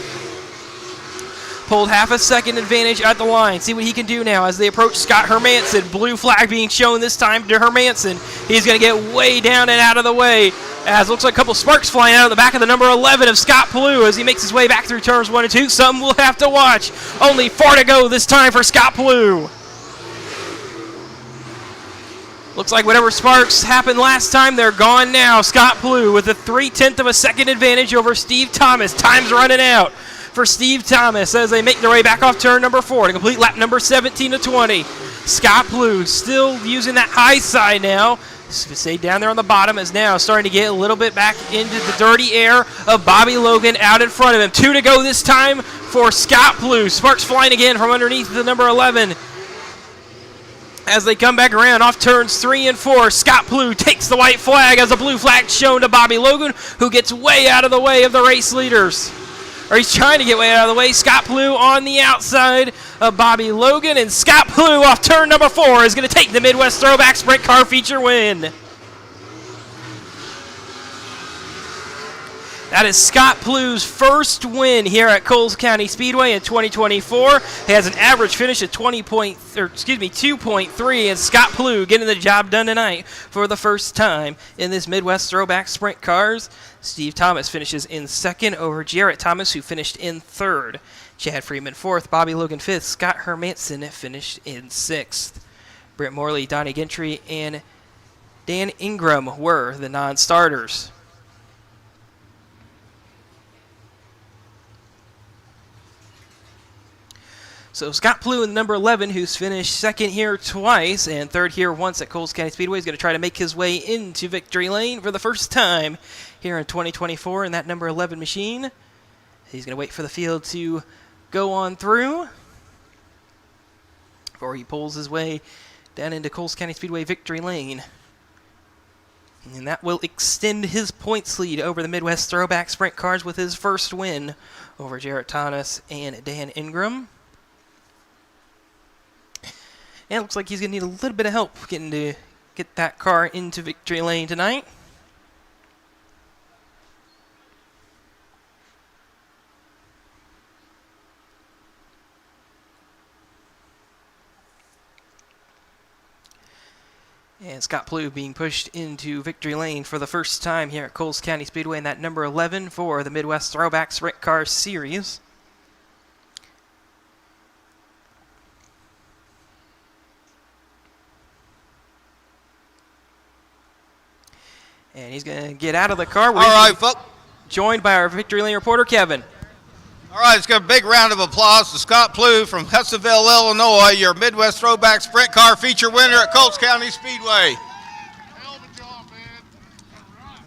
Pulled half a second advantage at the line. See what he can do now as they approach Scott Hermanson. Blue flag being shown this time to Hermanson. He's going to get way down and out of the way as looks like a couple sparks flying out of the back of the number 11 of Scott Plue as he makes his way back through turns 1 and 2. Something we'll have to watch. Only 4 to go this time for Scott Plue. Looks like whatever sparks happened last time, they're gone now. Scott Plue with a 0.3 second advantage over Steve Thomas. Time's running out for Steve Thomas as they make their way back off turn number 4 to complete lap number 17 to 20. Scott Plue still using that high side now. Stay down there on the bottom as now starting to get a little bit back into the dirty air of Bobby Logan out in front of him. 2 to go this time for Scott Plue. Sparks flying again from underneath the number 11. As they come back around off turns 3 and 4, Scott Plue takes the white flag as a blue flag shown to Bobby Logan, who gets way out of the way of the race leaders. Or he's trying to get way out of the way. Scott Plue on the outside of Bobby Logan, and Scott Plue off turn number 4 is going to take the Midwest Throwback Sprint Car Feature win. That is Scott Plue's first win here at Coles County Speedway in 2024. He has an average finish of 2.3, and Scott Plue getting the job done tonight for the first time in this Midwest Throwback Sprint Cars. Steve Thomas finishes in second over Jarrett Thomas, who finished in third. Chad Freeman 4th, Bobby Logan 5th, Scott Hermanson finished in 6th. Britt Morley, Donnie Gentry, and Dan Ingram were the non-starters. So Scott Plue in number 11, who's finished second here twice and third here once at Coles County Speedway, is going to try to make his way into victory lane for the first time here in 2024 in that number 11 machine. He's going to wait for the field to go on through before he pulls his way down into Coles County Speedway victory lane. And that will extend his points lead over the Midwest Throwback Sprint Cars with his first win over Jarrett Thomas and Dan Ingram. And it looks like he's going to need a little bit of help getting to get that car into victory lane tonight. And Scott Plue being pushed into victory lane for the first time here at Coles County Speedway in that number 11 for the Midwest Throwback Sprint Car Series. And he's going to get out of the car. All right, folks. Joined by our victory lane reporter, Kevin. All right, let's give a big round of applause to Scott Plue from Hudsonville, Illinois, your Midwest Throwback Sprint Car Feature winner at Coles County Speedway. Hell of a job, man. All right.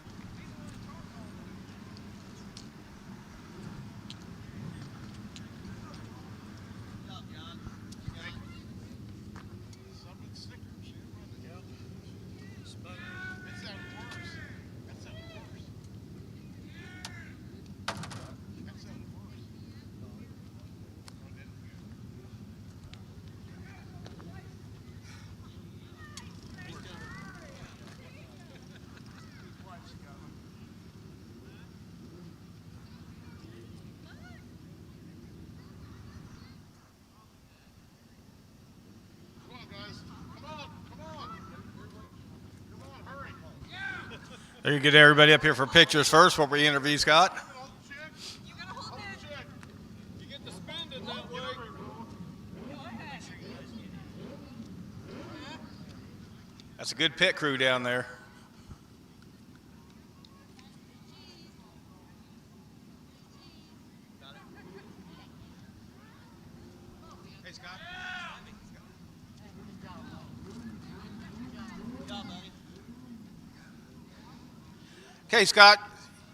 There you get everybody up here for pictures first before we interview Scott. That's a good pit crew down there. Hey, Scott. Okay, Scott,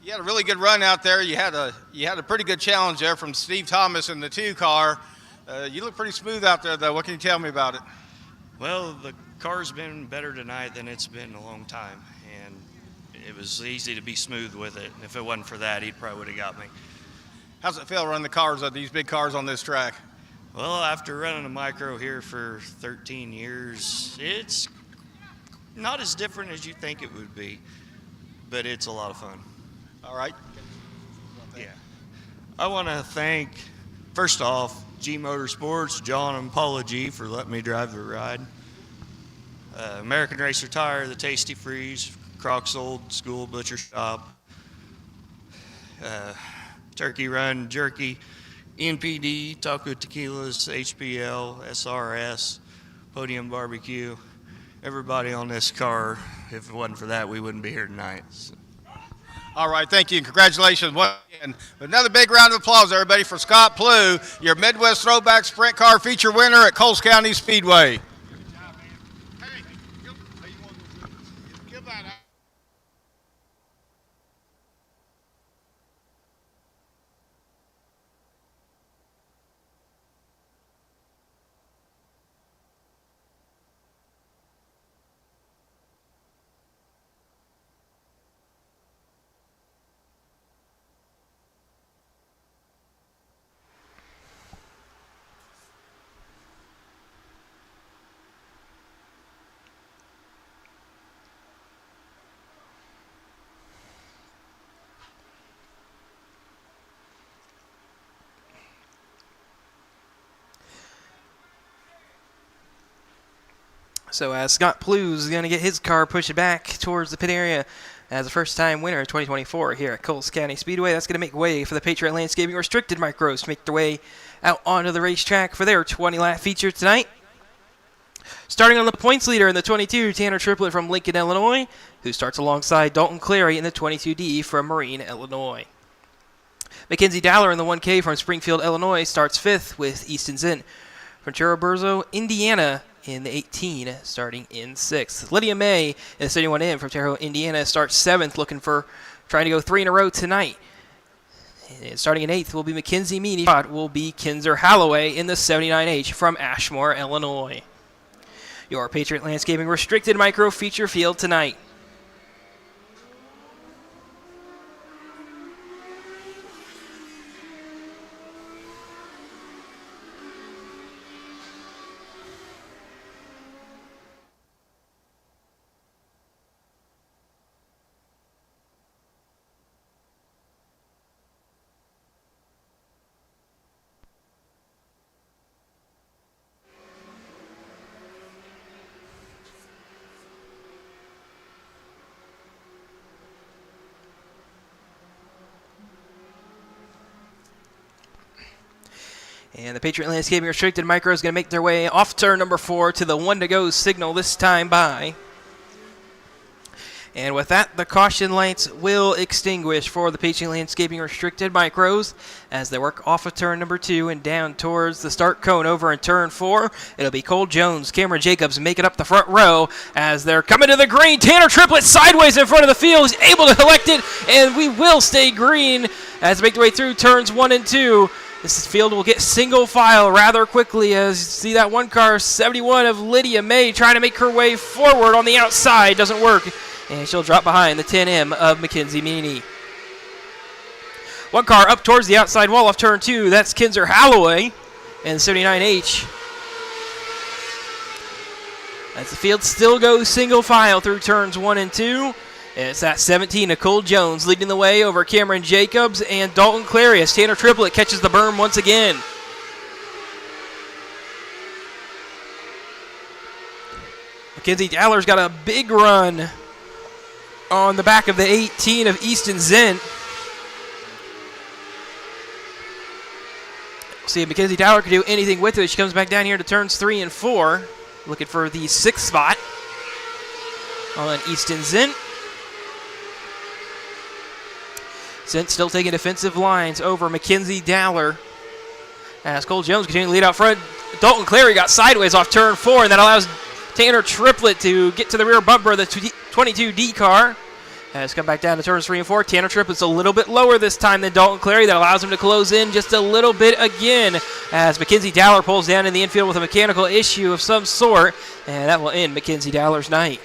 you had a really good run out there. You had a pretty good challenge there from Steve Thomas in the 2 car. You look pretty smooth out there, though. What can you tell me about it? Well, the car's been better tonight than it's been in a long time, and it was easy to be smooth with it. And if it wasn't for that, he probably would have got me. How's it feel running the cars, these big cars on this track? Well, after running a micro here for 13 years, it's not as different as you think it would be, but it's a lot of fun. All right. Yeah. I want to thank, first off, G Motorsports, John and Paula G for letting me drive the ride. American Racer Tire, the Tasty Freeze, Croc's Old School Butcher Shop, Turkey Run Jerky, NPD, Taco Tequilas, HPL, SRS, Podium Barbecue. Everybody on this car, if it wasn't for that, we wouldn't be here tonight. So. All right, thank you, and congratulations once again. Another big round of applause, everybody, for Scott Plew, your Midwest Throwback Sprint Car Feature winner at Coles County Speedway. So as Scott Plew's going to get his car pushed back towards the pit area as a first-time winner of 2024 here at Coles County Speedway. That's going to make way for the Patriot Landscaping Restricted Micros to make their way out onto the racetrack for their 20-lap feature tonight. Starting on the points leader in the 22, Tanner Triplett from Lincoln, Illinois, who starts alongside Dalton Clary in the 22D from Marine, Illinois. Mackenzie Dowler in the 1K from Springfield, Illinois, starts 5th with Easton Zint from Churubusco, Indiana, in the 18, starting in 6th. Lydia May in the 71M from Terre Haute, Indiana, starts 7th, trying to go 3 in a row tonight. And starting in 8th will be Mackenzie Meany. Will be Kinzer Holloway in the 79H from Ashmore, Illinois. Your Patriot Landscaping Restricted Micro feature field tonight. And the Patriot Landscaping Restricted Micro is going to make their way off turn number 4 to the 1-to-go signal this time by. And with that, the caution lights will extinguish for the Patriot Landscaping Restricted Micros as they work off of turn number 2 and down towards the start cone over in turn 4. It'll be Cole Jones, Cameron Jacobs making up the front row as they're coming to the green. Tanner Triplett sideways in front of the field. He's able to collect it, and we will stay green as they make their way through turns 1 and 2. This field will get single file rather quickly as you see that one car, 71 of Lydia May, trying to make her way forward on the outside. Doesn't work. And she'll drop behind the 10M of Mackenzie Meany. One car up towards the outside wall of turn 2. That's Kinzer Holloway and 79H. As the field still goes single file through turns 1 and 2. It's that 17, Nicole Jones, leading the way over Cameron Jacobs and Dalton Clary as Tanner Triplett catches the berm once again. Mackenzie Dowler's got a big run on the back of the 18 of Easton Zent. See if Mackenzie Dowler can do anything with it. She comes back down here to turns 3 and 4. Looking for the 6th spot on Easton Zent. Zent still taking defensive lines over Mackenzie Dowler. As Cole Jones continuing to lead out front. Dalton Clary got sideways off turn 4, and that allows Tanner Triplett to get to the rear bumper of the 22D car. Has come back down to turns 3 and 4. Tanner Triplett's a little bit lower this time than Dalton Clary. That allows him to close in just a little bit again as Mackenzie Dowler pulls down in the infield with a mechanical issue of some sort, and that will end Mackenzie Dowler's night.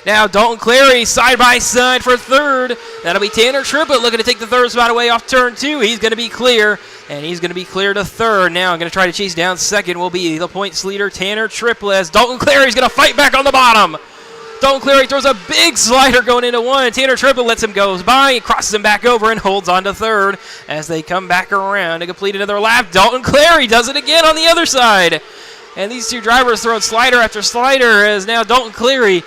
Now Dalton Clary side by side for third. That'll be Tanner Triplett looking to take the third spot away off turn 2. He's going to be clear, and he's going to be clear to third. Now I'm going to try to chase down second will be the points leader Tanner Triplett as Dalton Clary's going to fight back on the bottom. Dalton Clary throws a big slider going into one. Tanner Triplett lets him go by and crosses him back over and holds on to third as they come back around to complete another lap. Dalton Clary does it again on the other side. And these two drivers throwing slider after slider as now Dalton Clary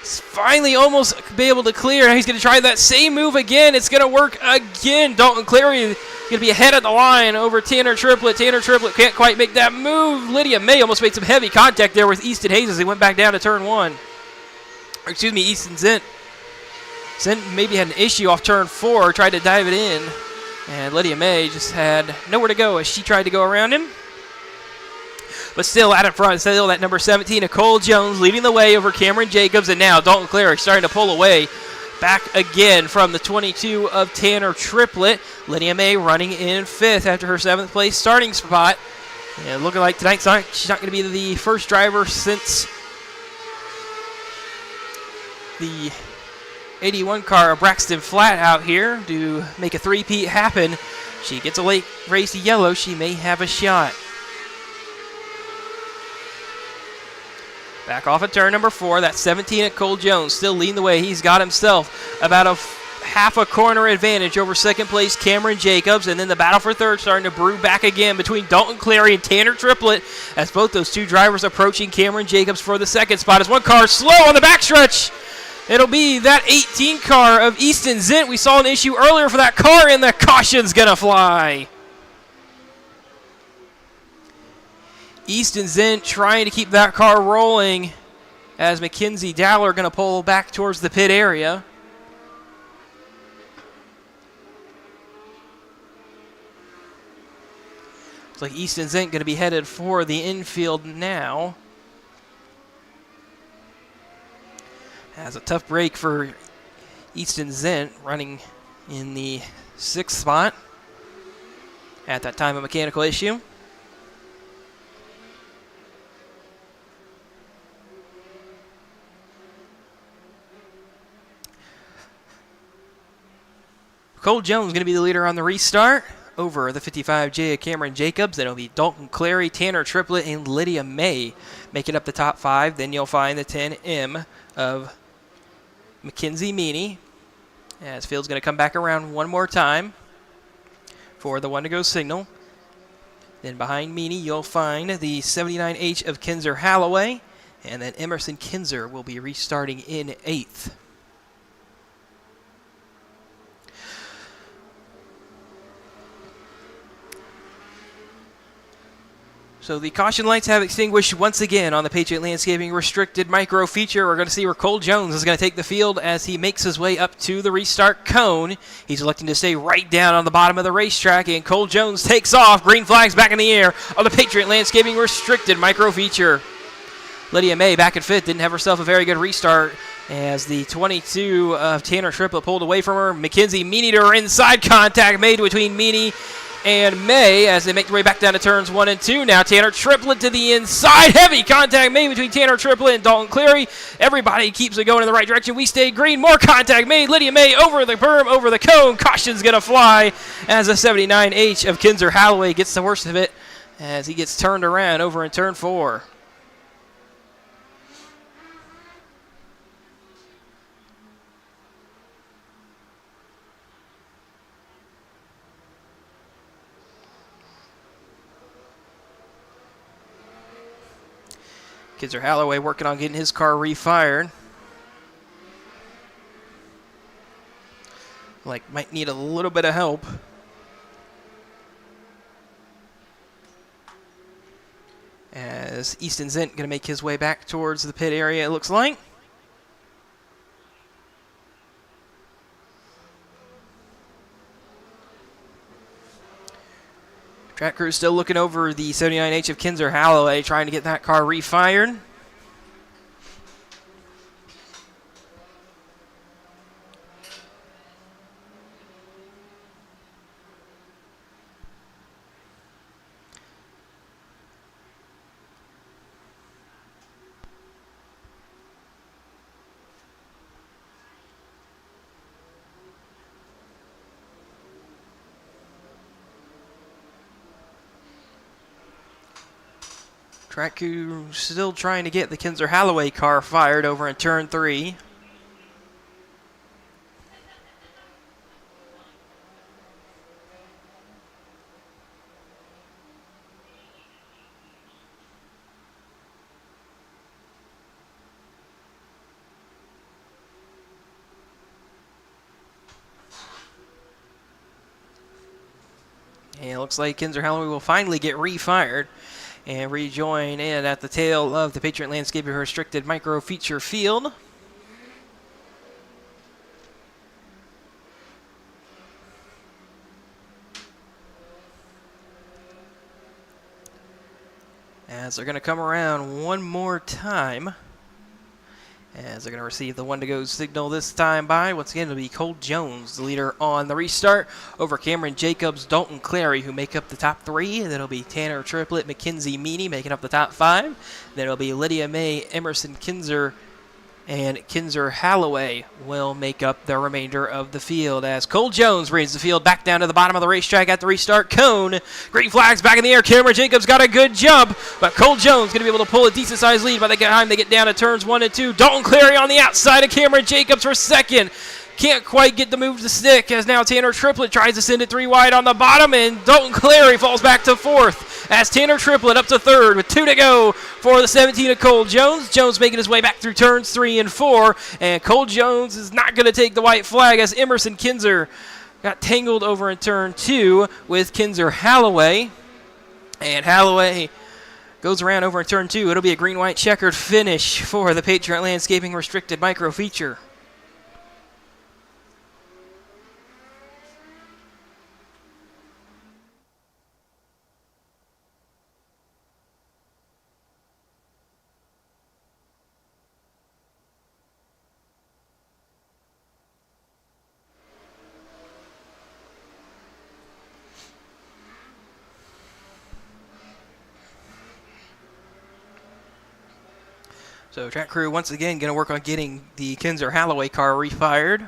finally almost be able to clear. He's going to try that same move again. It's going to work again. Dalton Clary is going to be ahead of the line over Tanner Triplett. Tanner Triplett can't quite make that move. Lydia May almost made some heavy contact there with Easton Hayes as he went back down to turn 1. Or excuse me, Easton Zent. Zent maybe had an issue off turn 4, tried to dive it in. And Lydia May just had nowhere to go as she tried to go around him. But still out in front, still that number 17 of Cole Jones leading the way over Cameron Jacobs. And now Dalton Clary starting to pull away back again from the 22 of Tanner Triplett. Lydia May running in 5th after her 7th place starting spot. And looking like tonight she's not going to be the first driver since the 81 car of Braxton Flat out here to make a three-peat happen. She gets a late race yellow. She may have a shot. Back off at turn number 4. That's 17 at Cole Jones. Still leading the way. He's got himself about a half a corner advantage over second place Cameron Jacobs. And then the battle for third starting to brew back again between Dalton Clary and Tanner Triplett as both those two drivers approaching Cameron Jacobs for the second spot. As one car slow on the backstretch. It'll be that 18 car of Easton Zent. We saw an issue earlier for that car, and the caution's going to fly. Easton Zent trying to keep that car rolling as Mackenzie Dowler going to pull back towards the pit area. Looks like Easton Zent going to be headed for the infield now. Has a tough break for Easton Zent running in the 6th spot at that time of mechanical issue. Cole Jones going to be the leader on the restart over the 55J of Cameron Jacobs. Then it'll be Dalton Clary, Tanner Triplett, and Lydia May making up the top 5. Then you'll find the 10M of Mackenzie Meany, as Field's going to come back around one more time for the 1-to-go signal. Then behind Meany, you'll find the 79H of Kinzer Halloway, and then Emerson Kinzer will be restarting in 8th. So the caution lights have extinguished once again on the Patriot Landscaping Restricted Micro Feature. We're going to see where Cole Jones is going to take the field as he makes his way up to the restart cone. He's electing to stay right down on the bottom of the racetrack, and Cole Jones takes off. Green flags back in the air on the Patriot Landscaping Restricted Micro Feature. Lydia May back in 5th, didn't have herself a very good restart as the 22 of Tanner Triplett pulled away from her. Mackenzie Meany to her inside, contact made between Meany and May as they make their way back down to turns 1 and 2. Now Tanner Triplett to the inside. Heavy contact made between Tanner Triplett and Dalton Clary. Everybody keeps it going in the right direction. We stay green. More contact made. Lydia May over the berm, over the cone. Caution's going to fly as the 79H of Kinzer Halloway gets the worst of it as he gets turned around over in turn 4. Kinzer Halloway working on getting his car refired. like might need a little bit of help. As Easton Zent going to make his way back towards the pit area, it looks like. Track crew still looking over the 79H of Kinzer Holloway, trying to get that car refired. Track crew still trying to get the Kinzer Holloway car fired over in turn 3. And it looks like Kinzer Holloway will finally get refired and rejoin in at the tail of the Patriot Landscaping Restricted Micro Feature Field. As they're going to come around one more time. As they're going to receive the one-to-go signal this time by, once again, it'll be Cole Jones, the leader on the restart, over Cameron Jacobs, Dalton Clary, who make up the top 3. Then it'll be Tanner Triplett, Mackenzie Meany making up the top 5. Then it'll be Lydia May, Emerson Kinzer, and Kinzer Holloway will make up the remainder of the field as Cole Jones brings the field back down to the bottom of the racetrack at the restart cone. Green flags back in the air. Cameron Jacobs got a good jump, but Cole Jones going to be able to pull a decent-sized lead by the time they get down to turns 1 and 2. Dalton Clary on the outside of Cameron Jacobs for second. Can't quite get the move to stick as now Tanner Triplett tries to send it 3 wide on the bottom, and Dalton Clary falls back to 4th as Tanner Triplett up to 3rd with 2 to go for the 17 of Cole Jones. Jones making his way back through turns 3 and 4, and Cole Jones is not going to take the white flag as Emerson Kinzer got tangled over in turn 2 with Kinzer Holloway, and Holloway goes around over in turn 2. It'll be a green-white checkered finish for the Patriot Landscaping Restricted Micro Feature. So track crew once again going to work on getting the Kinzer Holloway car refired.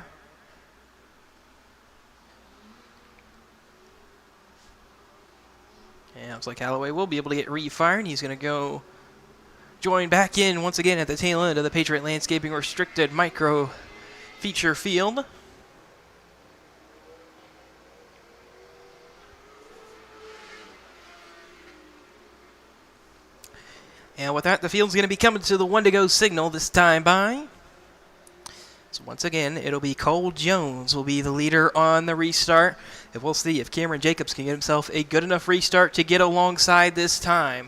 And looks like Holloway will be able to get refired. He's going to go join back in once again at the tail end of the Patriot Landscaping Restricted Micro Feature Field. And with that, the field's going to be coming to the one-to-go signal this time by. So once again, it'll be Cole Jones will be the leader on the restart. And we'll see if Cameron Jacobs can get himself a good enough restart to get alongside this time.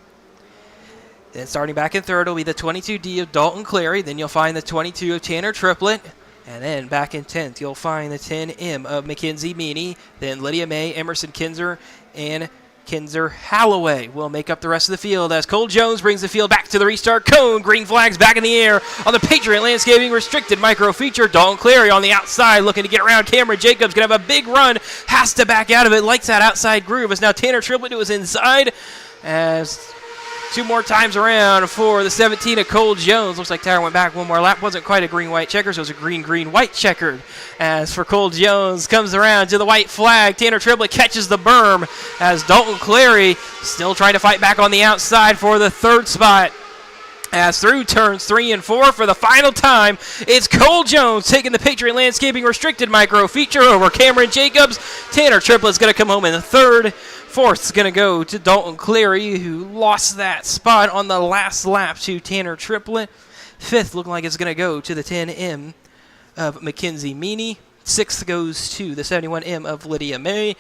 Then starting back in 3rd will be the 22D of Dalton Clary. Then you'll find the 22 of Tanner Triplett. And then back in 10th, you'll find the 10M of Mackenzie Meany. Then Lydia May, Emerson Kinzer, and Kinzer Holloway will make up the rest of the field as Cole Jones brings the field back to the restart cone. Green flags back in the air on the Patriot Landscaping Restricted Micro Feature. Dalton Clary on the outside looking to get around. Cameron Jacobs going to have a big run. Has to back out of it. Likes that outside groove as now Tanner Triplett was inside as 2 more times around for the 17 of Cole Jones. Looks like Tyler went back 1 more lap. Wasn't quite a green-white checker, so it was a green-green-white checkered. As for Cole Jones, comes around to the white flag. Tanner Triplett catches the berm as Dalton Clary still trying to fight back on the outside for the 3rd spot. As through turns 3 and 4 for the final time, it's Cole Jones taking the Patriot Landscaping Restricted Micro Feature over Cameron Jacobs. Tanner Triplett's going to come home in the 3rd. 4th's going to go to Dalton Clary, who lost that spot on the last lap to Tanner Triplett. 5th looking like it's going to go to the 10M of Mackenzie Meany. Sixth goes to the 71M of Lydia May.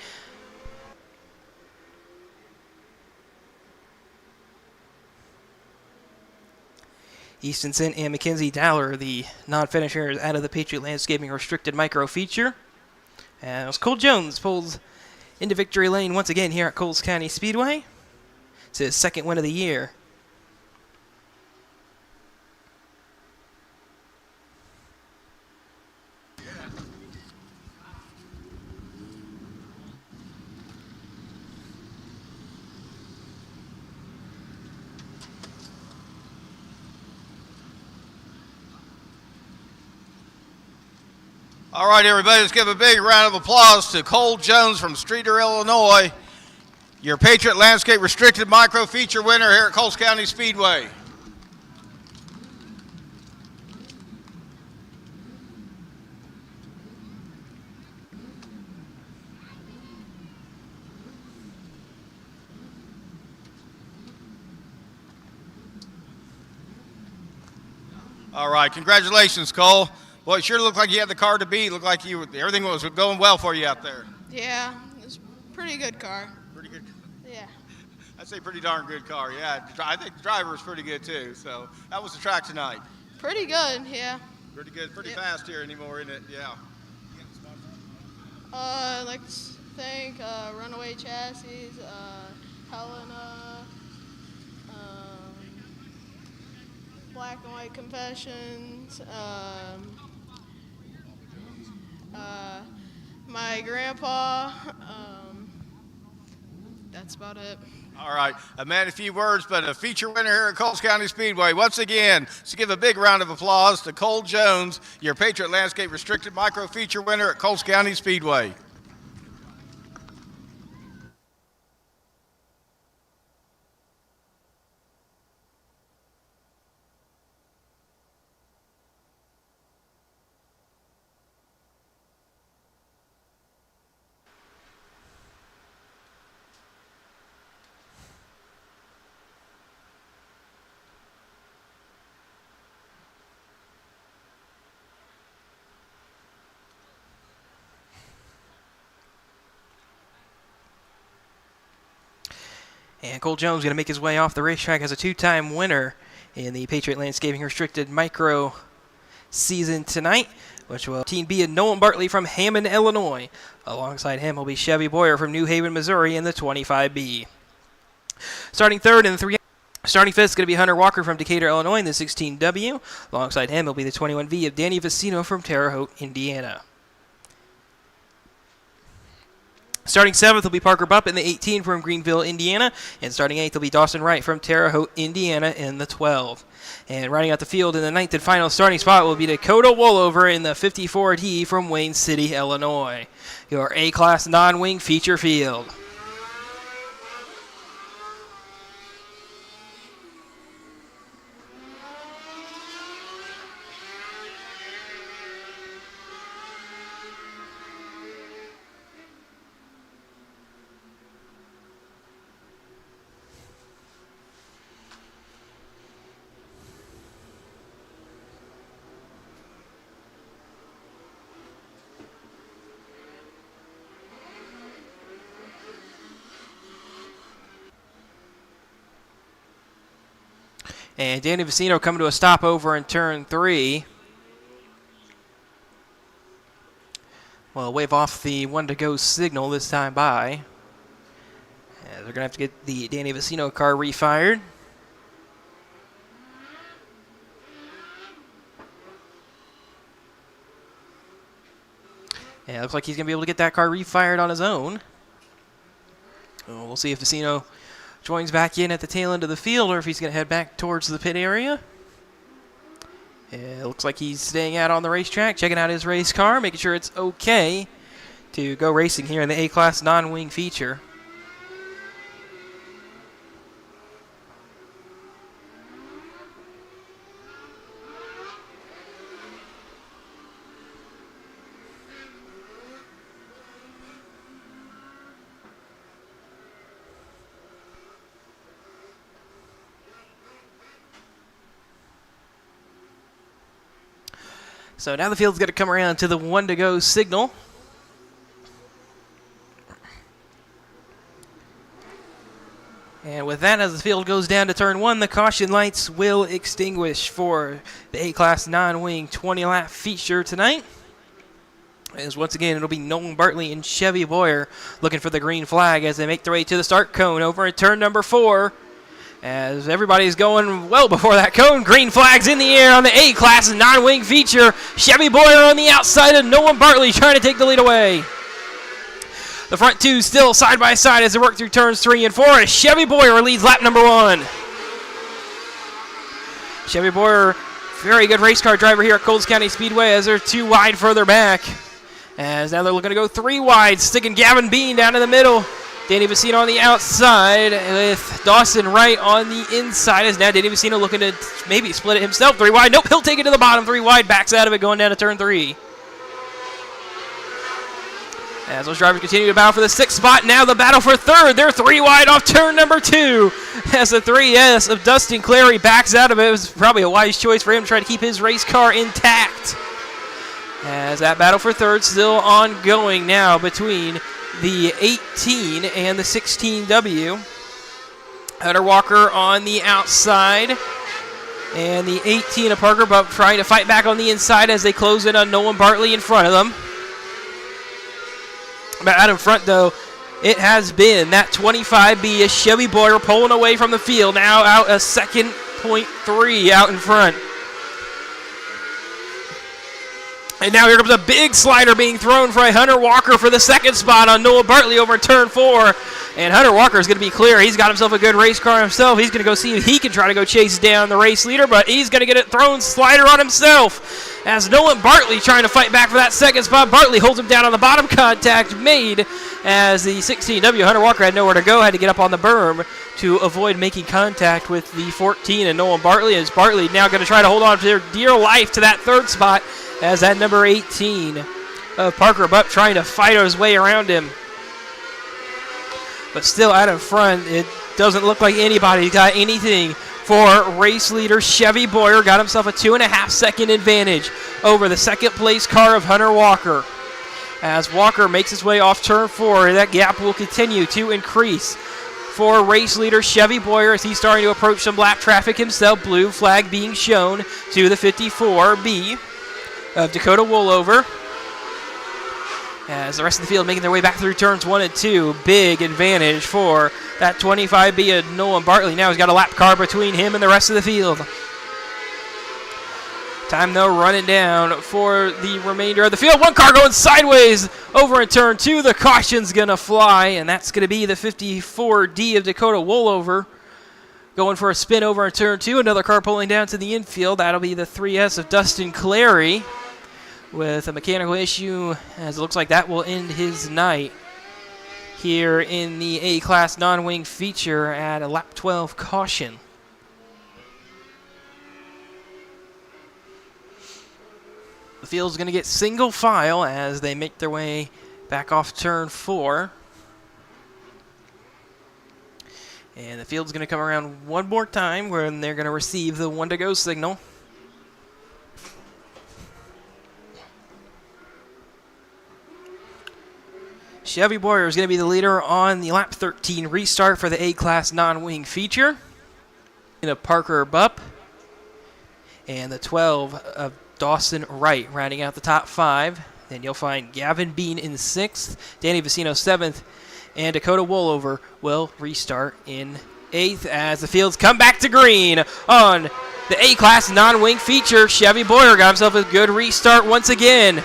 Eastonson and Mackenzie Dowler, the non-finishers, out of the Patriot Landscaping Restricted Micro Feature. As Cole Jones pulls into victory lane once again here at Coles County Speedway. It's his second win of the year. All right, everybody, let's give a big round of applause to Cole Jones from Streeter, Illinois, your Patriot Landscape Restricted Micro Feature winner here at Coles County Speedway. All right, congratulations, Cole. Boy, it sure looked like you had the car to beat. Looked like everything was going well for you out there. Yeah, it's a pretty good car. Pretty good. Yeah. I'd say pretty darn good car. Yeah, I think the driver was pretty good too. So that was the track tonight. Pretty good, yeah. Pretty good, pretty Yep. fast here anymore, isn't it? Yeah. I'd like to thank Runaway Chassis, Helena, Black and White Confessions, my grandpa. That's about it. All right, a man, a few words, but a feature winner here at Coles County Speedway. Once again, let's give a big round of applause to Cole Jones, your Patriot Landscape Restricted Micro Feature winner at Coles County Speedway. And Cole Jones going to make his way off the racetrack as a two-time winner in the Patriot Landscaping Restricted Micro season tonight, which will Team B and Nolan Bartley from Hammond, Illinois. Alongside him will be Chevy Boyer from New Haven, Missouri in the 25B. Starting third in the 3. Starting fifth is going to be Hunter Walker from Decatur, Illinois in the 16W. Alongside him will be the 21V of Danny Vicino from Terre Haute, Indiana. Starting 7th will be Parker Bupp in the 18 from Greenville, Indiana. And starting 8th will be Dawson Wright from Terre Haute, Indiana in the 12. And rounding out the field in the 9th and final starting spot will be Dakota Wollover in the 54D from Wayne City, Illinois. Your A-Class non-wing feature field. And Danny Vicino coming to a stop over in turn 3. Well, wave off the one to go signal this time by. They're going to have to get the Danny Vicino car refired. Yeah, it looks like he's going to be able to get that car refired on his own. So we'll see if Vicino joins back in at the tail end of the field or if he's going to head back towards the pit area. It looks like he's staying out on the racetrack, checking out his race car, making sure it's okay to go racing here in the A-Class non-wing feature. So now the field's going to come around to the 1 to go signal. And with that, as the field goes down to turn 1, the caution lights will extinguish for the A-Class non-wing 20-lap feature tonight. As once again, it'll be Nolan Bartley and Chevy Boyer looking for the green flag as they make their way to the start cone over at turn number 4. As everybody's going well before that cone, green flags in the air on the A-Class non-wing feature. Chevy Boyer on the outside of Nolan Bartley trying to take the lead away. The front two still side by side as they work through turns 3 and 4 as Chevy Boyer leads lap number 1. Chevy Boyer, very good race car driver here at Coles County Speedway as they're 2 wide further back. As now they're looking to go 3 wide, sticking Gavin Bean down in the middle. Danny Vicino on the outside with Dawson Wright on the inside as now Danny Vicino looking to maybe split it himself 3 wide. Nope, he'll take it to the bottom 3 wide, backs out of it going down to turn 3. As those drivers continue to battle for the 6th spot, now the battle for 3rd. They're 3 wide off turn number 2. As the 3S of Dustin Clary backs out of it. It was probably a wise choice for him to try to keep his race car intact. As that battle for 3rd still ongoing now between the 18 and the 16W. Hunter Walker on the outside. And the 18 of Parker Buck trying to fight back on the inside as they close in on Nolan Bartley in front of them. But out in front, though, it has been that 25B is Chevy Boyer pulling away from the field. Now out a second .3 out in front. And now here comes a big slider being thrown by Hunter Walker for the 2nd spot on Noah Bartley over in turn 4. And Hunter Walker is going to be clear. He's got himself a good race car himself. He's going to go see if he can try to go chase down the race leader, but he's going to get it thrown slider on himself. As Nolan Bartley trying to fight back for that 2nd spot. Bartley holds him down on the bottom, contact made as the 16W Hunter Walker had nowhere to go, had to get up on the berm to avoid making contact with the 14 and Nolan Bartley. As Bartley now going to try to hold on to their dear life to that 3rd spot as that number 18 of Parker Buck trying to fight his way around him. But still out in front, it doesn't look like anybody got anything for race leader Chevy Boyer. Got himself a 2.5 second advantage over the 2nd place car of Hunter Walker. As Walker makes his way off turn 4, that gap will continue to increase for race leader Chevy Boyer as he's starting to approach some lap traffic himself. Blue flag being shown to the 54B of Dakota Woolover. As the rest of the field making their way back through turns 1 and 2. Big advantage for that 25B of Nolan Bartley. Now he's got a lap car between him and the rest of the field. Time, though, running down for the remainder of the field. One car going sideways over in turn 2. The caution's going to fly, and that's going to be the 54D of Dakota Woolover going for a spin over in turn 2. Another car pulling down to the infield. That'll be the 3S of Dustin Clary with a mechanical issue, as it looks like that will end his night here in the A-Class non-wing feature at a lap 12 caution. The field's going to get single file as they make their way back off turn 4. And the field's going to come around one more time when they're going to receive the 1 to go signal. Chevy Boyer is going to be the leader on the lap 13 restart for the A-Class non-wing feature. In a Parker Bupp. And the 12 of Dawson Wright rounding out the top 5. Then you'll find Gavin Bean in 6th, Danny Vicino 7th, and Dakota Woolover will restart in 8th as the fields come back to green on the A-Class non-wing feature. Chevy Boyer got himself a good restart once again.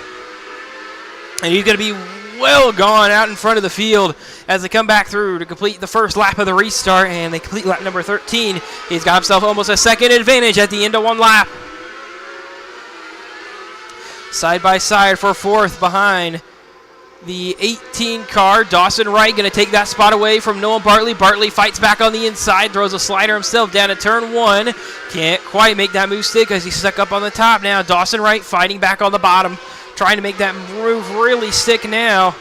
And he's going to be well gone out in front of the field as they come back through to complete the first lap of the restart, and they complete lap number 13. He's got himself almost a second advantage at the end of one lap. Side by side for 4th behind the 18 car. Dawson Wright going to take that spot away from Noah Bartley. Bartley fights back on the inside, throws a slider himself down to turn 1. Can't quite make that move stick as he's stuck up on the top now. Dawson Wright fighting back on the bottom, trying to make that move really stick now.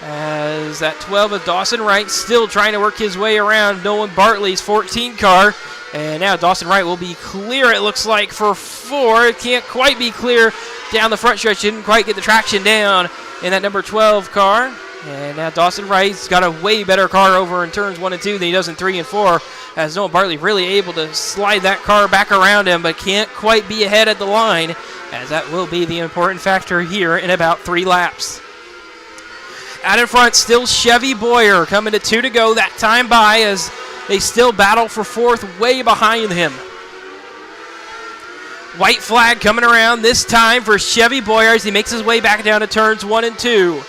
As that 12 of Dawson Wright still trying to work his way around Nolan Bartley's 14 car. And now Dawson Wright will be clear, it looks like, for 4. It can't quite be clear down the front stretch. Didn't quite get the traction down in that number 12 car. And now Dawson Wright's got a way better car over in turns 1 and 2 than he does in 3 and 4. As Noah Bartley really able to slide that car back around him, but can't quite be ahead at the line, as that will be the important factor here in about 3 laps. Out in front, still Chevy Boyer coming to 2 to go. That time by as they still battle for 4th way behind him. White flag coming around this time for Chevy Boyer as he makes his way back down to turns 1 and 2.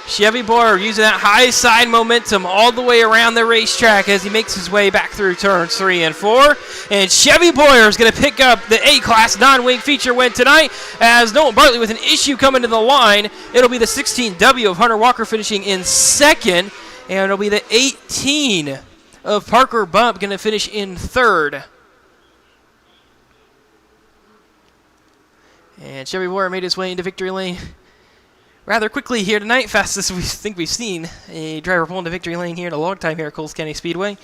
Chevy Boyer using that high side momentum all the way around the racetrack as he makes his way back through turns 3 and 4. And Chevy Boyer is going to pick up the A-Class non-wing feature win tonight as Nolan Bartley with an issue coming to the line. It'll be the 16W of Hunter Walker finishing in 2nd, and it'll be the 18 of Parker Bump going to finish in 3rd. And Chevy Boyer made his way into victory lane rather quickly here tonight, fastest we think we've seen a driver pull into victory lane here in a long time here at Coles County Speedway,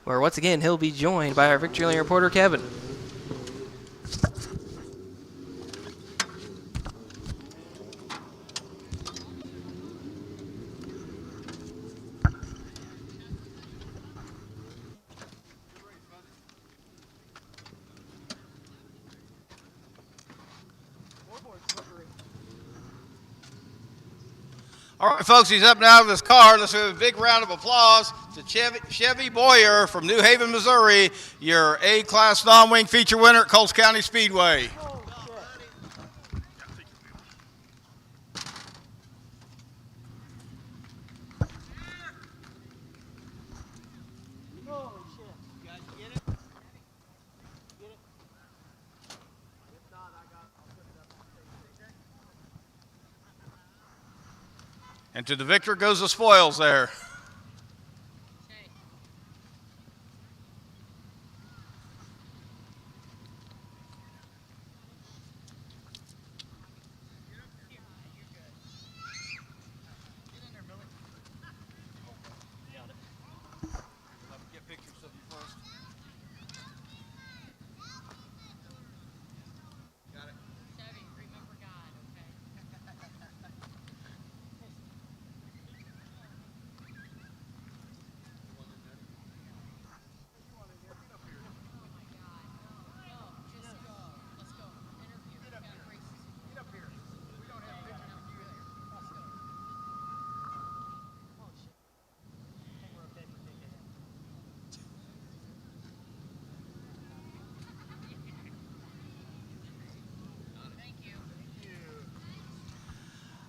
where once again he'll be joined by our victory lane reporter, Kevin. All right, folks, he's up now of his car. Let's give a big round of applause to Chevy Boyer from New Haven, Missouri, your A-Class non-wing feature winner at Coles County Speedway. And to the victor goes the spoils there.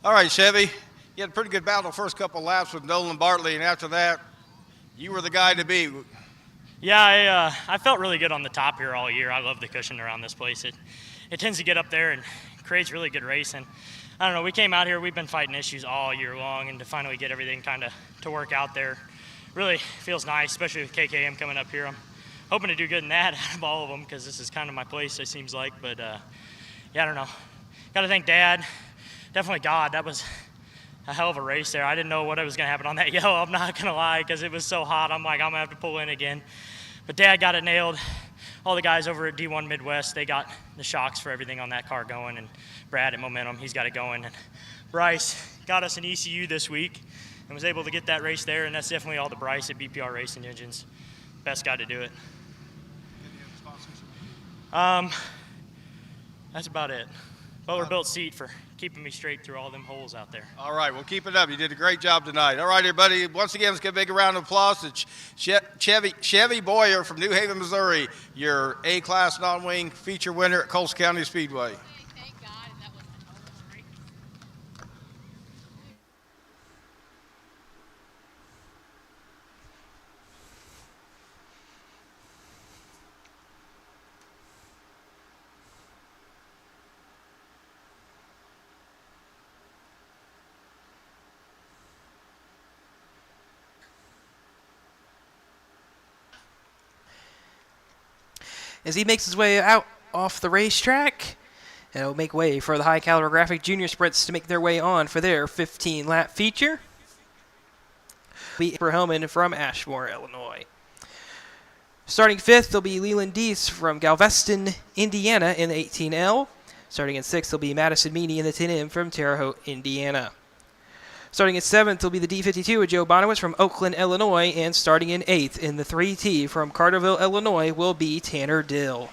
All right, Chevy, you had a pretty good battle the first couple laps with Nolan Bartley, and after that, you were the guy to beat. Yeah, I felt really good on the top here all year. I love the cushion around this place. It tends to get up there and creates really good racing. I don't know, we came out here, we've been fighting issues all year long, and to finally get everything kind of to work out there really feels nice, especially with KKM coming up here. I'm hoping to do good in that out of all of them because this is kind of my place, it seems like. But, yeah, I don't know. Got to thank Dad. Definitely God. That was a hell of a race there. I didn't know what was going to happen on that yellow. I'm not going to lie because it was so hot. I'm like, I'm going to have to pull in again. But Dad got it nailed. All the guys over at D1 Midwest, they got the shocks for everything on that car going. And Brad at Momentum, he's got it going. And Bryce got us an ECU this week and was able to get that race there. And that's definitely all the Bryce at BPR Racing Engines. Best guy to do it. That's about it. Butler Built Seat for keeping me straight through all them holes out there. All right, well, keep it up. You did a great job tonight. All right, everybody, once again, let's give a big round of applause to Chevy Boyer from New Haven, Missouri, your A-Class non-wing feature winner at Coles County Speedway. Thank God, and that was great. As he makes his way out off the racetrack, and it'll make way for the high caliber graphic junior sprints to make their way on for their 15-lap feature. Be Amber Hellman from Ashmore, Illinois. Starting 5th, there'll be Leland Deese from Galveston, Indiana in the 18L. Starting in 6th will be Madison Meany in the 10M from Terre Haute, Indiana. Starting in 7th will be the D52 with Joe Bonowitz from Oakland, Illinois. And starting in 8th in the 3T from Carterville, Illinois will be Tanner Dill.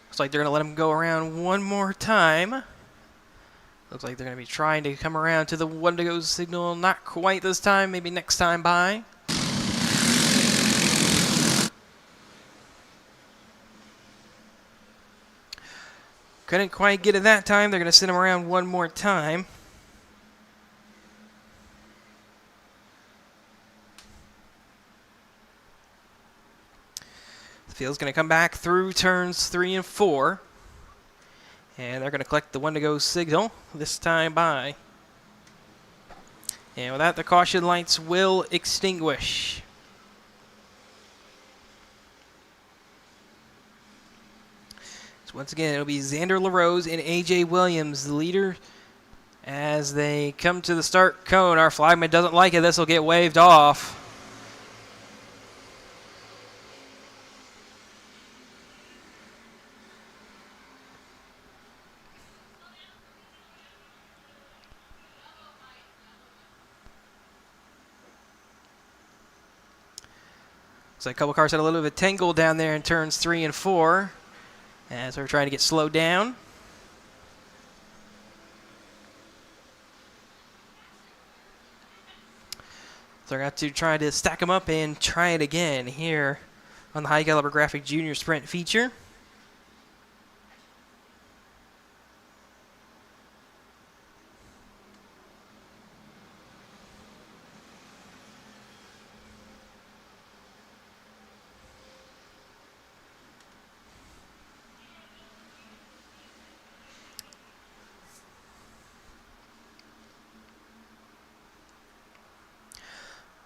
Looks like they're going to let him go around one more time. Looks like they're going to be trying to come around to the one to go signal. Not quite this time, maybe next time by. Couldn't quite get it that time. They're going to send him around one more time. The field's going to come back through turns 3 and 4. And they're going to collect the one to go signal this time by. And with that, the caution lights will extinguish. So once again, it'll be Xander LaRose and A.J. Williams, the leader, as they come to the start cone. Our flagman doesn't like it. This will get waved off. So a couple cars had a little bit of a tangle down there in turns 3 and 4 as we're trying to get slowed down. So we're going to have to try to stack them up and try it again here on the High Caliber Graphic Junior Sprint feature.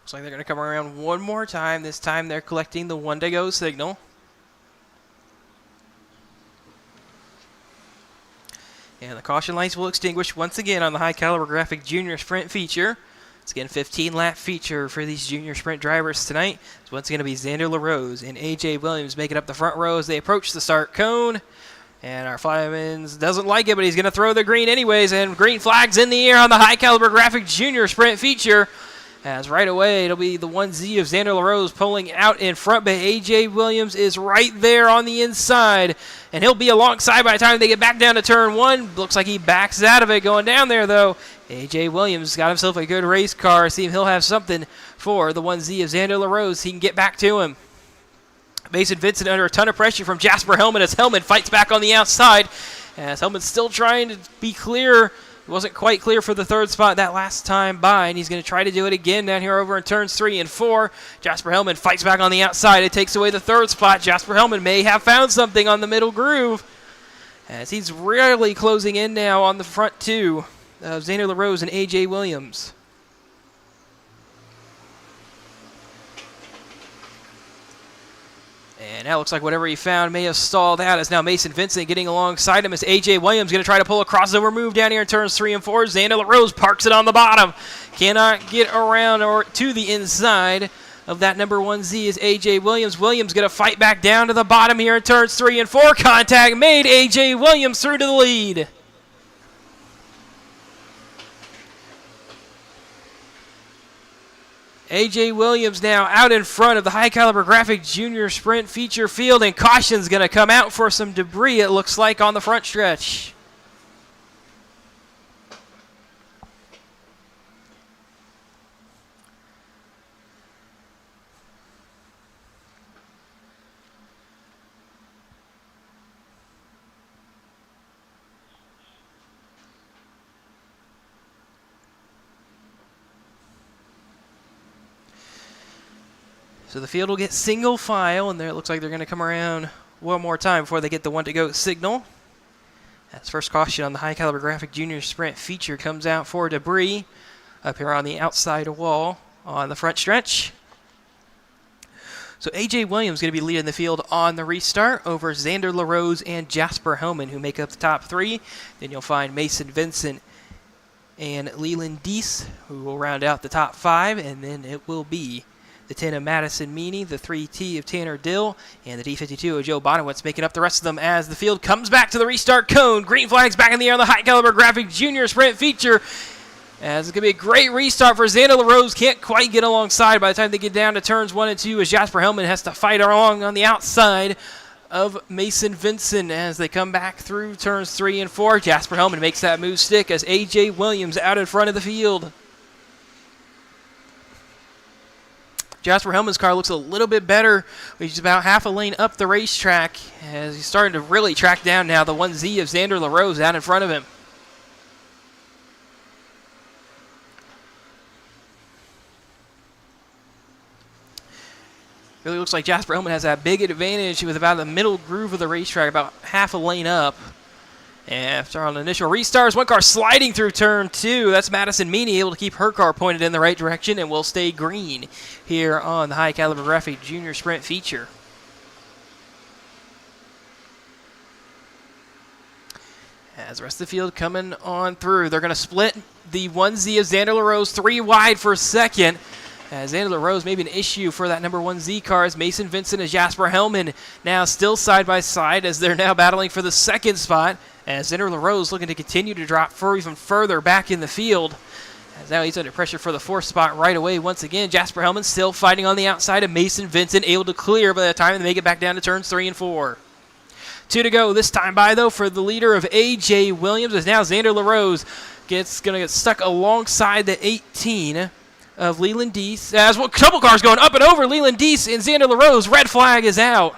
Looks like they're going to come around one more time. This time they're collecting the one to go signal. And the caution lights will extinguish once again on the High Caliber Graphic Junior Sprint feature. It's again a 15-lap feature for these junior sprint drivers tonight. It's once going to be Xander LaRose and A.J. Williams making up the front row as they approach the start cone. And our fireman doesn't like it, but he's going to throw the green anyways. And green flags in the air on the High Caliber Graphic Junior Sprint feature. As right away, it'll be the 1Z of Xander LaRose pulling out in front, but A.J. Williams is right there on the inside, and he'll be alongside by the time they get back down to turn 1. Looks like he backs out of it going down there, though. A.J. Williams got himself a good race car. See if he'll have something for the 1Z of Xander LaRose. He can get back to him. Mason Vincent under a ton of pressure from Jasper Hellman as Hellman fights back on the outside. As Hellman's still trying to be clear. Wasn't quite clear for the third spot that last time by, and he's going to try to do it again down here over in turns 3 and 4. Jasper Hellman fights back on the outside. It takes away the third spot. Jasper Hellman may have found something on the middle groove as he's really closing in now on the front two of Xander LaRose and A.J. Williams. And that looks like whatever he found may have stalled out as now Mason Vincent getting alongside him as A.J. Williams going to try to pull a crossover move down here in turns 3 and 4. Xander LaRose parks it on the bottom. Cannot get around or to the inside of that number 1Z is A.J. Williams. Williams going to fight back down to the bottom here in turns 3 and 4. Contact made. A.J. Williams through to the lead. A.J. Williams now out in front of the High Caliber Graphic Junior Sprint feature field, and caution's going to come out for some debris, it looks like, on the front stretch. So the field will get single file, and there it looks like they're going to come around one more time before they get the one to go signal. That's first caution on the High Caliber Graphic Junior Sprint feature comes out for debris up here on the outside wall on the front stretch. So A.J. Williams going to be leading the field on the restart over Xander LaRose and Jasper Hellman, who make up the top 3. Then you'll find Mason Vincent and Leland Deese, who will round out the top 5, and then it will be the 10 of Madison Meany, the 3T of Tanner Dill, and the D52 of Joe Bonowitz making up the rest of them as the field comes back to the restart cone. Green flags back in the air on the high caliber graphic junior sprint feature. As it's going to be a great restart for Xander LaRose. Can't quite get alongside by the time they get down to turns 1 and 2 as Jasper Hellman has to fight along on the outside of Mason Vincent as they come back through turns 3 and 4. Jasper Hellman makes that move stick as A.J. Williams out in front of the field. Jasper Hellman's car looks a little bit better. He's about half a lane up the racetrack as he's starting to really track down now the 1Z of Xander LaRose out in front of him. Really looks like Jasper Hellman has that big advantage with about the middle groove of the racetrack, about half a lane up. And after on initial restarts, one car sliding through turn 2. That's Madison Meany able to keep her car pointed in the right direction and will stay green here on the high caliber graphic junior sprint feature. As the rest of the field coming on through, they're going to split the 1Z of Xander LaRose 3 wide for second. As Xander LaRose may be an issue for that number 1Z car as Mason Vincent and Jasper Hellman now still side by side as they're now battling for the second spot. As Xander LaRose looking to continue to drop even further back in the field. As now he's under pressure for the 4th spot right away. Once again, Jasper Hellman still fighting on the outside of Mason Vincent, able to clear by the time they make it back down to turns 3 and 4. 2 to go this time by, though, for the leader of A.J. Williams, as now Xander LaRose going to get stuck alongside the 18 of Leland Deese. As well, couple cars going up and over Leland Deese and Xander LaRose. Red flag is out.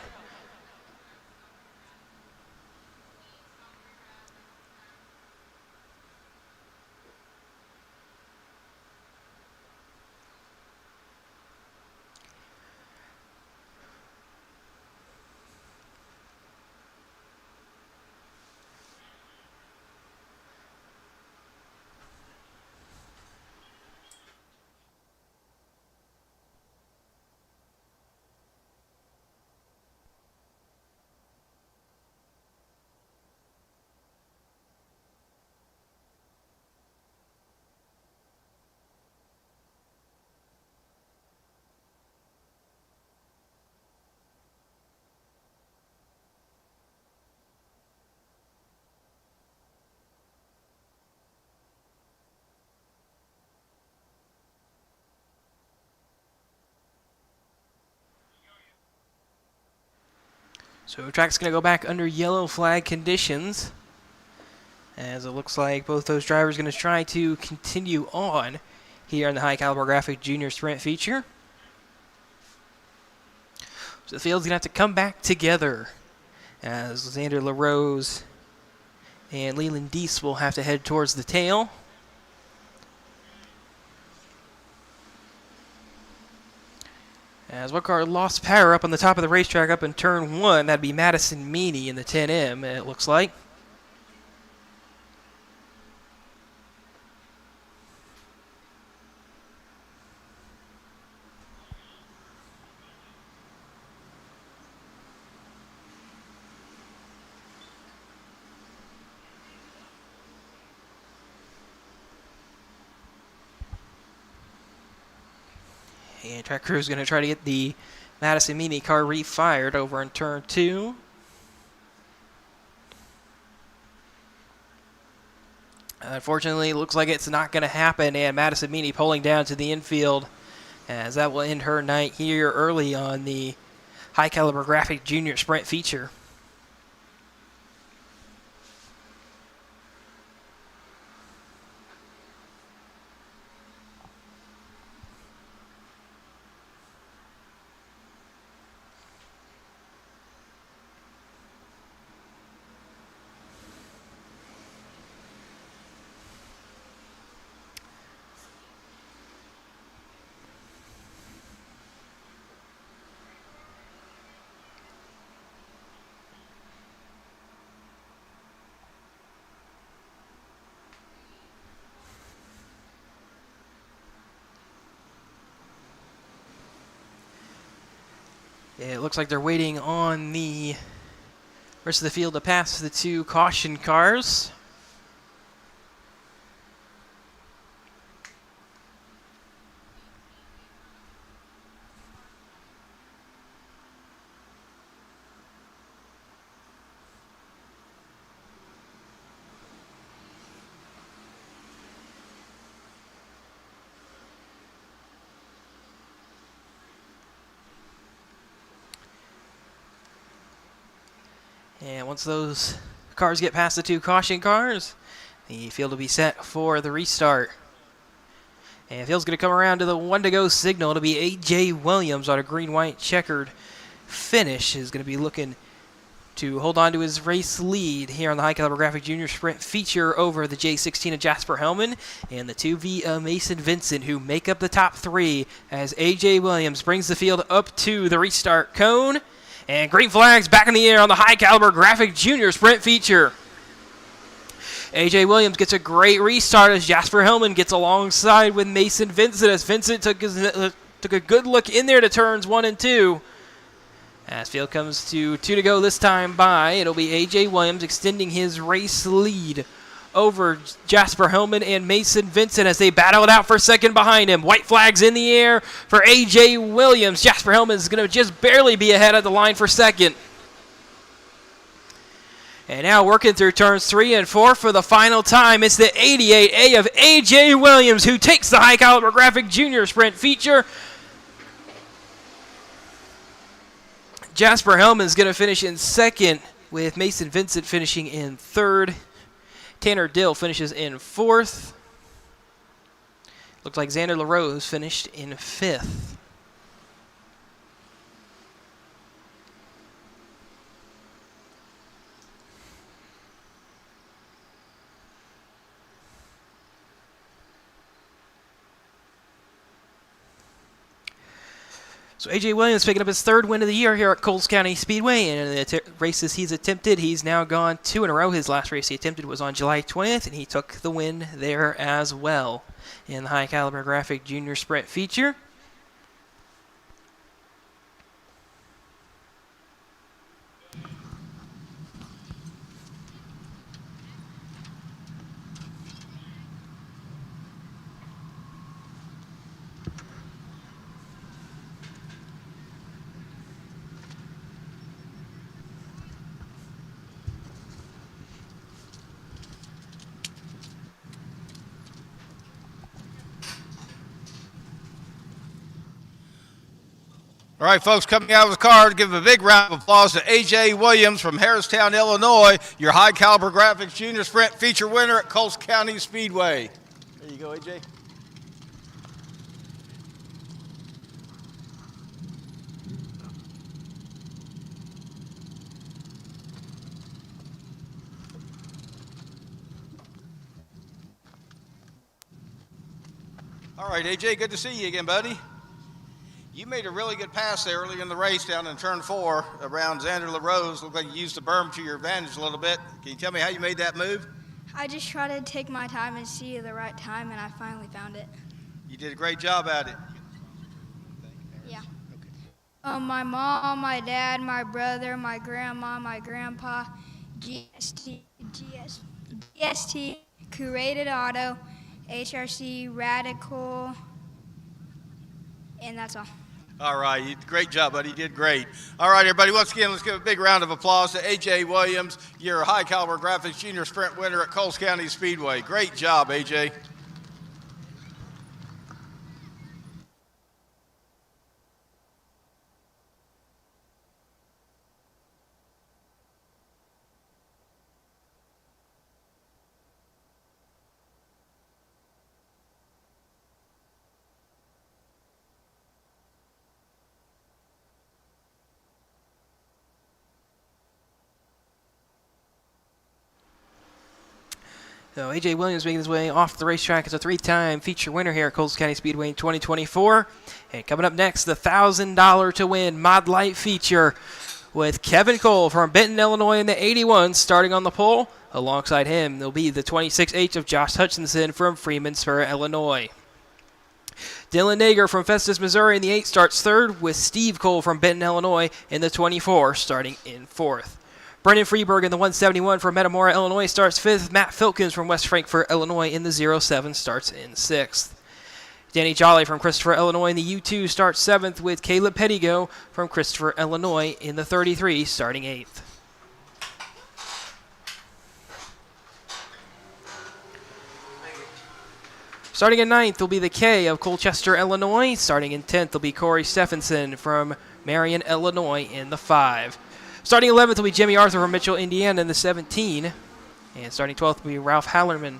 So track's going to go back under yellow flag conditions, as it looks like both those drivers are going to try to continue on here in the high caliber graphic junior sprint feature. So the field's going to have to come back together as Xander LaRose and Leland Deese will have to head towards the tail. As one car lost power up on the top of the racetrack up in turn 1. That'd be Madison Meany in the 10M, it looks like. And track crew is going to try to get the Madison Meany car refired over in turn 2. Unfortunately, it looks like it's not going to happen, and Madison Meany pulling down to the infield, as that will end her night here early on the high caliber graphic junior sprint feature. It looks like they're waiting on the rest of the field to pass the 2 caution cars. And once those cars get past the 2 caution cars, the field will be set for the restart. And field's going to come around to the 1 to go signal. It'll be A.J. Williams on a green-white checkered finish. Is going to be looking to hold on to his race lead here on the High Caliber Graphic Junior Sprint feature over the J16 of Jasper Hellman and the 2V of Mason Vincent, who make up the top 3 as A.J. Williams brings the field up to the restart cone. And green flags back in the air on the High Caliber Graphic Junior Sprint feature. A.J. Williams gets a great restart as Jasper Hellman gets alongside with Mason Vincent as Vincent took a good look in there to turns 1 and 2. As field comes to 2 to go this time by, it'll be A.J. Williams extending his race lead over Jasper Hellman and Mason Vincent as they battle it out for second behind him. White flags in the air for A.J. Williams. Jasper Hellman is going to just barely be ahead of the line for second. And now working through turns 3 and 4 for the final time, it's the 88A of A.J. Williams who takes the High Caliber Graphic Junior Sprint feature. Jasper Hellman is going to finish in second, with Mason Vincent finishing in third. Tanner Dill finishes in fourth. Looks like Xander LaRose finished in fifth. So A.J. Williams picking up his 3rd win of the year here at Coles County Speedway, and in the races he's attempted, he's now gone 2 in a row. His last race he attempted was on July 20th, and he took the win there as well in the High Caliber Graphic Junior Sprint feature. All right, folks, coming out of the car, give a big round of applause to A.J. Williams from Harristown, Illinois, your High Caliber Graphics Junior Sprint feature winner at Coles County Speedway. There you go, A.J. All right, A.J., good to see you again, buddy. You made a really good pass there early in the race down in turn 4 around Xander LaRose. Looked like you used the berm to your advantage a little bit. Can you tell me how you made that move? I just tried to take my time and see the right time, and I finally found it. You did a great job at it. Yeah. My mom, my dad, my brother, my grandma, my grandpa, GST, Curated Auto, HRC, Radical, and that's all. All right, great job, buddy. You did great. All right, everybody, once again, let's give a big round of applause to A.J. Williams, your High Caliber Graphics Junior Sprint winner at Coles County Speedway. Great job, A.J. So A.J. Williams making his way off the racetrack as a 3-time feature winner here at Coles County Speedway in 2024. And coming up next, the $1,000 to win Mod Light feature with Kevin Cole from Benton, Illinois in the 81 starting on the pole. Alongside him, there'll be the 26H of Josh Hutchinson from Freeman Spur, Illinois. Dylan Nager from Festus, Missouri in the 8 starts 3rd, with Steve Cole from Benton, Illinois in the 24 starting in 4th. Brendan Freeberg in the 171 from Metamora, Illinois starts 5th. Matt Filkins from West Frankfort, Illinois in the 07 starts in 6th. Danny Jolly from Christopher, Illinois in the U2 starts 7th, with Caleb Pettigo from Christopher, Illinois in the 33 starting 8th. Starting in 9th will be the K of Colchester, Illinois. Starting in 10th will be Corey Stephenson from Marion, Illinois in the 5. Starting 11th will be Jimmy Arthur from Mitchell, Indiana in the 17. And starting 12th will be Ralph Hallerman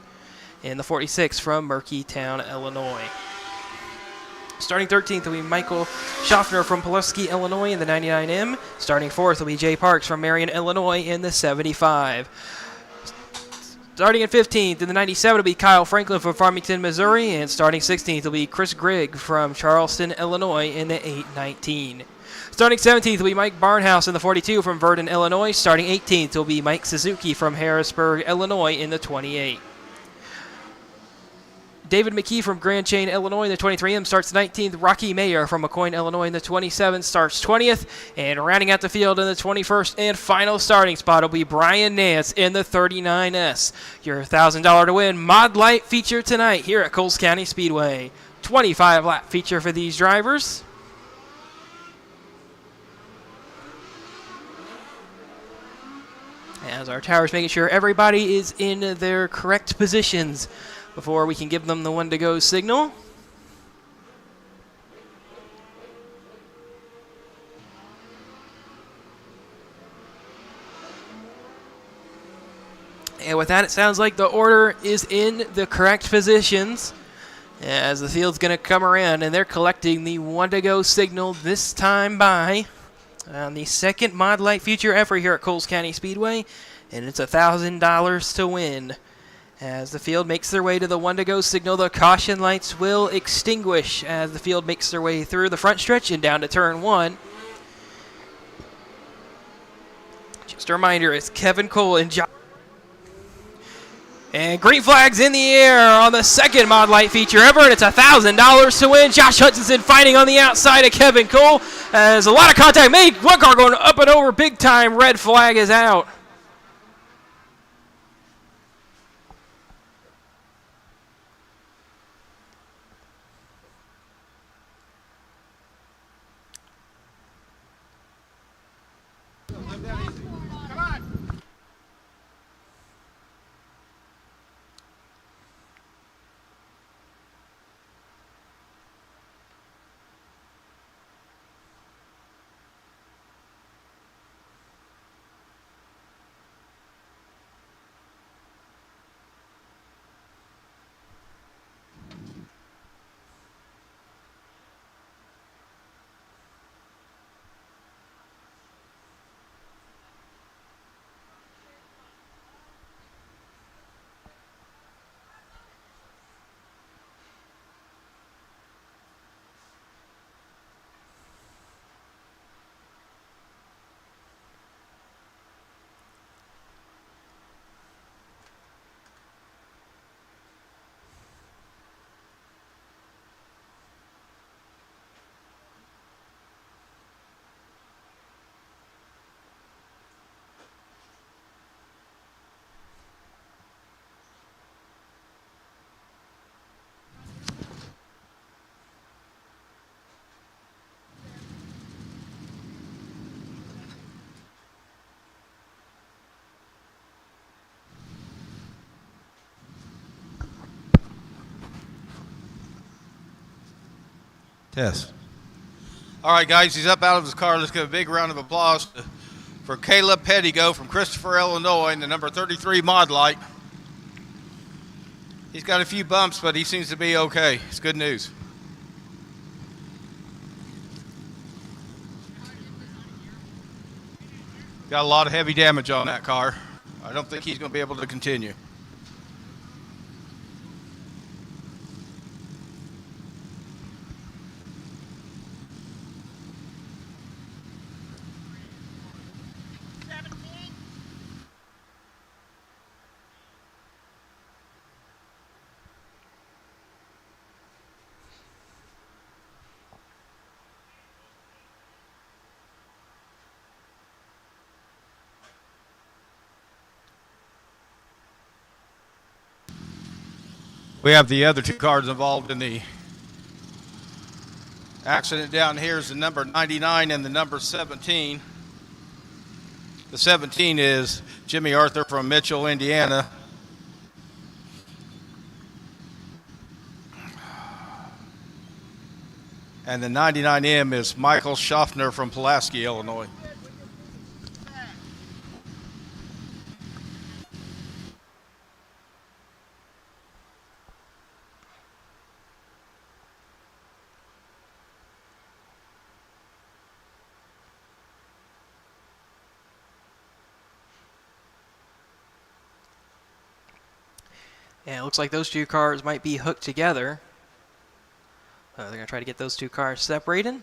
in the 46 from Murkytown, Illinois. Starting 13th will be Michael Schaffner from Pulaski, Illinois in the 99M. Starting 4th will be Jay Parks from Marion, Illinois in the 75. Starting at 15th in the 97 will be Kyle Franklin from Farmington, Missouri. And starting 16th will be Chris Grigg from Charleston, Illinois in the 819. Starting 17th will be Mike Barnhouse in the 42 from Verdun, Illinois. Starting 18th will be Mike Suzuki from Harrisburg, Illinois in the 28. David McKee from Grand Chain, Illinois in the 23M starts 19th. Rocky Mayer from McCoyne, Illinois in the 27 starts 20th. And rounding out the field in the 21st and final starting spot will be Brian Nance in the 39S. Your $1,000 to win Mod Light feature tonight here at Coles County Speedway. 25-lap feature for these drivers. As our tower's making sure everybody is in their correct positions before we can give them the one to go signal. And with that, it sounds like the order is in the correct positions as the field's going to come around, and they're collecting the one to go signal this time by on the second Mod Light feature effort here at Coles County Speedway, and it's $1,000 to win. As the field makes their way to the one to go signal, the caution lights will extinguish as the field makes their way through the front stretch and down to turn 1. Just a reminder, it's Kevin Cole and John. And green flags in the air on the second Mod Light feature ever, and it's $1,000 to win. Josh Hutchinson fighting on the outside of Kevin Cole. As a lot of contact made. One car going up and over big time. Red flag is out. Test. All right, guys, he's up out of his car. Let's give a big round of applause for Caleb Pettigo from Christopher, Illinois, in the number 33 Mod Light. He's got a few bumps, but he seems to be okay. It's good news. Got a lot of heavy damage on that car. I don't think he's going to be able to continue. We have the other two cars involved in the accident. Down here is the number 99 and the number 17. The 17 is Jimmy Arthur from Mitchell, Indiana. And the 99M is Michael Schaffner from Pulaski, Illinois. And it looks like those two cars might be hooked together. They're going to try to get those two cars separated.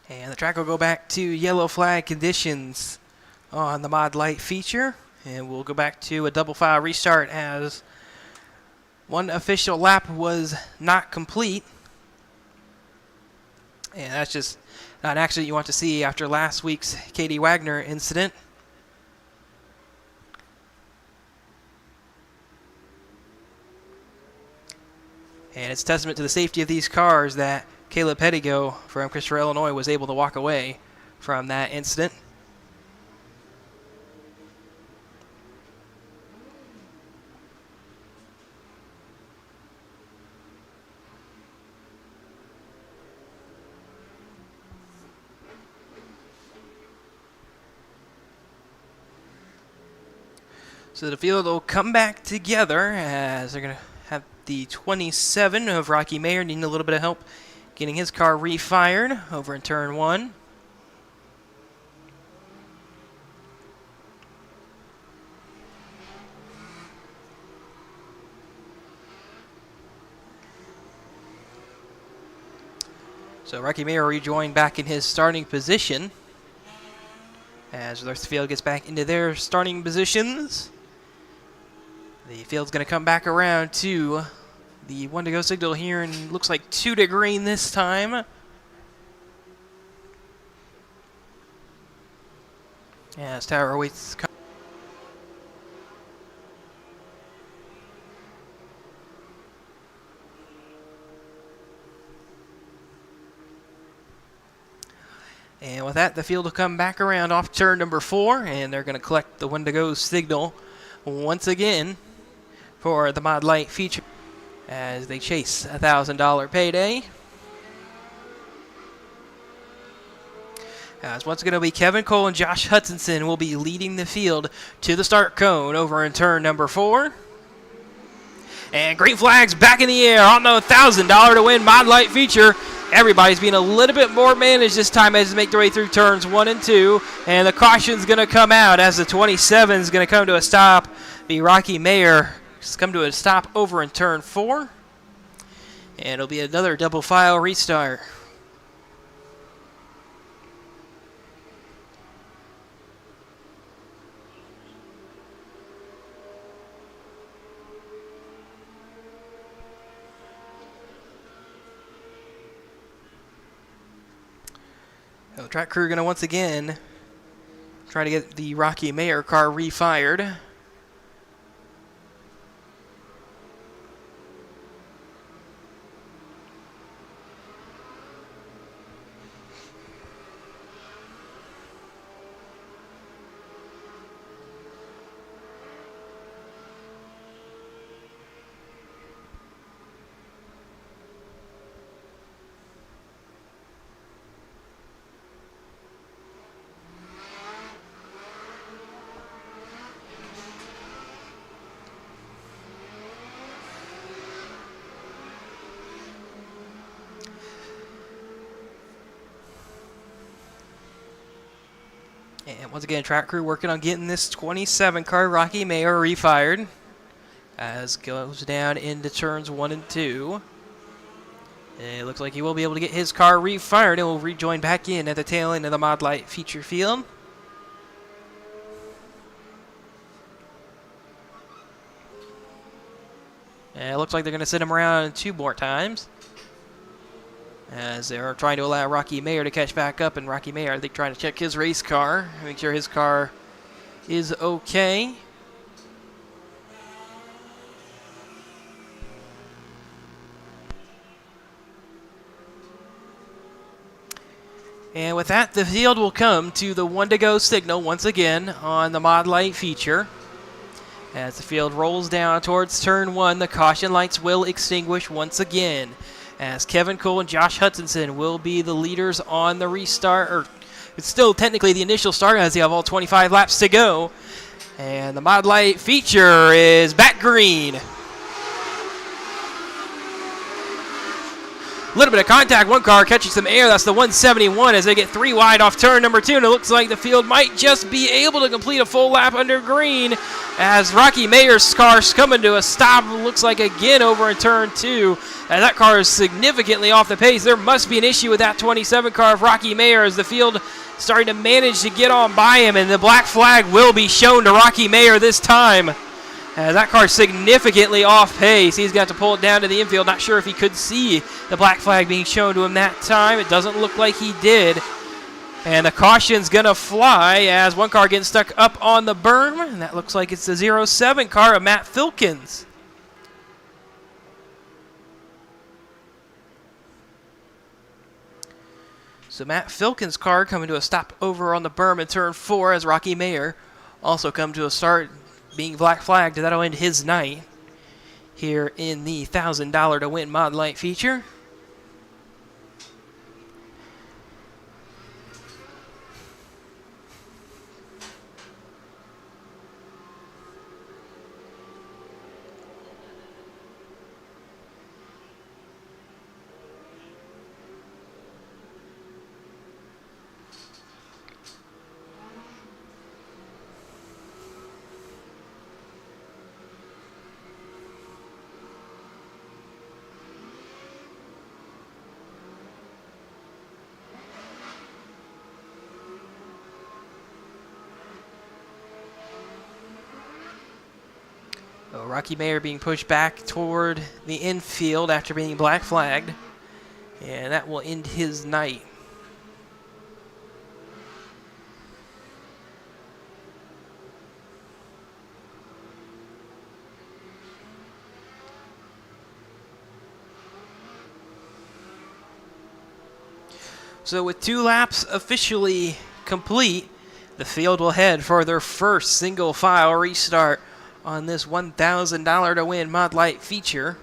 And the track will go back to yellow flag conditions on the Mod Light feature. And we'll go back to a double file restart as one official lap was not complete. And that's just not an accident you want to see after last week's Katie Wagner incident. And it's testament to the safety of these cars that Caleb Pettigo from Christopher, Illinois was able to walk away from that incident. So the field will come back together as they're going to have the 27 of Rocky Mayer needing a little bit of help getting his car refired over in turn 1. So Rocky Mayer rejoined back in his starting position as the rest of the field gets back into their starting positions. The field's going to come back around to the 1 to go signal here, and looks like 2 to green this time. As Tower awaits. And with that, the field will come back around off turn number 4, and they're going to collect the 1 to go signal once again for the Mod Light feature as they chase a $1,000 payday. As once going to be Kevin Cole and Josh Hutchinson will be leading the field to the start cone over in turn number 4. And green flags back in the air on the $1,000 to win Mod Light feature. Everybody's being a little bit more managed this time as they make their way through turns 1 and 2. And the caution's going to come out as the 27 is going to come to a stop. The Rocky Mayer has come to a stop over in turn 4. And it'll be another double file restart. The track crew going to once again try to get the Rocky Mayer car refired. And once again, track crew working on getting this 27 car Rocky Mayer refired as goes down into turns 1 and 2. And it looks like he will be able to get his car refired and will rejoin back in at the tail end of the Mod Light feature field. And it looks like they're going to sit him around 2 more times, as they're trying to allow Rocky Mayer to catch back up. And Rocky Mayer, I think, trying to check his race car, make sure his car is okay. And with that, the field will come to the 1 to go signal once again on the Mod Light feature. As the field rolls down towards turn 1, the caution lights will extinguish once again, as Kevin Cole and Josh Hutchinson will be the leaders on the restart, or it's still technically the initial start as they have all 25 laps to go. And the Mod Light feature is back green. A little bit of contact, one car catching some air. That's the 171 as they get 3 wide off turn number 2. And it looks like the field might just be able to complete a full lap under green as Rocky Mayer's car's coming to a stop. Looks like again over in turn 2. And that car is significantly off the pace. There must be an issue with that 27 car of Rocky Mayer as the field starting to manage to get on by him. And the black flag will be shown to Rocky Mayer this time. That car significantly off pace. He's got to pull it down to the infield. Not sure if he could see the black flag being shown to him that time. It doesn't look like he did. And the caution's going to fly as one car getting stuck up on the berm. And that looks like it's the 07 car of Matt Filkins. So Matt Filkins' car coming to a stop over on the berm in turn 4 as Rocky Mayer also come to a start being black flagged. That'll end his night here in the $1,000 to win Mod Light feature. Rocky Mayer being pushed back toward the infield after being black flagged. And that will end his night. So with 2 laps officially complete, the field will head for their first single file restart on this $1,000 to win Mod Light feature.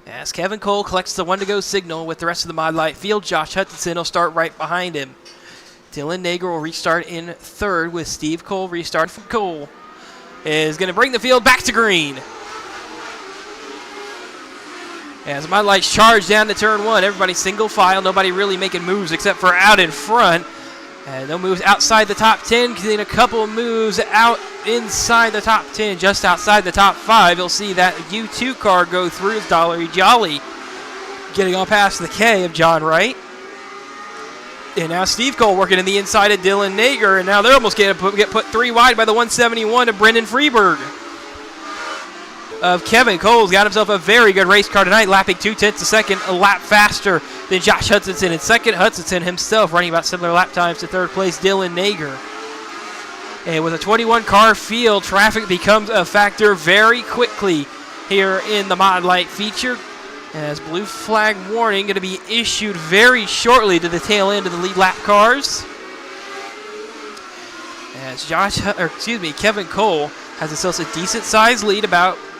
As Kevin Cole collects the 1 to go signal with the rest of the Mod Light field, Josh Hutchinson will start right behind him. Dylan Nager will restart in 3rd with Steve Cole restart from Cole. Is going to bring the field back to green. As Mod Lights charge down to turn 1, everybody single file, nobody really making moves except for out in front. And no moves outside the top 10, getting a couple of moves out inside the top 10, just outside the top 5. You'll see that U2 car go through with Dolly Jolly, getting on past the K of John Wright. And now Steve Cole working in the inside of Dylan Nager, and now they're almost get put 3 wide by the 171 of Brendan Freeberg. Of Kevin Cole's got himself a very good race car tonight, lapping 2/10 a second, a lap faster than Josh Hutchinson. And second, Hutchinson himself running about similar lap times to 3rd place, Dylan Nager. And with a 21 car field, traffic becomes a factor very quickly here in the Mod Light feature. As blue flag warning going to be issued very shortly to the tail end of the lead lap cars. As Kevin Cole has himself a decent sized lead,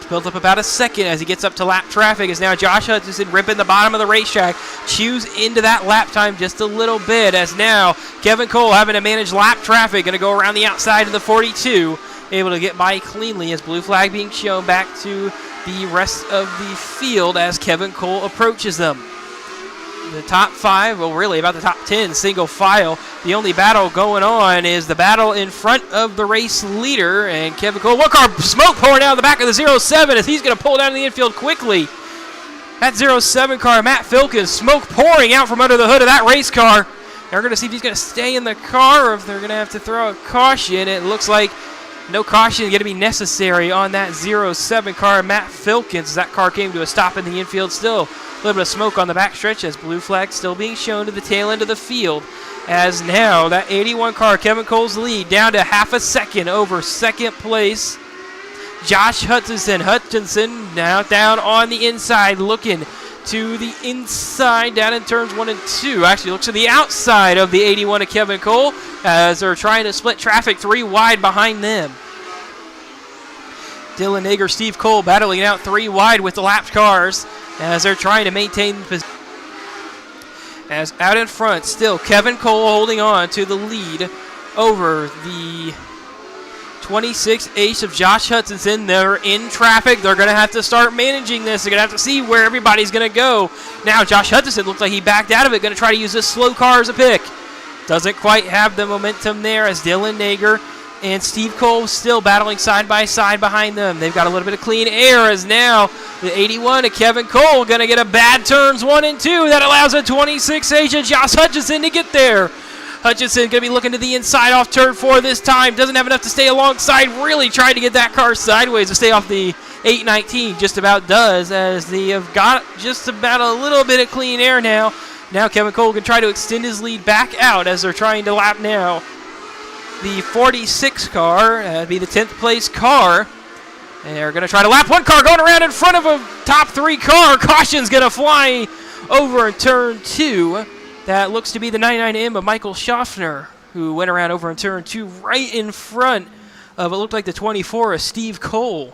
built up about a second as he gets up to lap traffic, as now Josh Hutchinson ripping the bottom of the racetrack, chews into that lap time just a little bit, as now Kevin Cole having to manage lap traffic, going to go around the outside of the 42, able to get by cleanly as blue flag being shown back to the rest of the field as Kevin Cole approaches them. the top 5, well, really about the top 10 single file. The only battle going on is the battle in front of the race leader, and Kevin Cole. One car smoke pouring out of the back of the 07 as he's going to pull down the infield quickly. That 07 car, Matt Filkins, smoke pouring out from under the hood of that race car. They're going to see if he's going to stay in the car or if they're going to have to throw a caution. It looks like no caution is going to be necessary on that 07 car, Matt Filkins, as that car came to a stop in the infield. Still a little bit of smoke on the back stretch as blue flag still being shown to the tail end of the field. As now that 81 car, Kevin Cole's lead down to half a second over second place. Josh Hutchinson now down on the inside, looking to the inside down in turns 1 and 2. Actually looks to the outside of the 81 of Kevin Cole as they're trying to split traffic 3 wide behind them. Dylan Nager, Steve Cole battling out 3 wide with the lapped cars as they're trying to maintain position. As out in front, still Kevin Cole holding on to the lead over the 26 ace of Josh Hutchinson. They're in traffic. They're going to have to start managing this. They're going to have to see where everybody's going to go. Now Josh Hutchinson looks like he backed out of it, going to try to use this slow car as a pick. Doesn't quite have the momentum there as Dylan Nager and Steve Cole still battling side by side behind them. They've got a little bit of clean air as now the 81 of Kevin Cole going to get a bad turns 1 and 2. That allows a 26 ace of Josh Hutchinson to get there. Hutchinson going to be looking to the inside off turn 4 this time. Doesn't have enough to stay alongside. Really tried to get that car sideways to stay off the 819. Just about does as they have got just about a little bit of clean air now. Now Kevin Cole can try to extend his lead back out as they're trying to lap now the 46 car. That'd be the 10th place car. And they're going to try to lap one car going around in front of a top 3 car. Caution's going to fly over in turn 2. That looks to be the 99M of Michael Schaffner, who went around over in turn 2 right in front of it looked like the 24 of Steve Cole.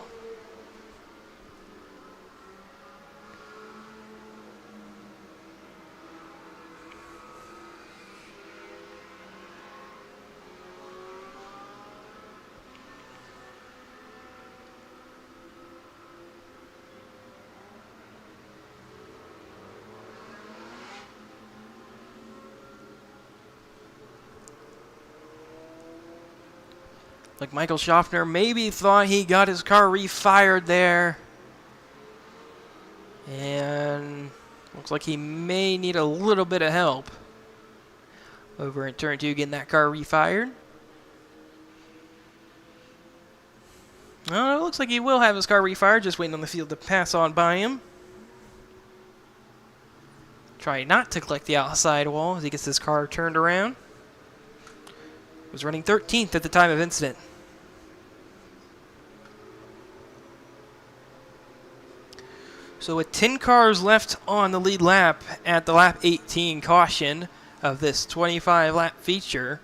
Like Michael Schaffner maybe thought he got his car refired there. And looks like he may need a little bit of help over in turn 2 getting that car refired. Well, it looks like he will have his car refired, just waiting on the field to pass on by him. Try not to collect the outside wall as he gets his car turned around. Was running 13th at the time of incident. So with 10 cars left on the lead lap at the lap 18 caution of this 25-lap feature,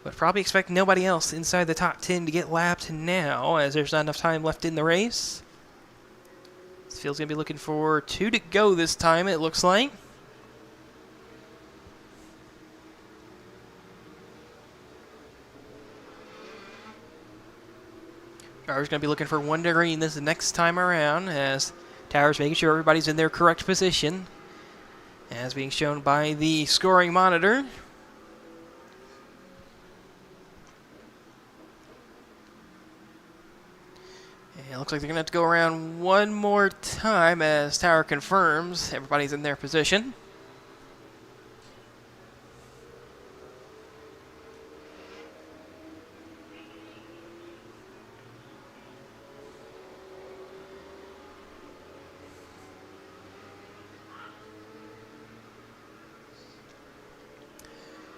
would probably expect nobody else inside the top 10 to get lapped now, as there's not enough time left in the race. This field's going to be looking for 2 to go this time, it looks like. Driver's going to be looking for 1 to green this next time around, as Tower's making sure everybody's in their correct position, as being shown by the scoring monitor. And it looks like they're going to have to go around 1 more time as Tower confirms everybody's in their position.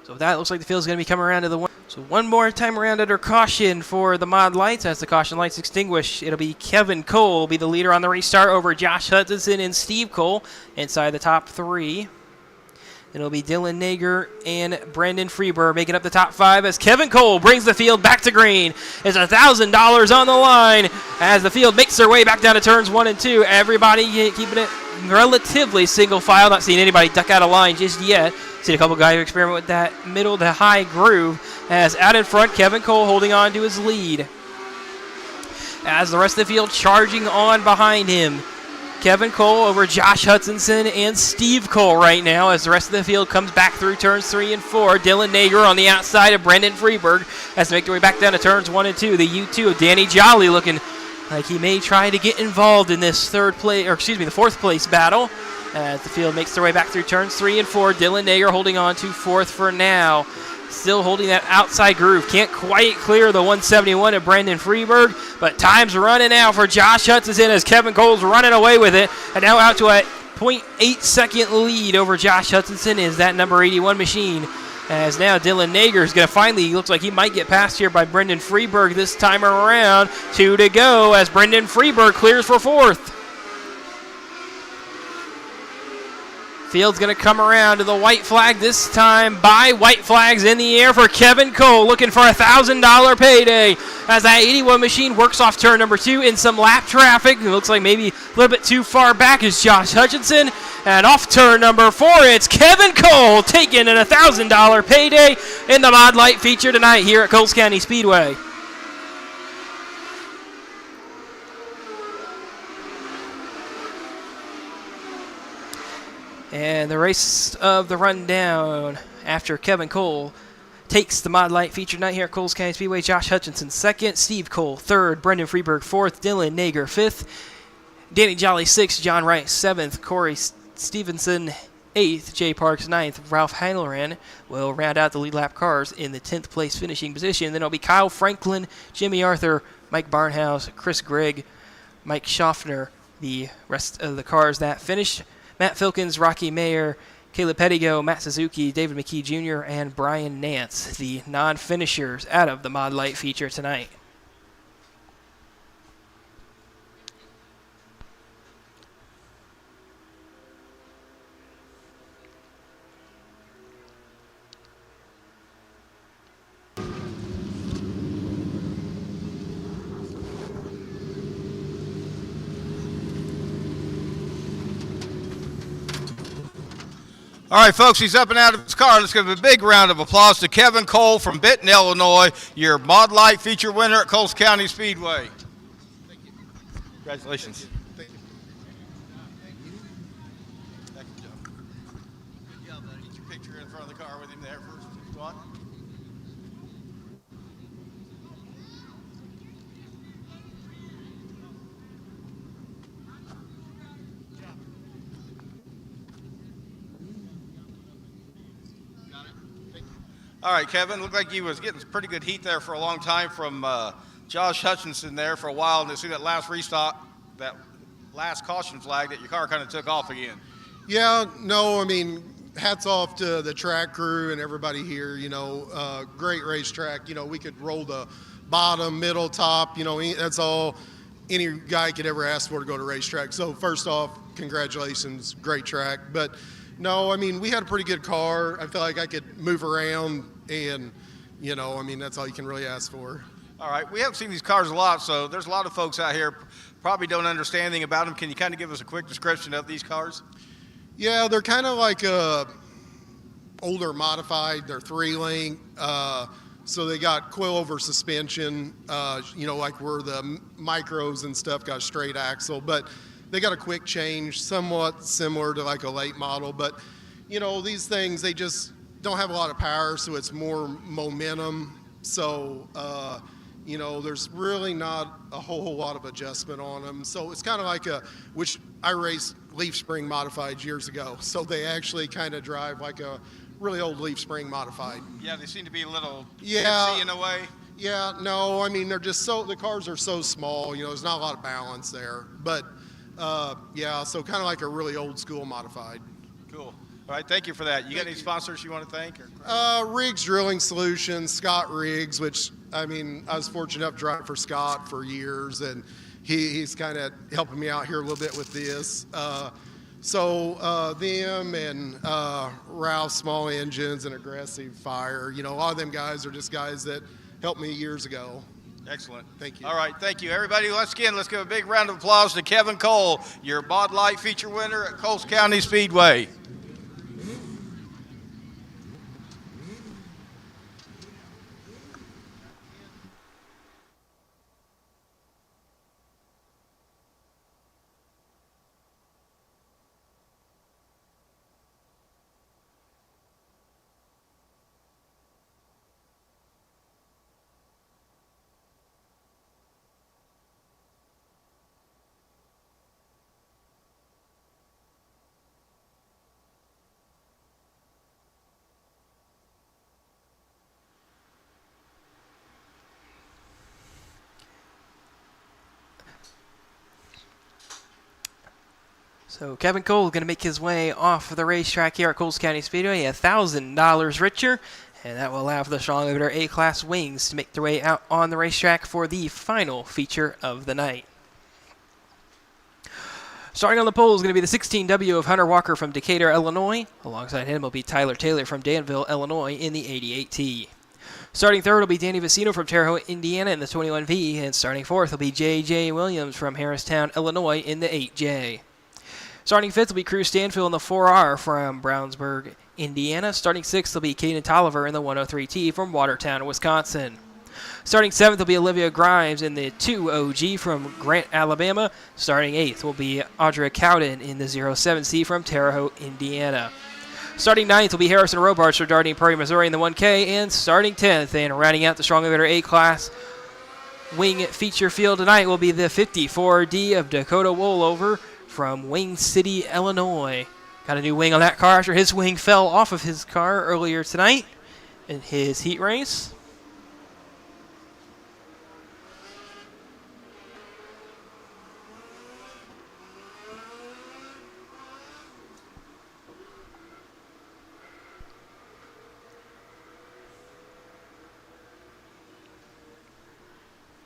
So that looks like the field's going to be coming around to the one. So 1 more time around under caution for the mod lights. As the caution lights extinguish, it'll be Kevin Cole will be the leader on the restart over Josh Hutchinson and Steve Cole inside the top 3. It'll be Dylan Nager and Brendan Freeber making up the top 5 as Kevin Cole brings the field back to green. It's $1,000 on the line as the field makes their way back down to turns 1 and 2. Everybody keeping it relatively single file. Not seeing anybody duck out of line just yet. Seen a couple guys experiment with that middle to high groove as out in front, Kevin Cole holding on to his lead. As the rest of the field charging on behind him. Kevin Cole over Josh Hutchinson and Steve Cole right now as the rest of the field comes back through turns 3 and 4. Dylan Nager on the outside of Brendan Freeberg as they make their way back down to turns 1 and 2. The U2 of Danny Jolly looking like he may try to get involved in this the 4th place battle. As the field makes their way back through turns 3 and 4. Dylan Nager holding on to 4th for now. Still holding that outside groove. Can't quite clear the 171 of Brendan Freeberg, but time's running out for Josh Hutchinson as Kevin Cole's running away with it. And now out to a 0.8 second lead over Josh Hutchinson is that number 81 machine. As now Dylan Nager is going to finally, looks like he might get passed here by Brendan Freeberg this time around. 2 to go as Brendan Freeberg clears for 4th. Field's going to come around to the white flag this time. White flags in the air for Kevin Cole, looking for a $1,000 payday as that 81 machine works off turn number 2 in some lap traffic. It looks like maybe a little bit too far back is Josh Hutchinson. And off turn number 4, it's Kevin Cole taking an $1,000 payday in the Mod Light feature tonight here at Coles County Speedway. And the race of the rundown after Kevin Cole takes the Mod Light feature tonight here at Coles County Speedway. Josh Hutchinson 2nd, Steve Cole 3rd, Brendan Freeberg 4th, Dylan Nager 5th, Danny Jolly 6th, John Wright 7th, Corey Stevenson 8th, Jay Parks 9th, Ralph Hanloran will round out the lead lap cars in the 10th place finishing position. Then it'll be Kyle Franklin, Jimmy Arthur, Mike Barnhouse, Chris Gregg, Mike Schaffner, the rest of the cars that finished. Matt Filkins, Rocky Mayer, Caleb Pettigo, Matt Suzuki, David McKee Jr., and Brian Nance, the non-finishers out of the Mod Light feature tonight. All right, folks, he's up and out of his car. Let's give a big round of applause to Kevin Cole from Benton, Illinois, your Mod Light feature winner at Coles County Speedway. Thank you. Congratulations. Thank you. Thank you. Thank you, Joe. Good job, buddy. Get your picture in front of the car with him there first. Go on. All right, Kevin, looked like you was getting pretty good heat there for a long time from Josh Hutchinson there for a while, and to see that last restock, that last caution flag, that your car kind of took off again. Yeah, no, I mean, hats off to the track crew and everybody here, great racetrack. We could roll the bottom, middle, top, that's all any guy could ever ask for to go to racetrack. So first off, congratulations, great track. But no, I mean, we had a pretty good car. I feel like I could move around and, that's all you can really ask for. All right, we haven't seen these cars a lot, so there's a lot of folks out here probably don't understand anything about them. Can you kind of give us a quick description of these cars? Yeah, they're kind of like older modified. They're 3-link, so they got coilover suspension, like where the micros and stuff got a straight axle, but they got a quick change, somewhat similar to like a late model. But, these things, they just don't have a lot of power, so it's more momentum. So, there's really not a whole lot of adjustment on them. So it's kind of like which I raced leaf spring modified years ago. So they actually kind of drive like a really old leaf spring modified. Yeah, they seem to be a little Yeah. tipsy in a way. Yeah, no, I mean, the cars are so small, there's not a lot of balance there. But, so kind of like a really old school modified. Cool. All right, thank you for that. You got any sponsors you want to thank? Or? Riggs Drilling Solutions, Scott Riggs, which, I was fortunate enough to drive for Scott for years, and he's kind of helping me out here a little bit with this. Them and Ralph Small Engines and Aggressive Fire, a lot of them guys are just guys that helped me years ago. Excellent. Thank you. All right, thank you. Everybody, let's give a big round of applause to Kevin Cole, your Mod Light feature winner at Coles County Speedway. So Kevin Cole is going to make his way off the racetrack here at Coles County Speedway, $1,000 richer, and that will allow for the Strong Limiter A-Class Wings to make their way out on the racetrack for the final feature of the night. Starting on the pole is going to be the 16W of Hunter Walker from Decatur, Illinois. Alongside him will be Tyler Taylor from Danville, Illinois in the 88T. Starting third will be Danny Vicino from Terre Haute, Indiana in the 21V, and starting fourth will be J.J. Williams from Harristown, Illinois in the 8J. Starting fifth will be Cruz Stanfield in the 4R from Brownsburg, Indiana. Starting sixth will be Caden Tolliver in the 103T from Watertown, Wisconsin. Starting seventh will be Olivia Grimes in the 2OG from Grant, Alabama. Starting eighth will be Audra Cowden in the 07C from Terre Haute, Indiana. Starting ninth will be Harrison Robards from Dardenne Prairie, Missouri in the 1K. And starting 10th and rounding out the Strong Limiter A-Class Wing feature field tonight will be the 54D of Dakota Wollover from Wing City, Illinois. Got a new wing on that car after his wing fell off of his car earlier tonight in his heat race.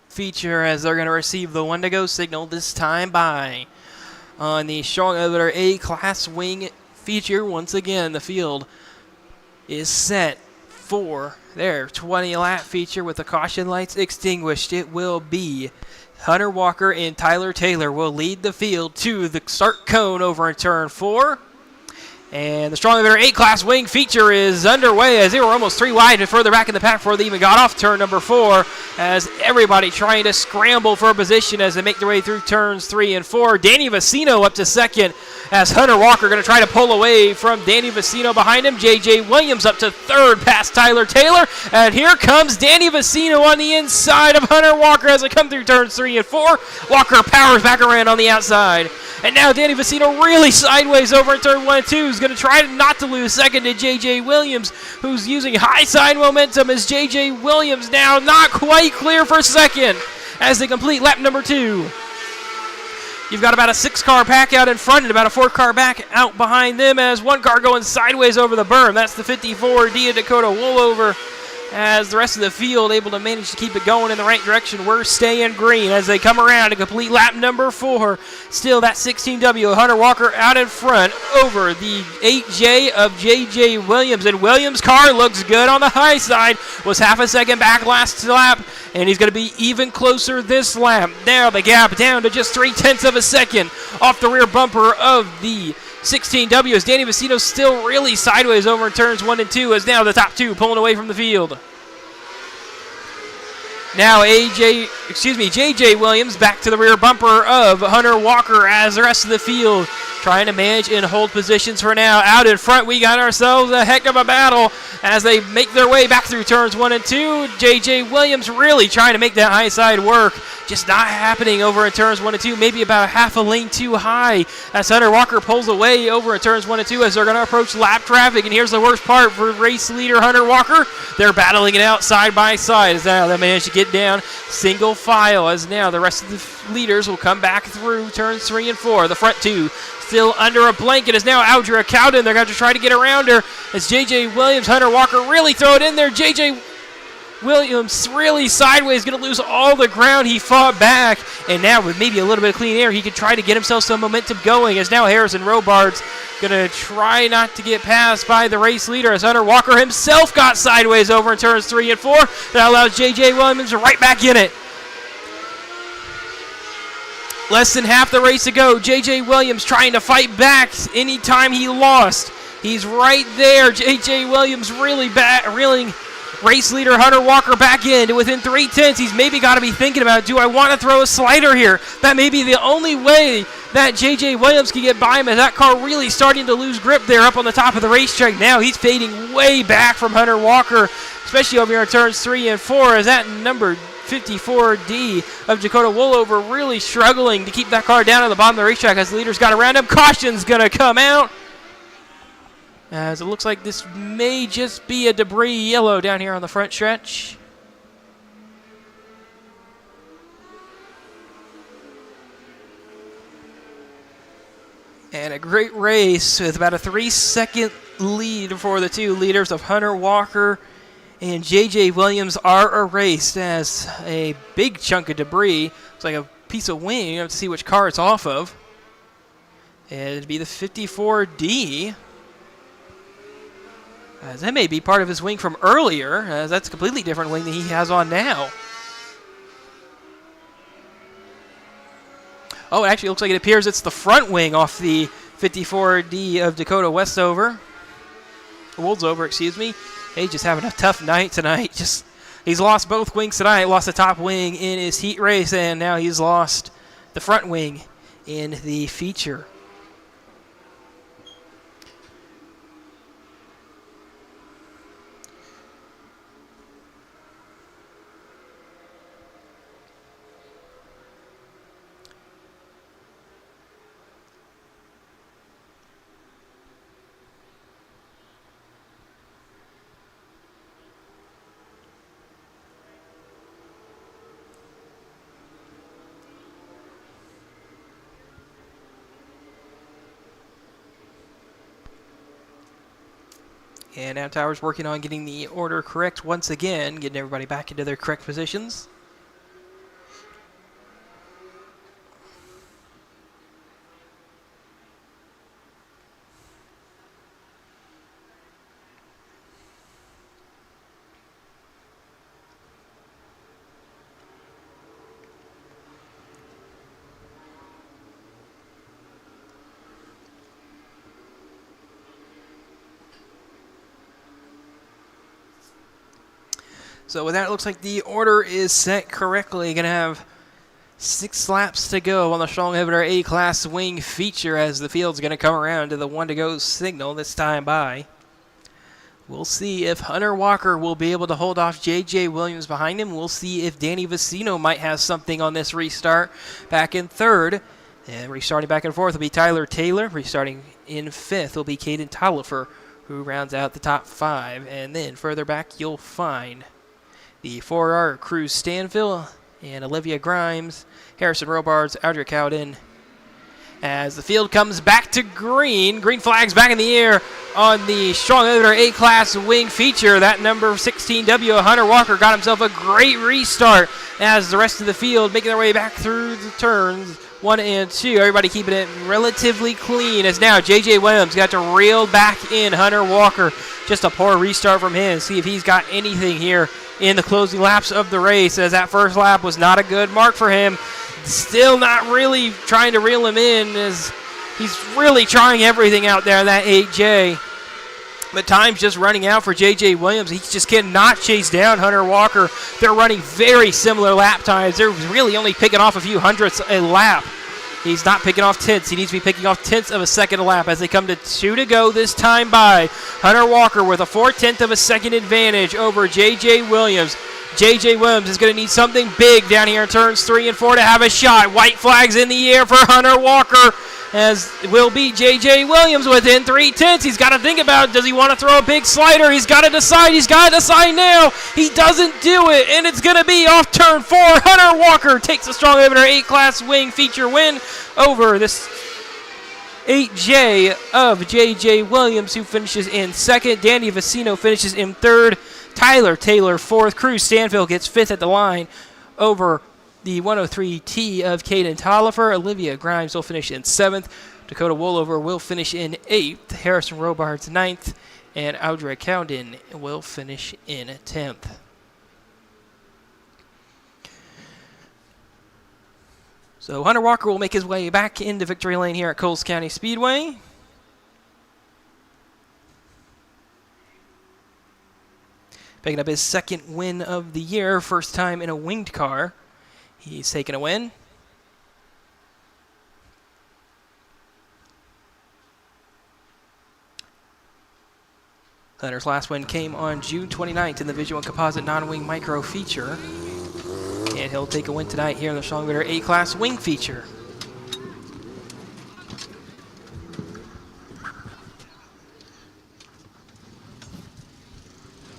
Feature as they're going to receive the one to go signal this time by on the Strong Limiter A-Class Wing feature. Once again, the field is set for their 20-lap feature with the caution lights extinguished. It will be Hunter Walker and Tyler Taylor will lead the field to the start cone over in turn 4. And the Strong Limiter A-Class Wing feature is underway as they were almost 3 wide and further back in the pack before they even got off turn number 4, as everybody trying to scramble for a position as they make their way through turns 3 and 4. Danny Vicino up to second as Hunter Walker going to try to pull away from Danny Vicino behind him. J.J. Williams up to third past Tyler Taylor. And here comes Danny Vicino on the inside of Hunter Walker as they come through turns 3 and 4. Walker powers back around on the outside. And now Danny Vicino really sideways over in turn 1 and 2. He's going to try not to lose second to J.J. Williams, who's using high side momentum as J.J. Williams now not quite clear for second as they complete lap number 2. You've got about a 6-car pack out in front and about a 4-car back out behind them as one car going sideways over the berm. That's the 54D of Dakota Wollover. As the rest of the field able to manage to keep it going in the right direction. We're staying green as they come around to complete lap number 4. Still that 16W, Hunter Walker out in front over the 8J of J.J. Williams. And Williams' car looks good on the high side. Was half a second back last lap, and he's going to be even closer this lap. Now the gap down to just 0.3 of a second off the rear bumper of the 16W as Danny Vicino still really sideways over in turns 1 and 2 as now the top 2 pulling away from the field. Now J.J. Williams back to the rear bumper of Hunter Walker as the rest of the field trying to manage and hold positions for now. Out in front, we got ourselves a heck of a battle as they make their way back through turns 1 and 2. J.J. Williams really trying to make that high side work. Just not happening over in turns 1 and 2. Maybe about a half a lane too high as Hunter Walker pulls away over in turns 1 and 2 as they're going to approach lap traffic. And here's the worst part for race leader Hunter Walker. They're battling it out side by side as now they manage to get down single file as now the rest of the leaders will come back through turns 3 and 4. The front 2 still under a blanket is now Audra Cowden. They're going to try to get around her as J.J. Williams, Hunter Walker really throw it in there. J.J. Williams really sideways, going to lose all the ground. He fought back, and now with maybe a little bit of clean air, he can try to get himself some momentum going as now Harrison Robards going to try not to get passed by the race leader as Hunter Walker himself got sideways over in turns 3 and 4. That allows J.J. Williams right back in it. Less than half the race to go. J.J. Williams trying to fight back anytime he lost. He's right there. J.J. Williams really reeling race leader Hunter Walker back in to within 0.3. He's maybe got to be thinking about, do I want to throw a slider here? That may be the only way that J.J. Williams can get by him as that car really starting to lose grip there up on the top of the racetrack. Now he's fading way back from Hunter Walker, especially over here in turns 3 and 4 as that number 54D of Dakota Wollover really struggling to keep that car down at the bottom of the racetrack as the leaders got around him. Caution's going to come out as it looks like this may just be a debris yellow down here on the front stretch. And a great race with about a 3-second lead for the two leaders of Hunter Walker and J.J. Williams are erased as a big chunk of debris. It's like a piece of wing. You have to see which car it's off of. And it'd be the 54D. As that may be part of his wing from earlier, as that's a completely different wing than he has on now. Oh, it actually looks like it appears it's the front wing off the 54D of Dakota Woldover, excuse me. He's just having a tough night tonight. He's lost both wings tonight. Lost the top wing in his heat race, and now he's lost the front wing in the feature. And now Tower's working on getting the order correct once again, getting everybody back into their correct positions. So with that, it looks like the order is set correctly. Going to have 6 laps to go on the Strong Inhibitor A-Class Wing feature as the field's going to come around to the 1-to-go signal this time by. We'll see if Hunter Walker will be able to hold off J.J. Williams behind him. We'll see if Danny Vicino might have something on this restart back in third. And restarting back and forth will be Tyler Taylor. Restarting in fifth will be Caden Tollifer, who rounds out the top 5. And then further back, you'll find the 4R Cruz Stanville and Olivia Grimes, Harrison Robards, Audrey Cowden. As the field comes back to green, green flags back in the air on the Strong Inhibitor A-Class Wing feature. That number 16W, Hunter Walker, got himself a great restart as the rest of the field making their way back through the turns 1 and 2. Everybody keeping it relatively clean as now J.J. Williams got to reel back in Hunter Walker. Just a poor restart from him. See if he's got anything here in the closing laps of the race, as that first lap was not a good mark for him. Still not really trying to reel him in, as he's really trying everything out there, that 8J. But time's just running out for J.J. Williams. He just cannot chase down Hunter Walker. They're running very similar lap times. They're really only picking off a few hundredths a lap. He's not picking off tenths. He needs to be picking off tenths of a second a lap as they come to 2 to go this time by. Hunter Walker with a 4/10 of a second advantage over J.J. Williams. J.J. Williams is going to need something big down here in turns 3 and 4 to have a shot. White flags in the air for Hunter Walker, as will be J.J. Williams within 3/10. He's got to think about, does he want to throw a big slider? He's got to decide. He's got to decide now. He doesn't do it, and it's going to be off turn 4. Hunter Walker takes the Strong Inhibitor A-Class Wing feature win over this 8J of J.J. Williams, who finishes in second. Danny Vicino finishes in third. Tyler Taylor fourth. Cruz Stanfield gets fifth at the line over the 103T of Caden Tollifer. Olivia Grimes will finish in 7th. Dakota Woldover will finish in 8th. Harrison Robards 9th. And Audrey Cowden will finish in 10th. So Hunter Walker will make his way back into victory lane here at Coles County Speedway. Picking up his second win of the year, first time in a winged car. He's taken a win. Hunter's last win came on June 29th in the Visual and Composite Non-Wing Micro feature. And he'll take a win tonight here in the Strong Inhibitor A-Class Wing feature.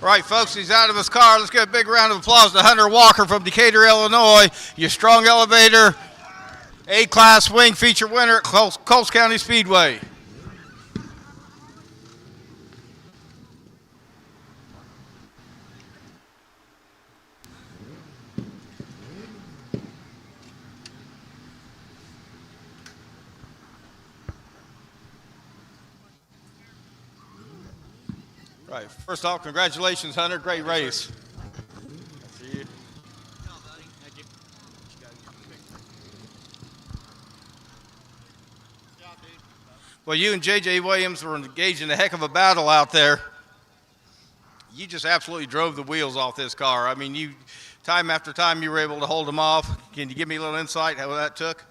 All right, folks, he's out of his car. Let's give a big round of applause to Hunter Walker from Decatur, Illinois, your Strong Elevator A-Class Wing feature winner at Coles County Speedway. Right. First off, congratulations, Hunter. Great race. See you. Well, you and J.J. Williams were engaged in a heck of a battle out there. You just absolutely drove the wheels off this car. I mean, you time after time you were able to hold them off. Can you give me a little insight how that took?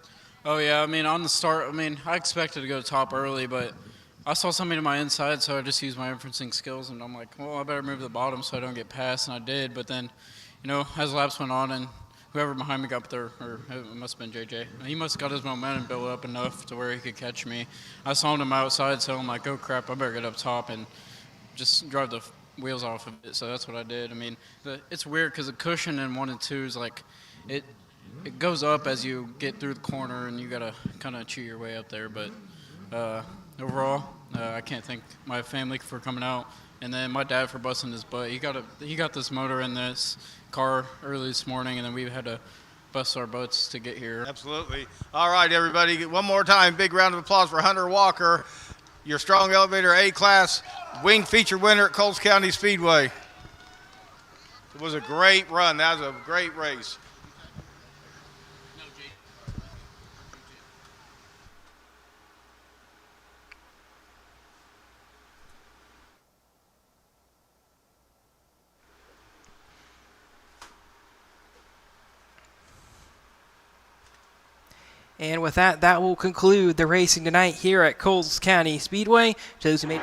Oh, yeah. I mean, on the start, I expected to go top early, but I saw something to my inside, so I just used my inferencing skills, and I'm like, well, I better move to the bottom so I don't get passed, and I did. But then, as laps went on and whoever behind me got there, or it must have been JJ, he must have got his momentum built up enough to where he could catch me. I saw him outside, so I'm like, oh, crap, I better get up top and just drive the wheels off of it. So that's what I did. It's weird because the cushion in 1 and 2 is like it goes up as you get through the corner, and you got to kind of chew your way up there. But overall, I can't thank my family for coming out, and then my dad for busting his butt. He got this motor in this car early this morning, and then we had to bust our butts to get here. Absolutely. All right, everybody. One more time, big round of applause for Hunter Walker, your strong elevator A-Class Wing feature winner at Coles County Speedway. It was a great run. That was a great race. And with that, that will conclude the racing tonight here at Coles County Speedway. To those who made